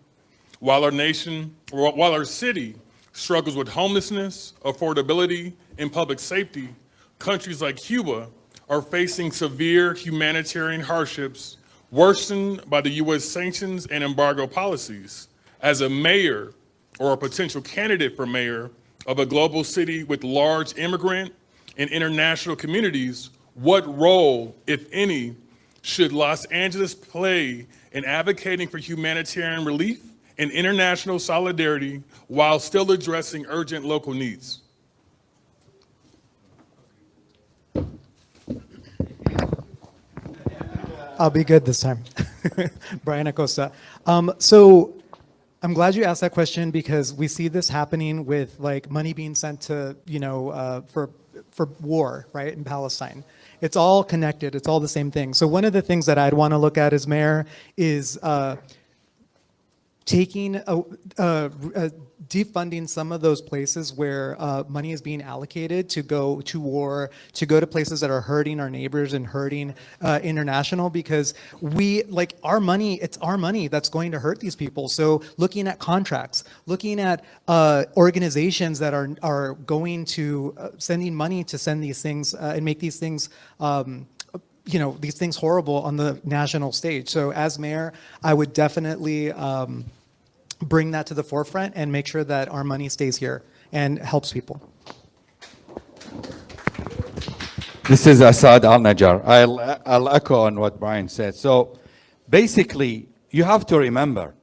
While our city struggles with homelessness, affordability, and public safety, countries like Cuba are facing severe humanitarian hardships worsened by the U.S. sanctions and embargo policies. As a mayor or a potential candidate for mayor of a global city with large immigrant and international communities, what role, if any, should Los Angeles play in advocating for humanitarian relief and international solidarity while still addressing urgent local needs? I'll be good this time. Brian Acosta. So I'm glad you asked that question because we see this happening with like money being sent to, for war, right, in Palestine. It's all connected. It's all the same thing. So one of the things that I'd want to look at as mayor is taking defunding some of those places where money is being allocated to go to war, to go to places that are hurting our neighbors and hurting international, because we, like, our money, it's our money that's going to hurt these people. So looking at contracts, looking at organizations that are going to sending money to send these things and make these things these things horrible on the national stage. So as mayor, I would definitely bring that to the forefront and make sure that our money stays here and helps people. This is Assad Al-Najjar. I'll echo on what Brian said. So basically, you have to remember,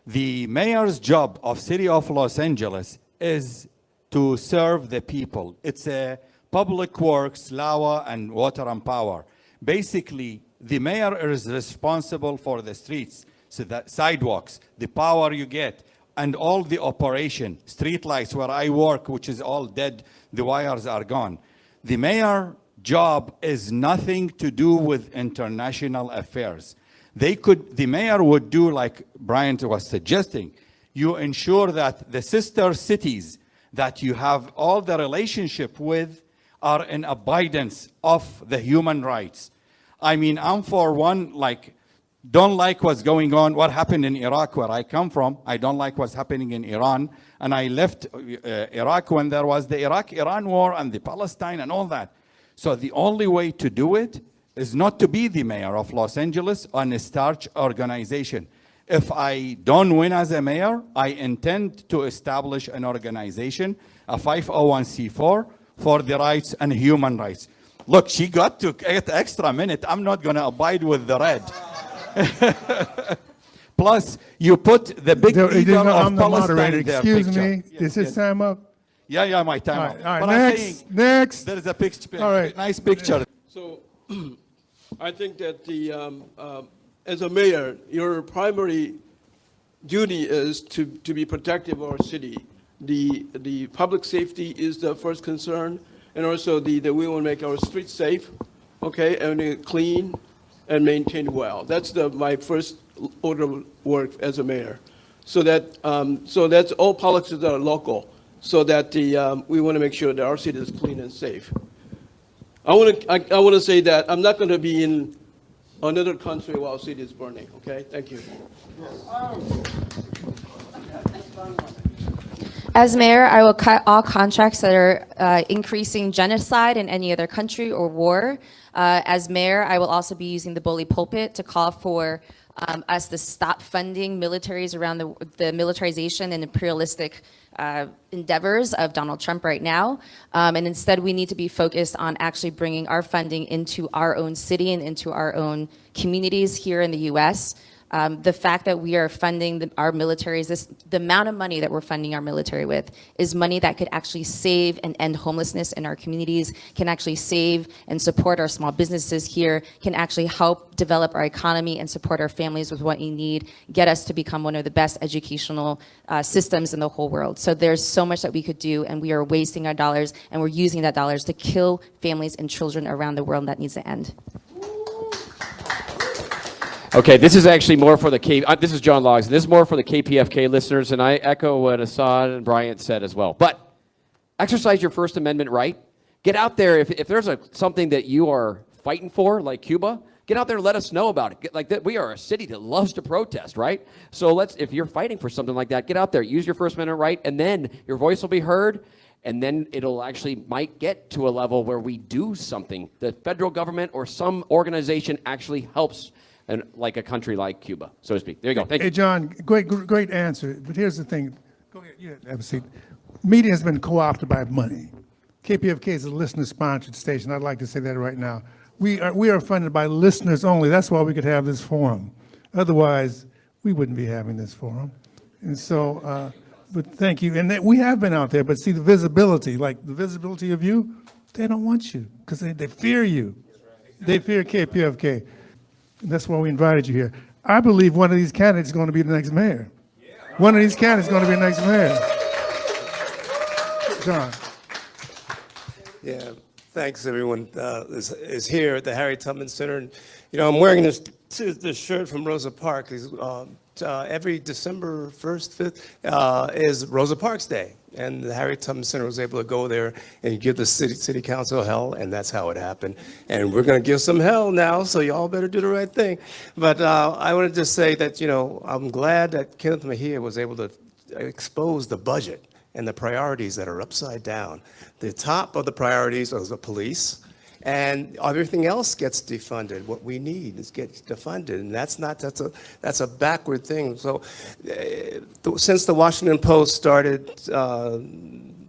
the mayor's job of City of Los Angeles is to serve the people. It's a public works, LAWA, and water and power. Basically, the mayor is responsible for the streets, so that sidewalks, the power you get, and all the operation, street lights where I work, which is all dead, the wires are gone. The mayor job is nothing to do with international affairs. The mayor would do like Brian was suggesting. You ensure that the sister cities that you have all the relationship with are in abidance of the human rights. I mean, I'm for one, don't like what's going on, what happened in Iraq where I come from. I don't like what's happening in Iran. And I left Iraq when there was the Iraq-Iran war and the Palestine and all that. So the only way to do it is not to be the mayor of Los Angeles on a starch organization. If I don't win as a mayor, I intend to establish an organization, a 501c4, for the rights and human rights. Look, she got to get extra minute. I'm not going to abide with the red. Plus, you put the big leader of I'm the Palestine moderator. in their Excuse picture. me. Is his time up? Yeah, my time up. All right, But I'm next, saying next. there is a picture, All right. nice picture. So I think that as a mayor, your primary duty is to be protective of our city. The public safety is the first concern, and also we want to make our streets safe, okay, and clean and maintained well. That's my first order of work as a mayor. So that's all policies that are local, so that we want to make sure that our city is clean and safe. I want to say that I'm not going to be in another country while city is burning. Okay, thank you. As mayor, I will cut all contracts that are increasing genocide in any other country or war. As mayor, I will also be using the bully pulpit to call for us to stop funding militaries around the militarization and imperialistic endeavors of Donald Trump right now. And instead, we need to be focused on actually bringing our funding into our own city and into our own communities here in the US. The fact that we are funding our militaries, the amount of money that we're funding our military with is money that could actually save and end homelessness in our communities, can actually save and support our small businesses here, can actually help develop our economy and support our families with what you need, get us to become one of the best educational systems in the whole world. So there's so much that we could do, and we are wasting our dollars, and we're using that dollars to kill families and children around the world. That needs to end. Okay, this is actually more for the this is John Logs. This is more for the KPFK listeners, and I echo what Assad and Bryant said as well. But exercise your First Amendment right. Get out there. If there's something that you are fighting for, like Cuba, get out there and let us know about it. We are a city that loves to protest, right? So if you're fighting for something like that, get out there, use your First Amendment right, and then your voice will be heard. And then it'll actually might get to a level where we do something. The federal government or some organization actually helps. And like a country like Cuba, so to speak. There you go. Thank you. Hey, John, great answer. But here's the thing. Go ahead. You have a seat. Media has been co-opted by money. KPFK is a listener-sponsored station. I'd like to say that right now. We are funded by listeners only. That's why we could have this forum. Otherwise, we wouldn't be having this forum. And so, but thank you. And we have been out there. But see, the visibility, like the visibility of you, they don't want you because they fear you. They fear KPFK. And that's why we invited you here. I believe one of these candidates is going to be the next mayor. One of these candidates is going to be the next mayor. John. Yeah, thanks everyone is here at the Harriet Tubman Center. And, I'm wearing this shirt from Rosa Parks. Every December 1st, 5th is Rosa Parks Day. And the Harriet Tubman Center was able to go there and give the city council hell, and that's how it happened. And we're going to give some hell now, so y'all better do the right thing. But I want to just say that, I'm glad that Kenneth Mejia was able to expose the budget and the priorities that are upside down. The top of the priorities are the police, and everything else gets defunded. What we need is gets defunded, and that's a backward thing. So, since the Washington Post started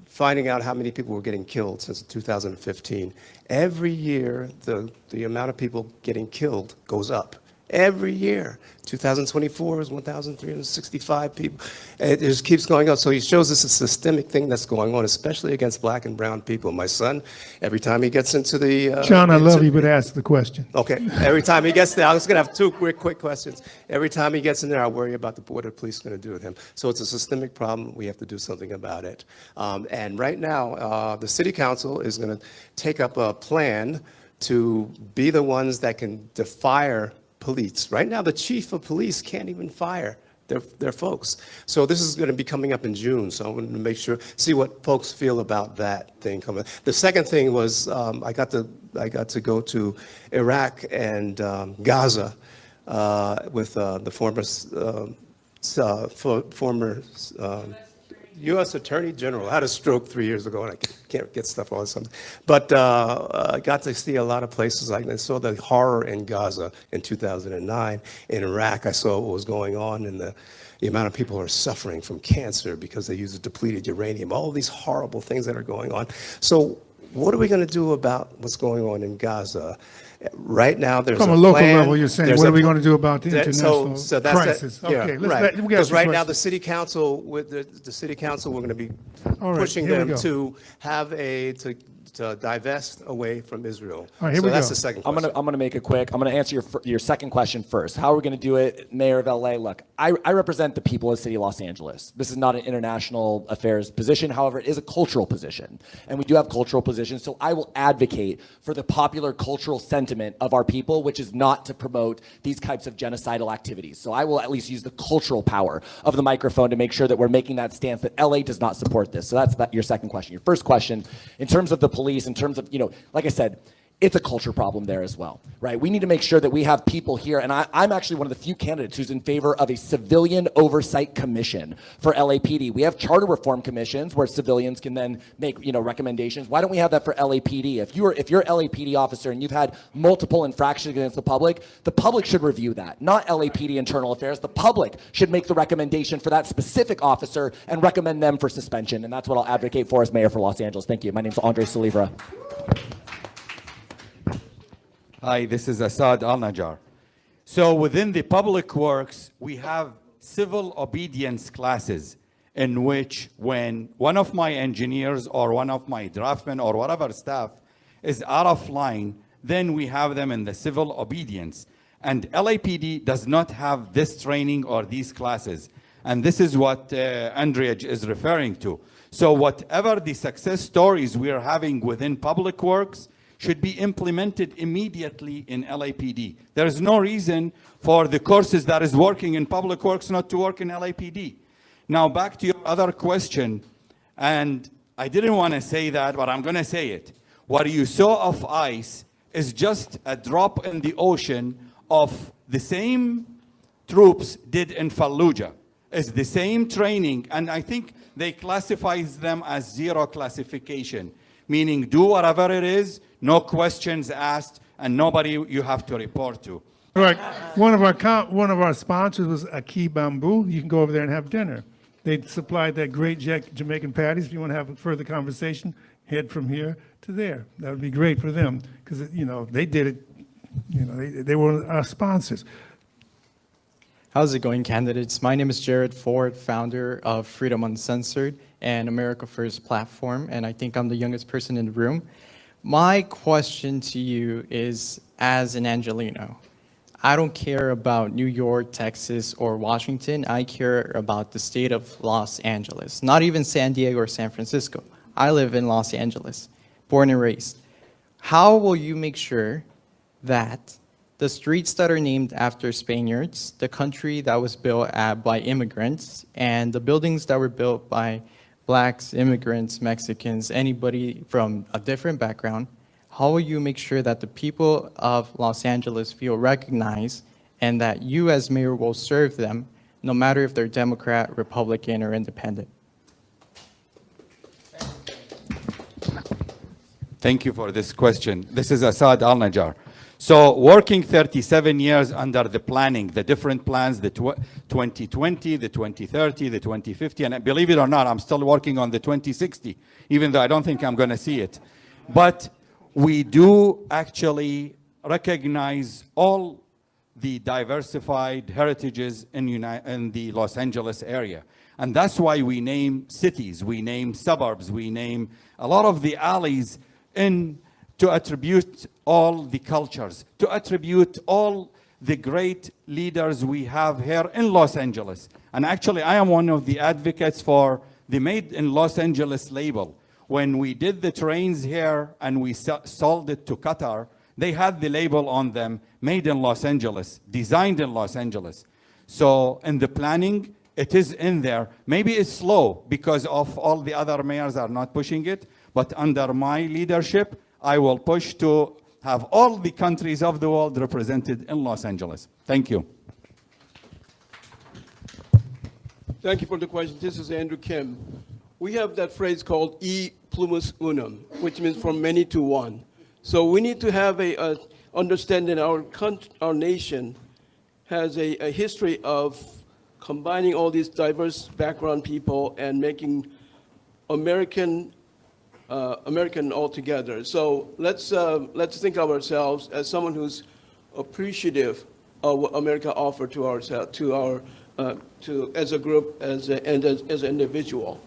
finding out how many people were getting killed since 2015, every year the amount of people getting killed goes up. Every year. 2024 is 1,365 people. It just keeps going on. So he shows us a systemic thing that's going on, especially against black and brown people. My son, every time he gets into the... John, I love you, but ask the question. Okay. Every time he gets there, I was going to have two quick questions. Every time he gets in there, I worry about what the police are going to do with him. So it's a systemic problem. We have to do something about it. And right now, the city council is going to take up a plan to be the ones that can fire police. Right now, the chief of police can't even fire their folks. So this is going to be coming up in June. So I wanted to make sure, see what folks feel about that thing coming. The second thing was I got to go to Iraq and Gaza with the former U.S. Attorney General. I had a stroke 3 years ago, and I can't get stuff all the time. But I got to see a lot of places. I saw the horror in Gaza in 2009. In Iraq, I saw what was going on, and the amount of people who are suffering from cancer because they use depleted uranium, all these horrible things that are going on. So what are we going to do about what's going on in Gaza? Right now, there's From a local level, you're saying, what are we going to do about the international crisis? Okay, right. Because right now, the city council, with the city council, we're going to be pushing them to have to divest away from Israel. All right, here we that's go. the second I'm question. gonna make it quick. I'm gonna answer your second question first. How are we gonna do it, Mayor of LA? Look, I represent the people of the city of Los Angeles. This is not an international affairs position. However, it is a cultural position, and we do have cultural positions. So I will advocate for the popular cultural sentiment of our people, which is not to promote these types of genocidal activities. So I will at least use the cultural power of the microphone to make sure that we're making that stance that LA does not support this. So that's your second question. Your first question, in terms of the police, in terms of, like I said, it's a culture problem there as well, right? We need to make sure that we have people here, and I'm actually one of the few candidates who's in favor of a civilian oversight commission for LAPD. We have charter reform commissions where civilians can then make, recommendations. Why don't we have that for LAPD? If you're LAPD officer and you've had multiple infractions against the public should review that, not LAPD internal affairs. The public should make the recommendation for that specific officer and recommend them for suspension, and that's what I'll advocate for as mayor for Los Angeles. Thank you. My name's Andre Salivra. Hi, this is Assad Al-Najjar. So within the public works, we have civil obedience classes in which when one of my engineers or one of my draftsmen or whatever staff is out of line, then we have them in the civil obedience. And LAPD does not have this training or these classes. And this is what Andrea is referring to. So whatever the success stories we are having within public works should be implemented immediately in LAPD. There is no reason for the courses that is working in public works not to work in LAPD. Now back to your other question, and I didn't want to say that, but I'm going to say it. What you saw of ICE is just a drop in the ocean of the same troops did in Fallujah. It's the same training, and I think they classify them as zero classification, meaning do whatever it is, no questions asked, and nobody you have to report to. Right. One of our sponsors was Aki Bamboo. You can go over there and have dinner. They supplied that great Jamaican patties. If you want to have a further conversation, head from here to there. That would be great for them because they did it. They were our sponsors. How's it going, candidates? My name is Jared Ford, founder of Freedom Uncensored and America First platform, and I think I'm the youngest person in the room. My question to you is, as an Angelino, I don't care about New York, Texas, or Washington. I care about the state of Los Angeles, not even San Diego or San Francisco. I live in Los Angeles, born and raised. How will you make sure that the streets that are named after Spaniards, the country that was built by immigrants, and the buildings that were built by Blacks, immigrants, Mexicans, anybody from a different background, how will you make sure that the people of Los Angeles feel recognized and that you as mayor will serve them no matter if they're Democrat, Republican, or independent? Thank you for this question. This is Assad Al-Najjar. So working 37 years under the planning, the different plans, the 2020, the 2030, the 2050, and believe it or not, I'm still working on the 2060, even though I don't think I'm going to see it. But we do actually recognize all the diversified heritages in the Los Angeles area. And that's why we name cities, we name suburbs, we name a lot of the alleys to attribute all the cultures, to attribute all the great leaders we have here in Los Angeles. And actually, I am one of the advocates for the Made in Los Angeles label. When we did the trains here and we sold it to Qatar, they had the label on them, Made in Los Angeles, designed in Los Angeles. So in the planning, it is in there. Maybe it's slow because of all the other mayors are not pushing it, but under my leadership, I will push to have all the countries of the world represented in Los Angeles. Thank you. Thank you for the question. This is Andrew Kim. We have that phrase called e plumus unum, which means from many to one. So we need to have a understanding our nation has a history of combining all these diverse background people and making American all together. So let's think of ourselves as someone who's appreciative of what America offered to ourselves, as a group, and as an individual.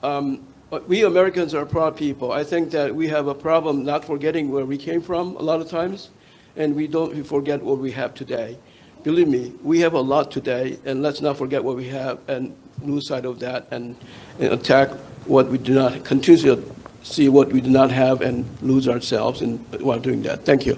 But we Americans are proud people. I think that we have a problem not forgetting where we came from a lot of times, and we forget what we have today. Believe me, we have a lot today, and let's not forget what we have and lose sight of that and attack what we do not, continue to see what we do not have and lose ourselves while doing that. Thank you.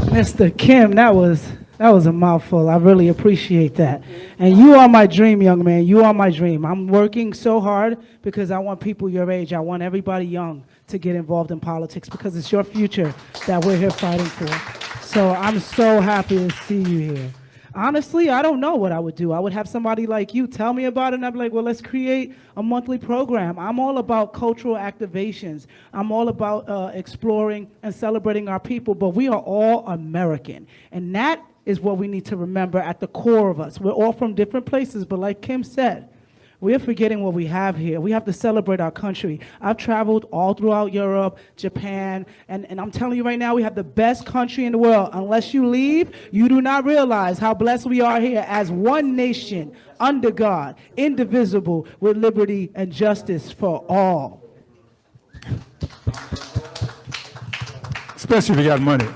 Mr. Kim, that was That was a mouthful. I really appreciate that. And you are my dream, young man. You are my dream. I'm working so hard because I want people your age. I want everybody young to get involved in politics because it's your future that we're here fighting for. So I'm so happy to see you here. Honestly, I don't know what I would do. I would have somebody like you tell me about it, and I'd be like, well, let's create a monthly program. I'm all about cultural activations. I'm all about exploring and celebrating our people, but we are all American. And that is what we need to remember at the core of us. We're all from different places, but like Kim said, we're forgetting what we have here. We have to celebrate our country. I've traveled all throughout Europe, Japan, and I'm telling you right now, we have the best country in the world. Unless you leave, you do not realize how blessed we are here as one nation, under God, indivisible, with liberty and justice for all. Especially if you got money.